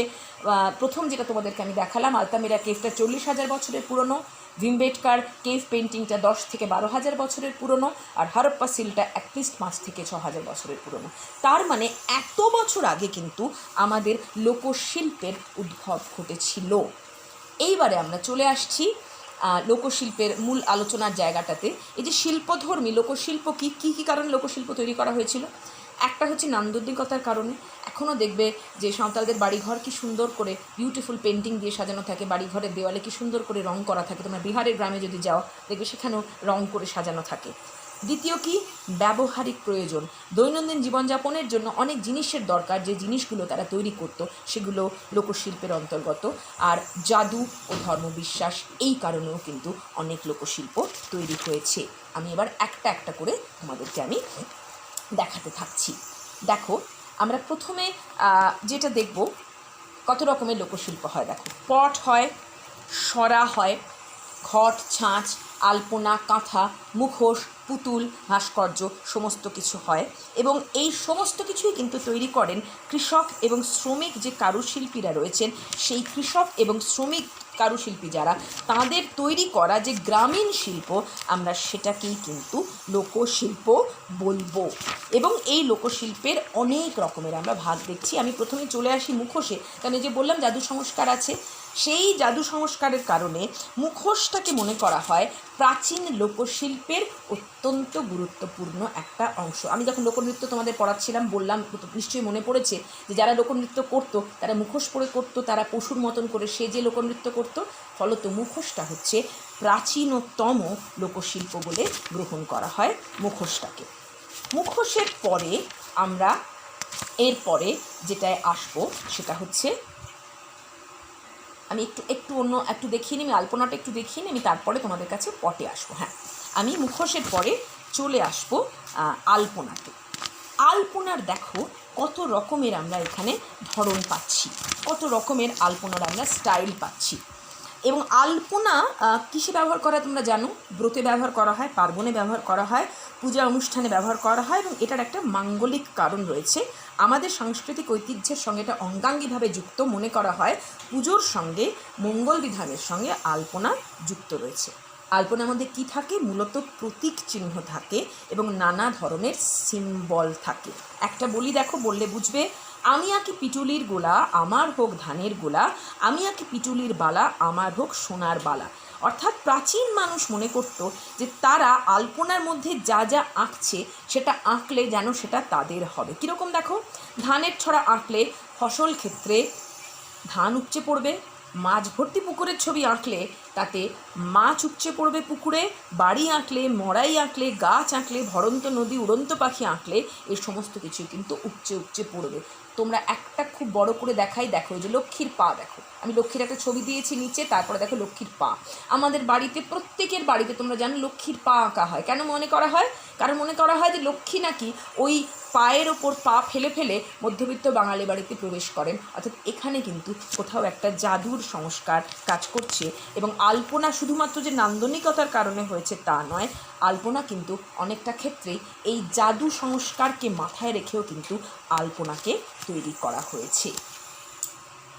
প্রথম যেটা তোমাদেরকে আমি দেখালাম, আলতামিরা কেভটা 40,000 বছরের পুরনো, ভীমবেটকার কেভ পেন্টিংটা 10 থেকে 12,000 বছরের পুরনো, আর হরপ্পা সিলটা অ্যাটলিস্ট 5 থেকে 6,000 বছরের পুরনো। তার মানে এত বছর আগে কিন্তু আমাদের লোকশিল্পের উদ্ভব ঘটেছিল। এইবারে আমরা চলে আসছি লোকশিল্পের মূল আলোচনার জায়গাটাতে। এই যে শিল্পধর্মী লোকশিল্প কী কী কারণে লোকশিল্প তৈরি করা হয়েছিল। একটা হচ্ছে নান্দনিকতার কারণে। এখনও দেখবে যে সাঁওতালদের বাড়িঘর কি সুন্দর করে বিউটিফুল পেন্টিং দিয়ে সাজানো থাকে, বাড়িঘরের দেওয়ালে কি সুন্দর করে রং করা থাকে। তোমরা বিহারের গ্রামে যদি যাও দেখবে সেখানেও রং করে সাজানো থাকে। দ্বিতীয় কি, ব্যবহারিক প্রয়োজন। দৈনন্দিন জীবনযাপনের জন্য অনেক জিনিসের দরকার, যে জিনিসগুলো তারা তৈরি করতো সেগুলো লোকশিল্পের অন্তর্গত। আর জাদু ও ধর্মবিশ্বাস, এই কারণেও কিন্তু অনেক লোকশিল্প তৈরি হয়েছে। আমি এবার একটা একটা করে তোমাদেরকে আমি দেখাতে থাকছি। দেখো, আমরা প্রথমে যেটা দেখব কত রকমের লোকশিল্প হয়। দেখো, পট হয়, সরা হয়, ঘট, ছাঁচ, আলপনা, কাঁথা, মুখোশ, পুতুল, ভাস্কর্য সমস্ত কিছু হয়। এবং এই সমস্ত কিছুই কিন্তু তৈরি করেন কৃষক এবং শ্রমিক যে কারুশিল্পীরা রয়েছেন, সেই কৃষক এবং শ্রমিক কারুশিল্পী যারা, তাদের তৈরি করা যে গ্রামীণ শিল্প, আমরা সেটাকেই কিন্তু লোকশিল্প বলবো। এবং এই লোকশিল্পের অনেক রকমের আমরা ভাগ দেখছি। আমি প্রথমে চলে আসি মুখোশে, কারণ এই যে বললাম জাদু সংস্কার আছে, সেই জাদু সংস্কারের কারণে মুখোশটাকে মনে করা হয় প্রাচীন লোকশিল্পের অত্যন্ত গুরুত্বপূর্ণ একটা অংশ। আমি যখন লোকনৃত্য তোমাদের পড়াচ্ছিলাম বললাম, নিশ্চয়ই মনে পড়েছে যে যারা লোকনৃত্য করতো তারা মুখোশ পরে করতো, তারা পশুর মতন করে সেজে লোকনৃত্য করতো। ফলত মুখোশটা হচ্ছে প্রাচীনতম লোকশিল্প বলে গ্রহণ করা হয় মুখোশটাকে। মুখোশের পরে আমরা এরপরে যেটায় আসবো সেটা হচ্ছে, আমি একটু দেখিয়ে নিই, আমি আলপনাটা একটু দেখিয়ে নিই, আমি তারপরে তোমাদের কাছে পটে আসবো। হ্যাঁ, আমি মুখোশের পরে চলে আসবো আলপনাতে। আলপনার দেখো কত রকমের আমরা এখানে ধরন পাচ্ছি, কত রকমের আলপনার আমরা স্টাইল পাচ্ছি। এবং আলপনা কিসে ব্যবহার করা তোমরা জানো? ব্রতে ব্যবহার করা হয়, পার্বণে ব্যবহার করা হয়, পূজা অনুষ্ঠানে ব্যবহার করা হয়, এবং এটার একটা মাঙ্গলিক কারণ রয়েছে। আমাদের সাংস্কৃতিক ঐতিহ্যের সঙ্গে এটা অঙ্গাঙ্গিভাবে যুক্ত। মনে করা হয় পুজোর সঙ্গে, মঙ্গল বিধানের সঙ্গে আলপনা যুক্ত রয়েছে। আলপনার মধ্যে কী থাকে? মূলত প্রতীক চিহ্ন থাকে এবং নানা ধরনের সিম্বল থাকে। একটা বলি, দেখো, বললে বুঝবে। আমি আঁকি পিটুলির গোলা, আমার হোক ধানের গোলা, আমি আঁকি পিটুলির বালা, আমার হোক সোনার বালা। অর্থাৎ প্রাচীন মানুষ মনে করত যে তারা আলপনার মধ্যে যা যা আঁকছে সেটা আঁকলে যেন সেটা তাদের হবে। কীরকম দেখো, ধানের ছড়া আঁকলে ফসল ক্ষেত্রে ধান উপচে পড়বে, মাছ ভর্তি পুকুরের ছবি আঁকলে তাতে মাছ উপচে পড়বে পুকুরে, বাড়ি আঁকলে, মড়াই আঁকলে, গাছ আঁকলে, ভরন্ত নদী, উড়ন্ত পাখি আঁকলে এই সমস্ত কিছু কিন্তু উপচে উপচে পড়বে। তোমরা একটা খুব বড় করে দেখাই, দেখো এই যে লক্ষ্মীর পা, দেখো আমি লক্ষ্মীর একটা ছবি দিয়েছি নিচে, তারপরে দেখো লক্ষ্মীর পা। আমাদের বাড়িতে, প্রত্যেকের বাড়িতে তোমরা জানো লক্ষ্মীর পা আঁকা হয়। কেন মনে করা হয়? কারণ মনে করা হয় যে লক্ষ্মী নাকি ওই পায়ের ওপর পা ফেলে ফেলে মধ্যবিত্ত বাঙালি বাড়িতে প্রবেশ করেন। অর্থাৎ এখানে কিন্তু কোথাও একটা জাদুর সংস্কার কাজ করছে। এবং আলপনা শুধুমাত্র যে নান্দনিকতার কারণে হয়েছে তা নয়, আলপনা কিন্তু অনেকটা ক্ষেত্রেই এই জাদু সংস্কারকে মাথায় রেখেও কিন্তু আলপনাকে তৈরি করা হয়েছে।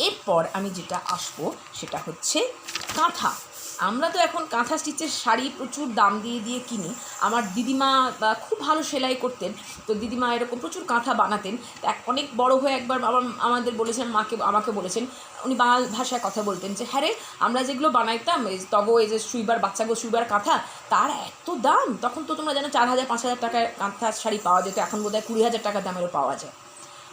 এরপর আমি যেটা আসবো সেটা হচ্ছে কাঁথা। আমরা তো এখন কাঁথা স্টিচের শাড়ি প্রচুর দাম দিয়ে দিয়ে কিনি। আমার দিদিমা খুব ভালো সেলাই করতেন, তো দিদিমা এরকম প্রচুর কাঁথা বানাতেন। অনেক বড় হয়ে একবার আমাদের বলেছেন, আমাকে বলেছেন, উনি বাংলা ভাষায় কথা বলতেন, যে হ্যাঁ রে, আমরা যেগুলো বানাইতাম তবে এই যে শুইবার বাচ্চাগো শুইবার কাঁথা, তার এত দাম। তখন তো তোমরা জানো 4,000 5,000 টাকায় কাঁথা শাড়ি পাওয়া যেত, এখন বোধহয় 20,000 টাকা দামেরও পাওয়া যায়।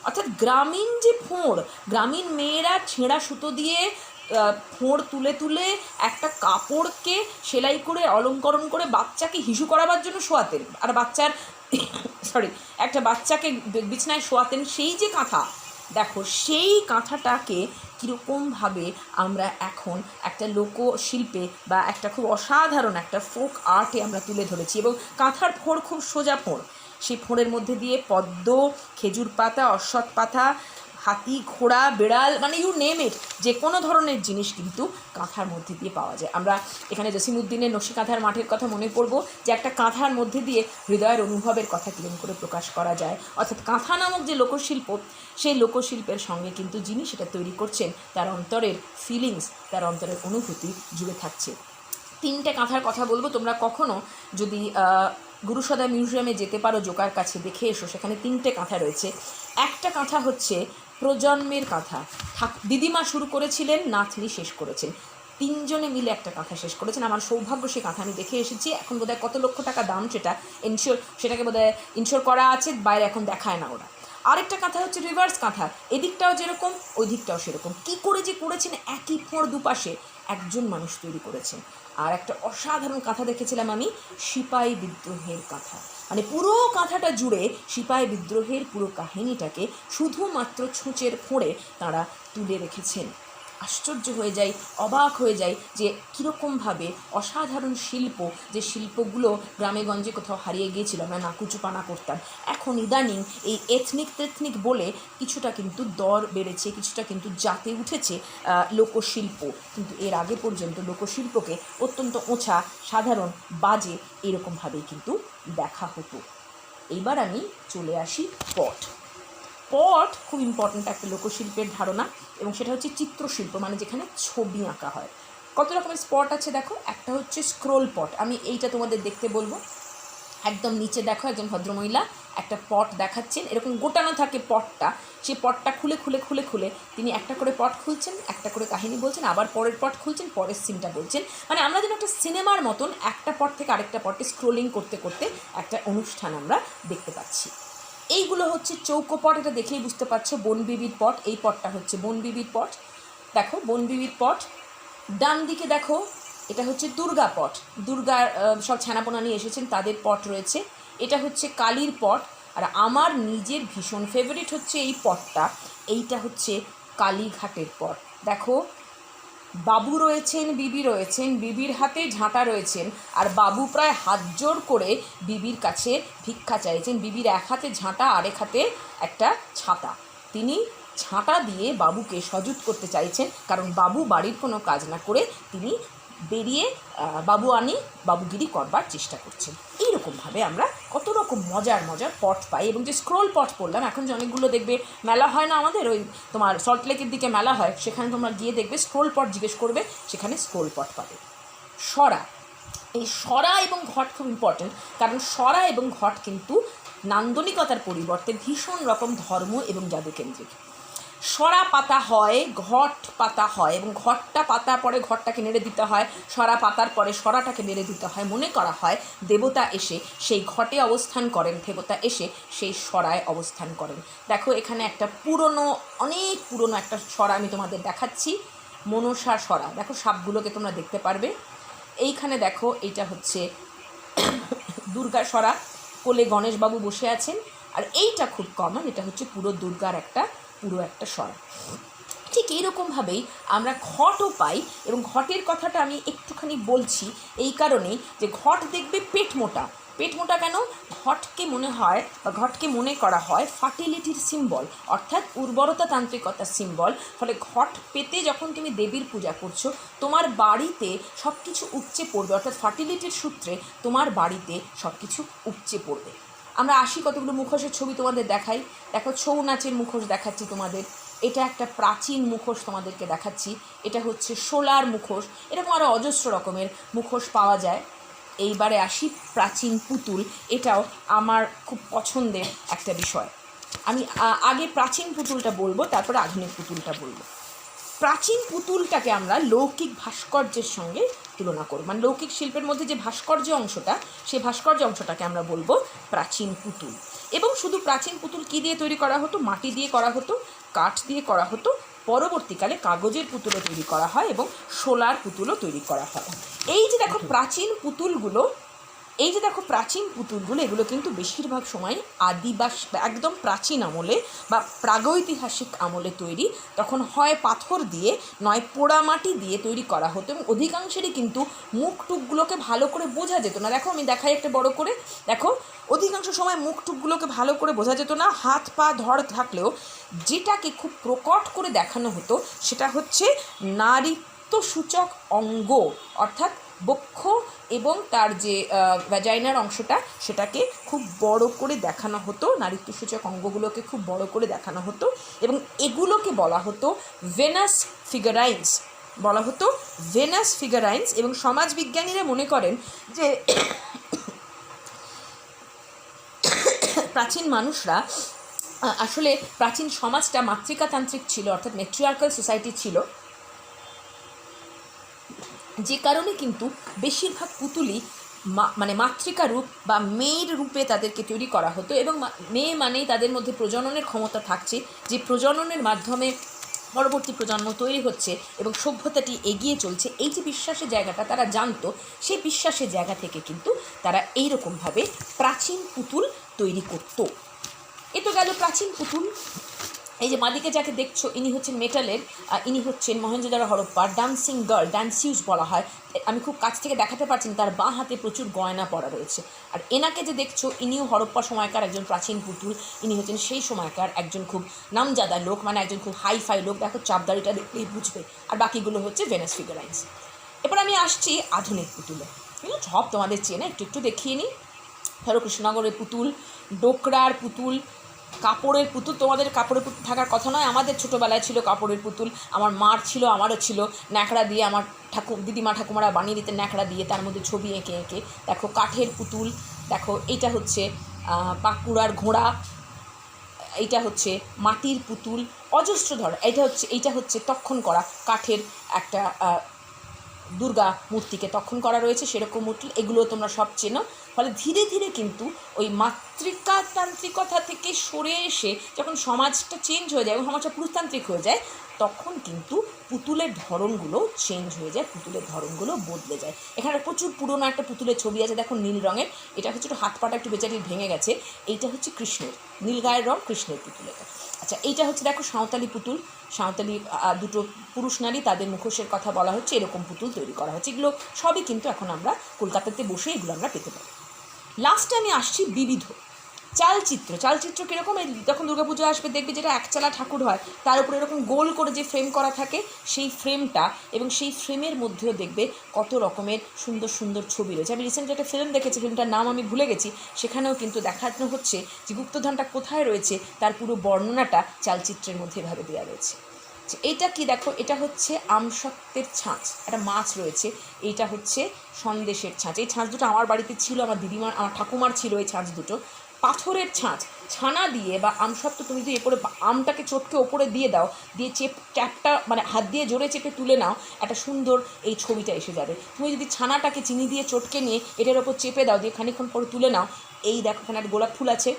অর্থাৎ গ্রামীণ যে ফোঁড়, গ্রামীণ মেয়েরা ছেঁড়া সুতো দিয়ে ফোঁড় তুলে তুলে একটা কাপড়কে সেলাই করে অলঙ্করণ করে বাচ্চাকে হিসু করাবার জন্য শোয়াতেন, আর একটা বাচ্চাকে বিছনায় শোয়াতেন। সেই যে কাঁথা, দেখো সেই কাঁথাটাকে কীরকমভাবে আমরা এখন একটা লোকশিল্পে বা একটা খুব অসাধারণ একটা ফোক আর্টে আমরা তুলে ধরেছি। এবং কাঁথার ফোঁড় খুব সোজা ফোঁড়, সেই ফোঁড়ের মধ্যে দিয়ে পদ্ম, খেজুর পাতা, অশ্বত্থ পাতা, হাতি, ঘোড়া, বিড়াল, মানে ইউ নেম ইট, যে কোনো ধরনের জিনিস কিন্তু কাঁথার মধ্যে দিয়ে পাওয়া যায়। আমরা এখানে জসিমউদ্দিনের নকশি কাঁথার মাঠের কথা মনে পড়ব, যে একটা কাঁথার মধ্যে দিয়ে হৃদয়ের অনুভবের কথা কীরকম করে প্রকাশ করা যায়। অর্থাৎ কাঁথা নামক যে লোকশিল্প, সেই লোকশিল্পের সঙ্গে কিন্তু যিনি সেটা তৈরি করছেন তার অন্তরের ফিলিংস, তার অন্তরের অনুভূতি জুড়ে থাকছে। 3টে কাঁথার কথা বলবো। তোমরা কখনো যদি গুরুসদা মিউজিয়ামে যেতে পারো, জোকার কাছে দেখে এসো, সেখানে 3টে কাঁথা রয়েছে। একটা কাঁথা হচ্ছে প্রজন্মের কাঁথা। দিদিমা শুরু করেছিলেন, নাতনি শেষ করেছেন, 3জনে মিলে একটা কাঁথা শেষ করেছেন। আমার সৌভাগ্য সে কাঁথা আমি দেখে এসেছি। এখন বোধহয় কত লক্ষ টাকা দাম, সেটাকে বোধহয় ইনশোর করা আছে, বাইরে এখন দেখায় না ওরা। আরেকটা কাঁথা হচ্ছে রিভার্স কাঁথা, এদিকটাও যেরকম ওই দিকটাও সেরকম। কী করে যে করেছেন, একই ফোঁড় দুপাশে একজন মানুষ তৈরি করেছেন। আর একটা অসাধারণ কাঁথা দেখেছিলাম আমি, সিপাহী বিদ্রোহের কাঁথা। মানে পুরো কাঁথাটা জুড়ে সিপাহী বিদ্রোহের পুরো কাহিনীটাকে শুধুমাত্র ছুঁচের ফোঁড়ে তারা তুলে রেখেছেন। আশ্চর্য হয়ে যাই, অবাক হয়ে যাই যে কীরকমভাবে অসাধারণ শিল্প, যে শিল্পগুলো গ্রামেগঞ্জে কোথাও হারিয়ে গিয়েছিল, আমরা নাকুচুপানা করতাম। এখন ইদানিং এই এথনিক বলে কিছুটা কিন্তু দর বেড়েছে, কিছুটা কিন্তু জাতে উঠেছে লোকশিল্প। কিন্তু এর আগে পর্যন্ত লোকশিল্পকে অত্যন্ত ওঁচা, সাধারণ, বাজে এরকমভাবেই কিন্তু দেখা হতো। এইবার আমি চলে আসি পট খুব ইম্পর্ট্যান্ট একটা লোকশিল্পের ধারণা, এবং সেটা হচ্ছে চিত্রশিল্প, মানে যেখানে ছবি আঁকা হয়। কত রকমের স্পট আছে দেখো। একটা হচ্ছে স্ক্রোল পট, আমি এইটা তোমাদের দেখতে বলবো। একদম নিচে দেখো একজন ভদ্রমহিলা একটা পট দেখাচ্ছেন, এরকম গোটানো থাকে পটটা, সেই পটটা খুলে খুলে খুলে খুলে তিনি একটা করে পট খুলছেন, একটা করে কাহিনী বলছেন, আবার পরের পট খুলছেন, পরের সিনটা বলছেন। মানে আমরা যেন একটা সিনেমার মতন একটা পট থেকে আরেকটা পটে স্ক্রোলিং করতে করতে একটা অনুষ্ঠান আমরা দেখতে পাচ্ছি। এইগুলো হচ্ছে চৌকো পট, এটা দেখেই বুঝতে পারছো বনবিবির পট। এই পটটা হচ্ছে বনবিবির পট, দেখো বনবিবির পট। ডান দিকে দেখো, এটা হচ্ছে দুর্গা পট, দুর্গার সব ছানাপোনা নিয়ে এসেছেন তাদের পট রয়েছে। এটা হচ্ছে কালীর পট, আর আমার নিজের ভীষণ ফেভারিট হচ্ছে এই পটটা, এইটা হচ্ছে কালীঘাটের পট। দেখো বাবু রয়েছেন, বিবি রয়েছেন, বিবির হাতে ঝাঁটা রয়েছেন, আর বাবু প্রায় হাত জোড় করে বিবির কাছে ভিক্ষা চাইছেন। বিবির এক হাতে ঝাঁটা, আরেক হাতে একটা ছাতা। তিনি ছাঁটা দিয়ে বাবুকে সজুত করতে চাইছেন, কারণ বাবু বাড়ির কোনো কাজ না করে তিনি বেরিয়ে বাবুগিরি করবার চেষ্টা করছেন। এইরকমভাবে আমরা কত রকম মজার মজার পট পাই। এবং যে স্ক্রোল পট পড়লাম, এখন যে অনেকগুলো দেখবে মেলা হয় না আমাদের, ওই তোমার সল্টলেকের দিকে মেলা হয়, সেখানে তোমরা গিয়ে দেখবে স্ক্রোল পট জিজ্ঞেস করবে, সেখানে স্ক্রোল পট পাবে। সরা, এই সরা এবং ঘট খুব ইম্পর্টেন্ট, কারণ সরা এবং ঘট কিন্তু নান্দনিকতার পরিবর্তে ভীষণ রকম ধর্ম এবং জাদুকেন্দ্রিক। সরা পাতা হয়, ঘট পাতা হয়, এবং ঘটটা পাতা পরে ঘটটাকে নেড়ে দিতে হয়, সরা পাতার পরে সরাটাকে নেড়ে দিতে হয়। মনে করা হয় দেবতা এসে সেই ঘটে অবস্থান করেন, দেবতা এসে সেই সরায় অবস্থান করেন। দেখো এখানে একটা অনেক পুরনো একটা সরা আমি তোমাদের দেখাচ্ছি, মনসা সরা। দেখো সাপগুলোকে তোমরা দেখতে পারবে। এইখানে দেখো এইটা হচ্ছে দুর্গা সরা, কোলে গণেশবাবু বসে আছেন। আর এইটা খুব কমন, এটা হচ্ছে পুরো দুর্গার পুরো একটা সরা। ঠিক এইরকমভাবেই আমরা ঘটও পাই, এবং ঘটের কথাটা আমি একটুখানি বলছি এই কারণেই যে ঘট দেখবে পেট মোটা কেন? ঘটকে মনে হয় বা ঘটকে মনে করা হয় ফার্টিলিটির সিম্বল, অর্থাৎ উর্বরতা তান্ত্রিকতার সিম্বল। ফলে ঘট পেতে যখন তুমি দেবীর পূজা করছো, তোমার বাড়িতে সব কিছু উপচে পড়বে, অর্থাৎ ফার্টিলিটির সূত্রে তোমার বাড়িতে সব কিছু উপচে পড়বে। আমরা আসি কতগুলো মুখোশের ছবি তোমাদের দেখাই। দেখো ছৌ নাচের মুখোশ দেখাচ্ছি তোমাদের, এটা একটা প্রাচীন মুখোশ তোমাদেরকে দেখাচ্ছি, এটা হচ্ছে শোলার মুখোশ। এরকম আরও অজস্র রকমের মুখোশ পাওয়া যায়। এইবারে আসি প্রাচীন পুতুল, এটাও আমার খুব পছন্দের একটা বিষয়। আমি আগে প্রাচীন পুতুলটা বলবো, তারপরে আধুনিক পুতুলটা বলবো। প্রাচীন পুতুলটাকে আমরা লৌকিক ভাস্কর্যের সঙ্গে তুলনা করব, মানে লৌকিক শিল্পের মধ্যে যে ভাস্কর্য অংশটা, সেই ভাস্কর্য অংশটাকে আমরা বলবো প্রাচীন পুতুল। এবং শুধু প্রাচীন পুতুল কী দিয়ে তৈরি করা হতো? মাটি দিয়ে করা হতো, কাঠ দিয়ে করা হতো, পরবর্তীকালে কাগজের পুতুলও তৈরি করা হয় এবং শোলার পুতুলও তৈরি করা হয়। এই যে দেখো প্রাচীন পুতুলগুলো, এগুলো কিন্তু বেশিরভাগ সময় একদম প্রাচীন আমলে বা প্রাগৈতিহাসিক আমলে তৈরি। তখন হয় পাথর দিয়ে, নয় পোড়ামাটি দিয়ে তৈরি করা হতো, এবং অধিকাংশেরই কিন্তু মুখ টুকগুলোকে ভালো করে বোঝা যেত না। দেখো আমি দেখাই একটা বড় করে, দেখো অধিকাংশ সময় মুখ টুকগুলোকে ভালো করে বোঝা যেত না। হাত পা ধর থাকলেও যেটাকে খুব প্রকট করে দেখানো হতো সেটা হচ্ছে নারীত্বসূচক অঙ্গ, অর্থাৎ বক্ষ এবং তার যে ভ্যাজাইনার অংশটা, সেটাকে খুব বড় করে দেখানো হতো, নারীত্বসূচক অঙ্গগুলোকে খুব বড় করে দেখানো হতো, এবং এগুলোকে বলা হতো ভেনাস ফিগারাইন্স। এবং সমাজবিজ্ঞানীরা মনে করেন যে প্রাচীন মানুষরা আসলে প্রাচীন সমাজটা মাতৃকাতান্ত্রিক ছিল, অর্থাৎ ম্যাট্রিয়ার্কাল সোসাইটি ছিল, যে কারণে কিন্তু বেশিরভাগ পুতুলই মানে মাতৃকা রূপ বা মেয়ের রূপে তাদেরকে তৈরি করা হতো। এবং মেয়ে মানেই তাদের মধ্যে প্রজননের ক্ষমতা থাকছে, যে প্রজননের মাধ্যমে পরবর্তী প্রজন্ম তৈরি হচ্ছে এবং সভ্যতাটি এগিয়ে চলছে। এই যে বিশ্বাসের জায়গাটা তারা জানতো, সেই বিশ্বাসের জায়গা থেকে কিন্তু তারা এইরকমভাবে প্রাচীন পুতুল তৈরি করতো। এ তো গেল প্রাচীন পুতুল। এই যে মাদিকে যাকে দেখছো, ইনি হচ্ছেন মেটালের, ইনি হচ্ছেন মহেঞ্জোদারো হরপ্পার ডান্সিং গার্ল, ড্যান্সিউস বলা হয়। আমি খুব কাছ থেকে দেখাতে পারছি না, তার বাঁ হাতে প্রচুর গয়না পরা রয়েছে। আর এনাকে যে দেখছো, ইনিও হরপ্পা সময়কার একজন প্রাচীন পুতুল। ইনি হচ্ছেন সেই সময়কার একজন খুব নামজাদা লোক, মানে একজন খুব হাইফাই লোক। দেখো চাপদাড়িটা দেখলেই বুঝবে। আর বাকিগুলো হচ্ছে ভেনাস ফিগারাইন্স। এবার আমি আসছি আধুনিক পুতুলে, সব তোমাদের চেনে, একটু দেখিয়ে নিই। ধরো কৃষ্ণনগরের পুতুল, ডোকরার পুতুল, কাপড়ের পুতুল। তোমাদের কাপড়ের পুতুল থাকার কথা নয়, আমাদের ছোটোবেলায় ছিল কাপড়ের পুতুল। আমার মার ছিল, আমারও ছিল। ন্যাকড়া দিয়ে আমার দিদিমা ঠাকুমারা বানিয়ে দিতেন, ন্যাকড়া দিয়ে তার মধ্যে ছবি এঁকে এঁকে। দেখো কাঠের পুতুল, দেখো এইটা হচ্ছে পাকুড়ার ঘোড়া, এইটা হচ্ছে মাটির পুতুল, অজস্র ধরনের। এইটা হচ্ছে তক্ষণ করা কাঠের একটা দুর্গা মূর্তিকে তক্ষণ করা রয়েছে, সেরকম মূর্তি। এগুলো তোমরা সব চেনো। ফলে ধীরে ধীরে কিন্তু ওই মাতৃকাতান্ত্রিকতা থেকে সরে এসে যখন সমাজটা চেঞ্জ হয়ে যায় এবং সমাজটা পুরুষতান্ত্রিক হয়ে যায়, তখন কিন্তু পুতুলের ধরনগুলো চেঞ্জ হয়ে যায়, পুতুলের ধরনগুলো বদলে যায়। এখানে প্রচুর পুরনো একটা পুতুলের ছবি আছে, দেখো নীল রঙের। এটা হচ্ছে একটু হাত পাটা একটু বেচারির ভেঙে গেছে। এইটা হচ্ছে কৃষ্ণের, নীল গায়ের রং, কৃষ্ণের পুতুল এটা। আচ্ছা, এইটা হচ্ছে দেখো সাঁওতালি পুতুল। সাঁওতালি দুটো পুরুষ নারী, তাদের মুখোশের কথা বলা হচ্ছে, এরকম পুতুল তৈরি করা হচ্ছে। এগুলো সবই কিন্তু এখন আমরা কলকাতাতে বসে এগুলো আমরা পেতে পারি। লাস্টে আমি আসছি বিবিধ। চালচিত্র কীরকম, এই যখন দুর্গাপুজো আসবে দেখবে যেটা একচালা ঠাকুর হয়, তার উপরে এরকম গোল করে যে ফ্রেম করা থাকে সেই ফ্রেমটা, এবং সেই ফ্রেমের মধ্যেও দেখবে কত রকমের সুন্দর সুন্দর ছবি রয়েছে। আমি রিসেন্টলি একটা ফিল্ম দেখেছি, ফিল্মটার নাম আমি ভুলে গেছি, সেখানেও কিন্তু দেখানো হচ্ছে যে গুপ্তধনটা কোথায় রয়েছে তার পুরো বর্ণনাটা চালচিত্রের মধ্যে এভাবে দেওয়া রয়েছে। এইটা কি দেখো, এটা হচ্ছে আমসত্ত্বের ছাঁচ, একটা মাছ রয়েছে, এইটা হচ্ছে সন্দেশের ছাঁচ। এই ছাঁচ দুটো আমার বাড়িতে ছিল, আমার দিদিমার, আমার ঠাকুমার ছিল এই ছাঁচ দুটো। পাথরের ছাঁচ, ছানা দিয়ে বা আমসত্ত্ব তুমি যদি এরপরে আমটাকে চটকে ওপরে দিয়ে দাও, দিয়ে ট্যাপটা মানে হাত দিয়ে জোরে চেপে তুলে নাও, একটা সুন্দর এই ছবিটা এসে যাবে। তুমি যদি ছানাটাকে চিনি দিয়ে চটকে নিয়ে এটার ওপর চেপে দাও, দিয়ে খানিকক্ষণ পরে তুলে নাও, এই দেখো এখানে একটা গোলাপ ফুল আছে,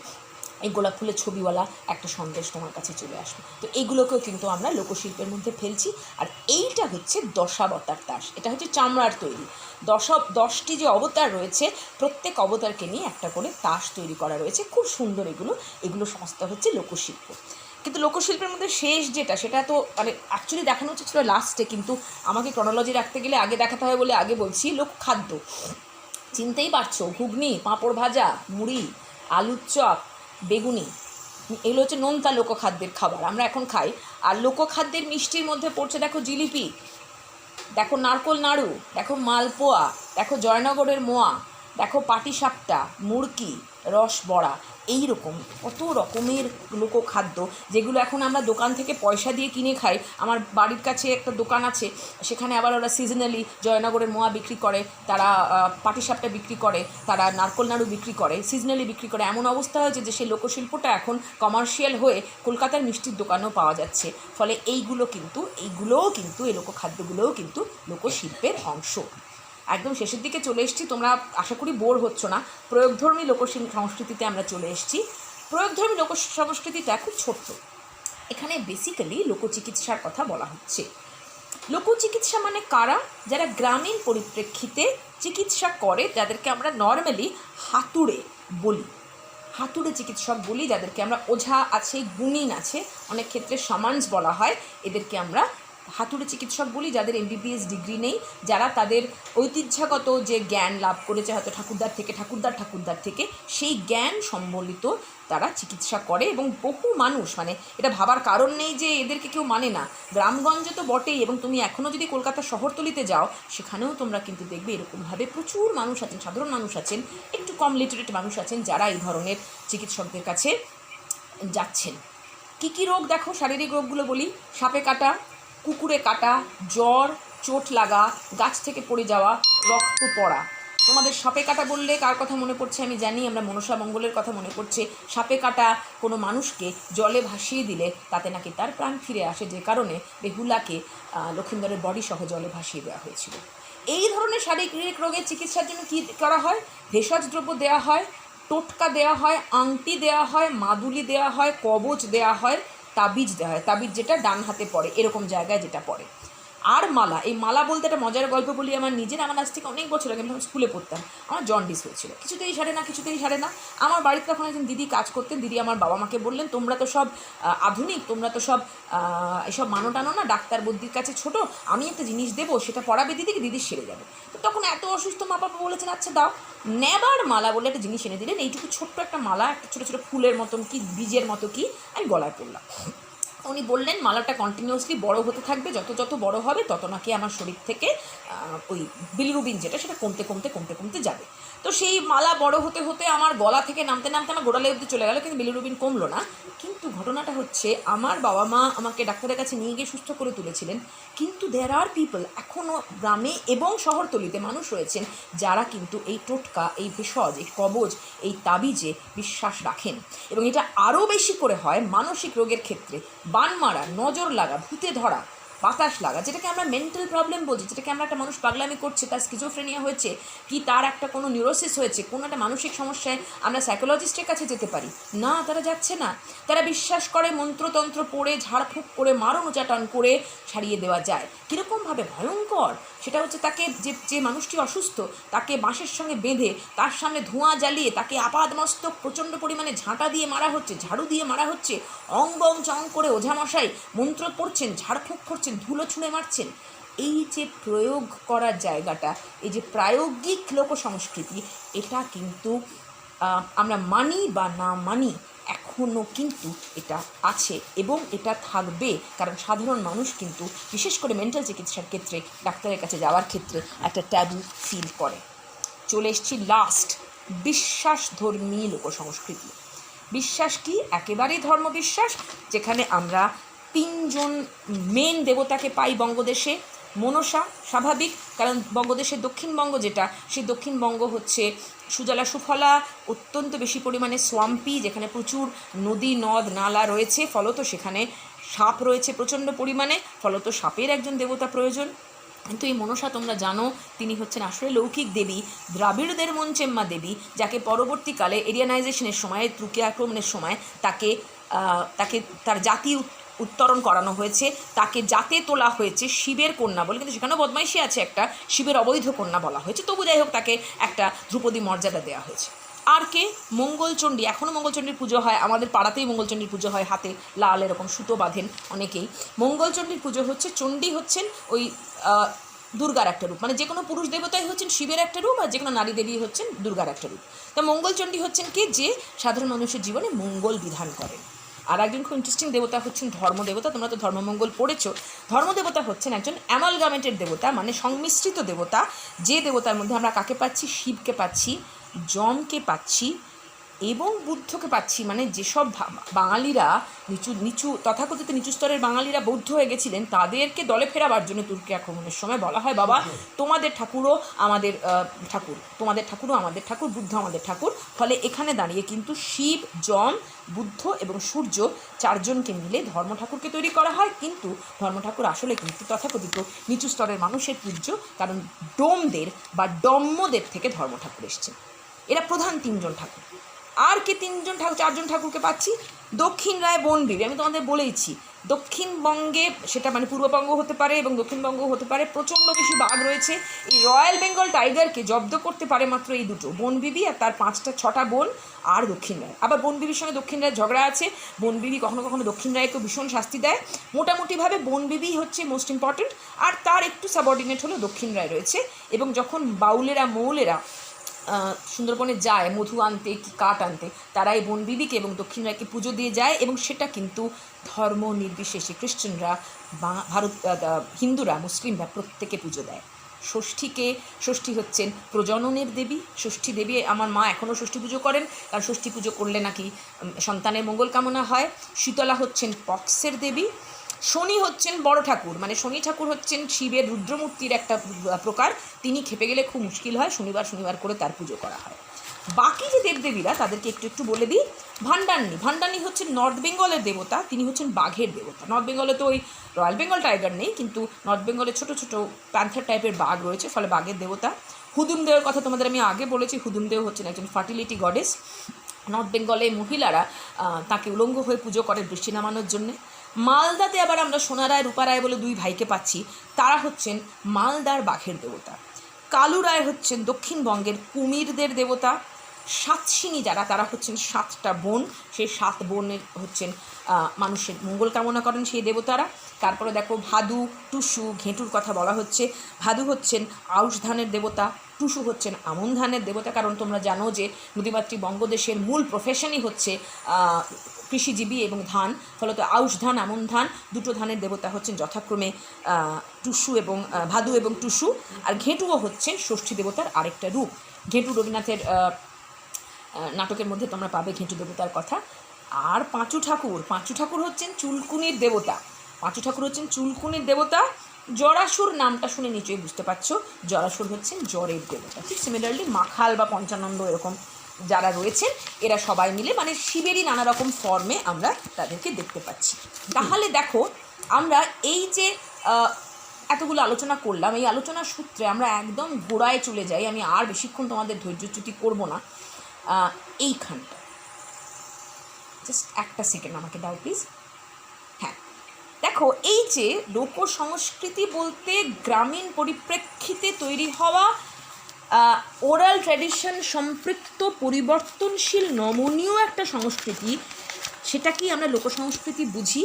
এই গোলাপ ফুলের ছবিওয়ালা একটা সন্দেশ তোমার কাছে চলে আসবে। তো এইগুলোকেও কিন্তু আমরা লোকশিল্পের মধ্যে ফেলছি। আর এইটা হচ্ছে দশাবতার তাস, এটা হচ্ছে চামড়ার তৈরি। 10টি যে অবতার রয়েছে, প্রত্যেক অবতারকে নিয়ে একটা করে তাস তৈরি করা রয়েছে, খুব সুন্দর। এগুলো সমস্ত হচ্ছে লোকশিল্প। কিন্তু লোকশিল্পের মধ্যে শেষ যেটা, সেটা তো মানে অ্যাকচুয়ালি দেখানো হচ্ছে ছিল লাস্টে, কিন্তু আমাকে ক্রনোলজি রাখতে গেলে আগে দেখাতে হয় বলে আগে বলছি। লোকখাদ্য চিনতেই পারছো, ঘুগনি, পাঁপড় ভাজা, মুড়ি, আলুর চপ, বেগুনি, এগুলো হচ্ছে নোনতা লোকখাদ্যের খাবার, আমরা এখন খাই। আর লোকখাদ্যের মিষ্টির মধ্যে পড়ছে দেখো জিলিপি, দেখো নারকোল নাড়ু, দেখো মালপোয়া, দেখো জয়নগরের মোয়া, দেখো পাটিসাপটা, মুড়কি, রসবড়া, এই রকম কত রকমের লোকখাদ্য, যেগুলো এখন আমরা দোকান থেকে পয়সা দিয়ে কিনে খাই। আমার বাড়ির কাছে একটা দোকান আছে, সেখানে আবার ওরা সিজনালি জয়নগরের মোয়া বিক্রি করে, তারা পাটিসাপটা বিক্রি করে, তারা নারকোল নাড়ু বিক্রি করে, সিজনালি বিক্রি করে। এমন অবস্থা হয়েছে যে সেই লোকশিল্পটা এখন কমার্শিয়াল হয়ে কলকাতার মিষ্টির দোকানেও পাওয়া যাচ্ছে। ফলে এইগুলোও কিন্তু এই লোকখাদ্যগুলোও কিন্তু লোকশিল্পের অংশ। একদম শেষের দিকে চলে এসেছি, তোমরা আশা করি বোর হচ্ছ না। প্রয়োগধর্মী সংস্কৃতিতে আমরা চলে এসেছি। প্রয়োগধর্মী সংস্কৃতিটা খুব ছোট্ট, এখানে বেসিক্যালি লোকচিকিৎসার কথা বলা হচ্ছে। লোকচিকিৎসা মানে কারা? যারা গ্রামীণ পরিপ্রেক্ষিতে চিকিৎসা করে, যাদেরকে আমরা নর্মালি হাতুড়ে বলি, হাতুড়ে চিকিৎসক বলি, যাদেরকে আমরা ওঝা আছে, গুণিন আছে, অনেক ক্ষেত্রে সামান্স বলা হয়, এদেরকে আমরা হাতুড়ে চিকিৎসক বলি। যাদের MBBS ডিগ্রি নেই, যারা তাদের ঐতিহ্যগত যে জ্ঞান লাভ করেছে হয়তো ঠাকুরদার থেকে, সেই জ্ঞান সম্বলিত তারা চিকিৎসা করে। এবং বহু মানুষ, মানে এটা ভাবার কারণ নেই যে এদেরকে কেউ মানে না, গ্রামগঞ্জে তো বটেই, এবং তুমি এখনও যদি কলকাতার শহরতলিতে যাও, সেখানেও তোমরা কিন্তু দেখবে এরকমভাবে প্রচুর মানুষ আছেন, সাধারণ মানুষ আছেন, একটু কম লিটারেট মানুষ আছেন, যারা এই ধরনের চিকিৎসকদের কাছে যাচ্ছেন। কী রোগ দেখো, শারীরিক রোগগুলো বলি: সাপে কাটা, কুকুরে কাটা, জ্বর, চোট লাগা, গাছ থেকে পড়ে যাওয়া, রক্ত পড়া। তোমাদের সাপে কাটা বললে কার কথা মনে পড়ছে আমি জানি, আমরা মনসা মঙ্গলের কথা মনে পড়ছে। সাপে কাটা কোনো মানুষকে জলে ভাসিয়ে দিলে তাতে নাকি তার প্রাণ ফিরে আসে, যে কারণে বেহুলাকে লক্ষিন্দরের বডি সহ জলে ভাসিয়ে দেওয়া হয়েছিল। এই ধরনের শারীরিক রোগের চিকিৎসার জন্য কী করা হয়? ভেষজ দ্রব্য দেওয়া হয়, টোটকা দেওয়া হয়, আংটি দেওয়া হয়, মাদুলি দেওয়া হয়, কবচ দেওয়া হয়, তাবিজ দেওয়া হয়। তাবিজ যেটা ডান হাতে পড়ে, এরকম জায়গায় যেটা পড়ে। আর মালা, এই মালা বলতে একটা মজার গল্প বলি আমার নিজের। আমার আজ থেকে অনেক বছর আগে, আমি স্কুলে পড়তাম, আমার জন্ডিস হয়েছিল, কিছুতেই সারে না। আমার বাড়িতে তখন একজন দিদি কাজ করতেন। দিদি আমার বাবা মাকে বললেন, তোমরা তো সব আধুনিক, তোমরা তো সব এসব মানো টানো না, ডাক্তার বুদ্ধির কাছে ছোট, আমি একটা জিনিস দেবো, সেটা পড়াবে দিদিকে, দিদি সেরে যাবে। তো তখন এত অসুস্থ মা বাবা বলেছেন, আচ্ছা দাও। নেবার মালা বলে একটা জিনিস এনে দিলেন, এইটুকু ছোট্ট একটা মালা, একটা ছোটো ছোটো ফুলের মতন কি বীজের মতো কি, আমি গলায় পড়লাম। উনি বললেন মালাটা কন্টিনিউয়াসলি বড় হতে থাকবে, যত বড় হবে তত নাকি আমার শরীর থেকে ওই বিলিরুবিন যেটা, সেটা কমতে যাবে। তো সেই মালা বড় হতে হতে আমার গলা থেকে নামতে আমার গোড়ালে অবধি চলে গেল, কিন্তু বিলিরুবিন কমলো না। কিন্তু ঘটনাটা হচ্ছে, আমার বাবা মা আমাকে ডাক্তারের কাছে নিয়ে গিয়ে সুস্থ করে তুলেছিলেন, কিন্তু দেয়ার আর পিপল, এখনও গ্রামে এবং শহরতলিতে মানুষ রয়েছেন যারা কিন্তু এই টোটকা, এই ভেষজ, এই কবজ, এই তাবিজে বিশ্বাস রাখেন। এবং এটা আরও বেশি করে হয় মানসিক রোগের ক্ষেত্রে। বান মারা, নজর লাগা, ভূতে ধরা, বাতাস লাগা, যেটাকে আমরা মেন্টাল প্রবলেম বলছি, যেটাকে আমরা একটা মানুষ পাগলামি করছে, তার স্কিজোফ্রেনিয়া হয়েছে, কি তার একটা কোনো নিউরোসিস হয়েছে, কোনো একটা মানসিক সমস্যায়, আমরা সাইকোলজিস্টের কাছে যেতে পারি না, তারা যাচ্ছে না। তারা বিশ্বাস করে মন্ত্রতন্ত্র পড়ে, ঝাড়ফুঁক করে, মারণ উচাটন করে সারিয়ে দেওয়া যায়। কীরকমভাবে ভয়ঙ্কর সেটা হচ্ছে, তাকে যে মানুষটি অসুস্থ, তাকে বাঁশের সঙ্গে বেঁধে, তার সামনে ধোঁয়া জ্বালিয়ে, তাকে আপাদমস্তক প্রচণ্ড পরিমাণে ঝাঁটা দিয়ে মারা হচ্ছে, ঝাড়ু দিয়ে মারা হচ্ছে, অং বং চং করে ওঝামশাই মন্ত্র পড়ছেন, ঝাড়ফুঁক করছেন, ধুলো ছুঁড়ে মারছেন। এই যে প্রয়োগ করার জায়গাটা, এই যে প্রায়োগিক লোক সংস্কৃতি, এটা কিন্তু আমরা মানি বা না মানি, এখনও কিন্তু এটা আছে এবং এটা থাকবে, কারণ সাধারণ মানুষ কিন্তু বিশেষ করে মেন্টাল চিকিৎসার ক্ষেত্রে ডাক্তারের কাছে যাওয়ার ক্ষেত্রে একটা ট্যাবু ফিল করে। চলে এসছি লাস্ট, বিশ্বাসধর্মী লোকসংস্কৃতি। বিশ্বাস কি? একেবারেই ধর্মবিশ্বাস, যেখানে আমরা 3জন মেন দেবতাকে পাই বঙ্গদেশে। মনসা স্বাভাবিক, কারণ বঙ্গদেশের দক্ষিণবঙ্গ যেটা, সেই দক্ষিণবঙ্গ হচ্ছে সুজলা সুফলা, অত্যন্ত বেশি পরিমাণে সোয়াম্পি, যেখানে প্রচুর নদী নদ নালা রয়েছে, ফলত সেখানে সাপ রয়েছে প্রচণ্ড পরিমাণে, ফলত সাপের একজন দেবতা প্রয়োজন। কিন্তু এই মনসা তোমরা জানো তিনি হচ্ছেন আসলে লৌকিক দেবী, দ্রাবিড়দের মঞ্চেম্মা দেবী, যাকে পরবর্তীকালে এরিয়ানাইজেশনের সময়, তুর্কি আক্রমণের সময় তাকে তার জাতি উত্তরণ করানো হয়েছে, তাকে জাতে তোলা হয়েছে শিবের কন্যা বলে, কিন্তু সেখানেও বদমাইশি আছে, একটা শিবের অবৈধ কন্যা বলা হয়েছে, তবু যাই হোক তাকে একটা ধ্রুপদী মর্যাদা দেওয়া হয়েছে। আর কে? মঙ্গলচণ্ডী। এখনও মঙ্গলচণ্ডীর পুজো হয়, আমাদের পাড়াতেই মঙ্গলচণ্ডীর পুজো হয়, হাতে লাল এরকম সুতো বাঁধেন অনেকেই। মঙ্গলচণ্ডীর পুজো হচ্ছে, চণ্ডী হচ্ছেন ওই দুর্গার একটা রূপ, মানে যে কোনো পুরুষ দেবতাই হচ্ছেন শিবের একটা রূপ, আর যে কোনো নারী দেবী হচ্ছেন দুর্গার একটা রূপ। তা মঙ্গলচণ্ডী হচ্ছেন কে? যে সাধারণ মানুষের জীবনে মঙ্গল বিধান করেন। আর একজন খুব ইন্টারেস্টিং দেবতা হচ্ছেন ধর্মদেবতা। তোমরা তো ধর্মমঙ্গল পড়েছো। ধর্মদেবতা হচ্ছেন একজন অ্যামালগামেটেড দেবতা, মানে সংমিশ্রিত দেবতা, যে দেবতার মধ্যে আমরা কাকে পাচ্ছি? শিবকে পাচ্ছি, যমকে পাচ্ছি এবং বুদ্ধকে পাচ্ছি। মানে যেসব বাঙালিরা নিচু তথাকথিত নিচু স্তরের বাঙালিরা বৌদ্ধ হয়ে গেছিলেন, তাদেরকে দলে ফেরাবার জন্য তুর্কি আক্রমণের সময় বলা হয়, বাবা তোমাদের ঠাকুরও আমাদের ঠাকুর, তোমাদের ঠাকুরও আমাদের ঠাকুর, বুদ্ধ আমাদের ঠাকুর। ফলে এখানে দাঁড়িয়ে কিন্তু শিব, যম, বুদ্ধ এবং সূর্য 4জনকে মিলে ধর্ম ঠাকুরকে তৈরি করা হয়। কিন্তু ধর্ম ঠাকুর আসলে কিন্তু তথাকথিত নিচু স্তরের মানুষের পূজ্য, কারণ ডোমদের বা ডম্মদের থেকে ধর্ম ঠাকুর এসছে। এরা প্রধান 3জন ঠাকুর। আর কে 4জন ঠাকুরকে পাচ্ছি? দক্ষিণ রায় বনবিবি। আমি তোমাদের বলেইছি, দক্ষিণবঙ্গে, সেটা মানে পূর্ববঙ্গ হতে পারে এবং দক্ষিণবঙ্গ হতে পারে, প্রচণ্ড বেশি বাঘ রয়েছে। এই রয়্যাল বেঙ্গল টাইগারকে জব্দ করতে পারে মাত্র এই দুটো, বনবিবি আর তার 5-6টা বোন, আর দক্ষিণ রায়। আবার বনবিবির সঙ্গে দক্ষিণ রায়ের ঝগড়া আছে, বনবিবি কখনো কখনো দক্ষিণ রায়কে ভীষণ শাস্তি দেয়। মোটামুটিভাবে বনবিবি হচ্ছে মোস্ট ইম্পর্টেন্ট, আর তার একটু সাবঅর্ডিনেট হলো দক্ষিণ রায় রয়েছে। এবং যখন বাউলেরা মৌলেরা সুন্দরবনে যায় মধু আনতে কি কাঠ আনতে, তারা এই বনবিবিকে এবং দক্ষিণ রায়কে পুজো দিয়ে যায়, এবং সেটা কিন্তু ধর্ম নির্বিশেষে ক্রিশ্চানরা, হিন্দুরা, মুসলিমরা প্রত্যেকে পুজো দেয়। ষষ্ঠী হচ্ছেন প্রজননের দেবী। ষষ্ঠী দেবী, আমার মা এখনও ষষ্ঠী পুজো করেন, কারণ ষষ্ঠী পুজো করলে নাকি সন্তানের মঙ্গল কামনা হয়। শীতলা হচ্ছেন পক্সের দেবী। শনি হচ্ছেন বড় ঠাকুর, মানে শনি ঠাকুর হচ্ছেন শিবের রুদ্রমূর্তির একটা প্রকার। তিনি খেপে গেলে খুব মুশকিল হয়, শনিবার করে তার পুজো করা হয়। বাকি যে দেবদেবীরা তাদেরকে একটু বলে দিই। ভান্ডানি হচ্ছেন নর্থ বেঙ্গলের দেবতা, তিনি হচ্ছেন বাঘের দেবতা। নর্থ বেঙ্গলে তো ওই রয়্যাল বেঙ্গল টাইগার নেই, কিন্তু নর্থ বেঙ্গলে ছোটো ছোটো প্যান্থার টাইপের বাঘ রয়েছে, ফলে বাঘের দেবতা। হুদুমদেওর কথা তোমাদের আমি আগে বলেছি, হুদুমদেও হচ্ছেন একজন ফার্টিলিটি গডেস। নর্থ বেঙ্গলে মহিলারা তাকে উলঙ্গ হয়ে পুজো করে বৃষ্টি নামানোর জন্যে। মালদাতে আবার আমরা সোনারায় রূপারায় বলে 2 ভাইকে পাচ্ছি, তারা হচ্ছেন মালদার বাঘের দেবতা। কালু রায় হচ্ছেন দক্ষিণবঙ্গের কুমিরদের দেবতা। সাতসিনী যারা, তারা হচ্ছেন 7টা বোন, সেই 7 বোনের হচ্ছেন মানুষের মঙ্গল কামনা করেন সেই দেবতারা। তারপরে দেখো ভাদু, টুসু, ঘেঁটুর কথা বলা হচ্ছে। ভাদু হচ্ছেন আউশ ধানের দেবতা, টুসু হচ্ছেন আমন ধানের দেবতা, কারণ তোমরা জানো যে নদীমাতৃ বঙ্গদেশের মূল প্রফেশনই হচ্ছে কৃষিজীবী এবং ধান, ফলত আউশ ধান, আমন ধান, দুটো ধানের দেবতা হচ্ছেন যথাক্রমে টুসু এবং ভাদু এবং টুসু। আর ঘেঁটুও হচ্ছেন ষষ্ঠী দেবতার আরেকটা রূপ। ঘেঁটু রবীন্দ্রনাথের নাটকের মধ্যে তোমরা পাবে ঘেঁটু দেবতার কথা। আর পাঁচু ঠাকুর হচ্ছেন চুলকুনির দেবতা। পাঁচু ঠাকুর হচ্ছেন চুলকুনির দেবতা। জরাসুর নামটা শুনে নিশ্চয়ই বুঝতে পারছো, জরাসুর হচ্ছেন জ্বরের দেবতা। ঠিক সিমিলারলি মাখাল বা পঞ্চানন্দ এরকম যারা রয়েছেন, এরা সবাই মিলে মানে শিবেরই নানা রকম ফর্মে আমরা তাদেরকে দেখতে পাচ্ছি। তাহলে দেখো, আমরা এই যে এতগুলো আলোচনা করলাম, এই আলোচনার সূত্রে আমরা একদম গোড়ায় চলে যাই। আমি আর বেশিক্ষণ তোমাদের ধৈর্যচ্যুতি করবো না। এইখানটা জাস্ট একটা সেকেন্ড আমাকে দাও প্লিজ। হ্যাঁ, দেখো, এই যে লোক সংস্কৃতি বলতে গ্রামীণ পরিপ্রেক্ষিতে তৈরি হওয়া ওরাল ট্র্যাডিশন সম্পৃক্ত পরিবর্তনশীল নমনীয় একটা সংস্কৃতি, সেটাকেই আমরা লোকসংস্কৃতি বুঝি।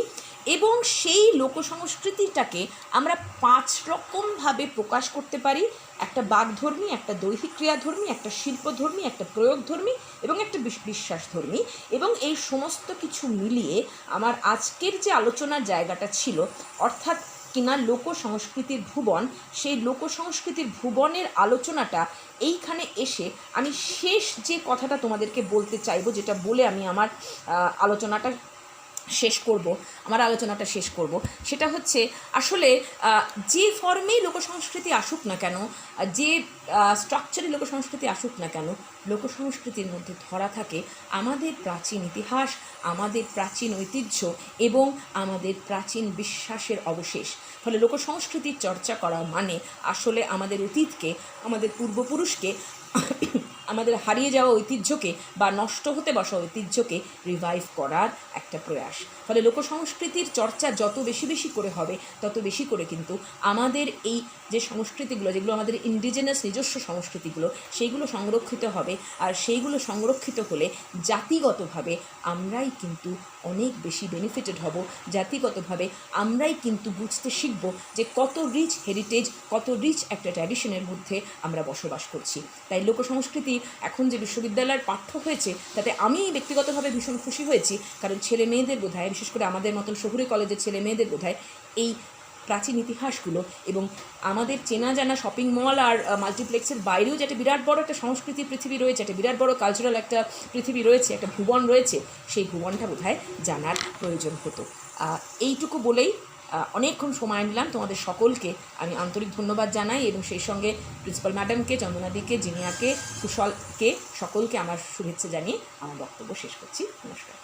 এবং সেই লোকসংস্কৃতিটাকে আমরা 5 রকমভাবে প্রকাশ করতে পারি। একটা বাগধর্মী, একটা দৈহিক ক্রিয়াধর্মী, একটা শিল্পধর্মী, একটা প্রয়োগধর্মী এবং একটা বিশ্বাসধর্মী। এবং এই সমস্ত কিছু মিলিয়ে আমার আজকের যে আলোচনার জায়গাটা ছিল, অর্থাৎ কিনা লোকসংস্কৃতির ভুবন, সেই লোকসংস্কৃতির ভুবনের আলোচনাটা এইখানে এসে আমি শেষ যে কথাটা তোমাদেরকে বলতে চাইবো, যেটা বলে আমি আমার আলোচনাটা শেষ করব, সেটা হচ্ছে আসলে যে ফর্মেই লোকসংস্কৃতি আসুক না কেন, যে স্ট্রাকচারে লোকসংস্কৃতি আসুক না কেন, লোকসংস্কৃতির মধ্যে ধরা থাকে আমাদের প্রাচীন ইতিহাস, আমাদের প্রাচীন ঐতিহ্য এবং আমাদের প্রাচীন বিশ্বাসের অবশেষ। ফলে লোকসংস্কৃতির চর্চা করা মানে আসলে আমাদের অতীতকে, আমাদের পূর্বপুরুষকে, আমাদের হারিয়ে যাওয়া ঐতিহ্যকে বা নষ্ট হতে বসা ঐতিহ্যকে রিভাইভ করার একটা প্রয়াস। ফলে লোকসংস্কৃতির চর্চা যত বেশি করে হবে, তত বেশি করে কিন্তু আমাদের এই যে সংস্কৃতিগুলো, যেগুলো আমাদের ইন্ডিজেনাস নিজস্ব সংস্কৃতিগুলো, সেইগুলো সংরক্ষিত হবে। আর সেইগুলো সংরক্ষিত হলে জাতিগতভাবে আমরাই কিন্তু অনেক বেশি বেনিফিটেড হব। জাতিগতভাবে আমরাই কিন্তু বুঝতে শিখব যে কত রিচ হেরিটেজ, কত রিচ একটা ট্র্যাডিশনের মধ্যে আমরা বসবাস করছি। তাই লোকসংস্কৃতি এখন যে বিশ্ববিদ্যালয়ের পাঠ্য হয়েছে, তাতে আমি ব্যক্তিগতভাবে ভীষণ খুশি হয়েছি। কারণ ছেলে মেয়েদের বোধহয়, বিশেষ করে আমাদের মতন শহুরে কলেজের ছেলে মেয়েদের বোধহয় এই প্রাচীন ইতিহাসগুলো এবং আমাদের চেনা জানা শপিং মল আর মাল্টিপ্লেক্সের বাইরেও যে একটা বিরাট বড় একটা সংস্কৃতি পৃথিবী রয়েছে, একটা বিরাট বড় কালচারাল একটা পৃথিবী রয়েছে, একটা ভুবন রয়েছে, সেই ভুবনটা বোধহয় জানার প্রয়োজন হতো। এইটুকু বলেই অনেকক্ষণ সময় নিলাম। তোমাদের সকলকে আমি আন্তরিক ধন্যবাদ জানাই এবং সেই সঙ্গে প্রিন্সিপাল ম্যাডামকে, চন্দনাদিকে, জিনিয়াকে, কুশলকে, সকলকে আমার শুভেচ্ছা জানিয়ে আমার বক্তব্য শেষ করছি। নমস্কার।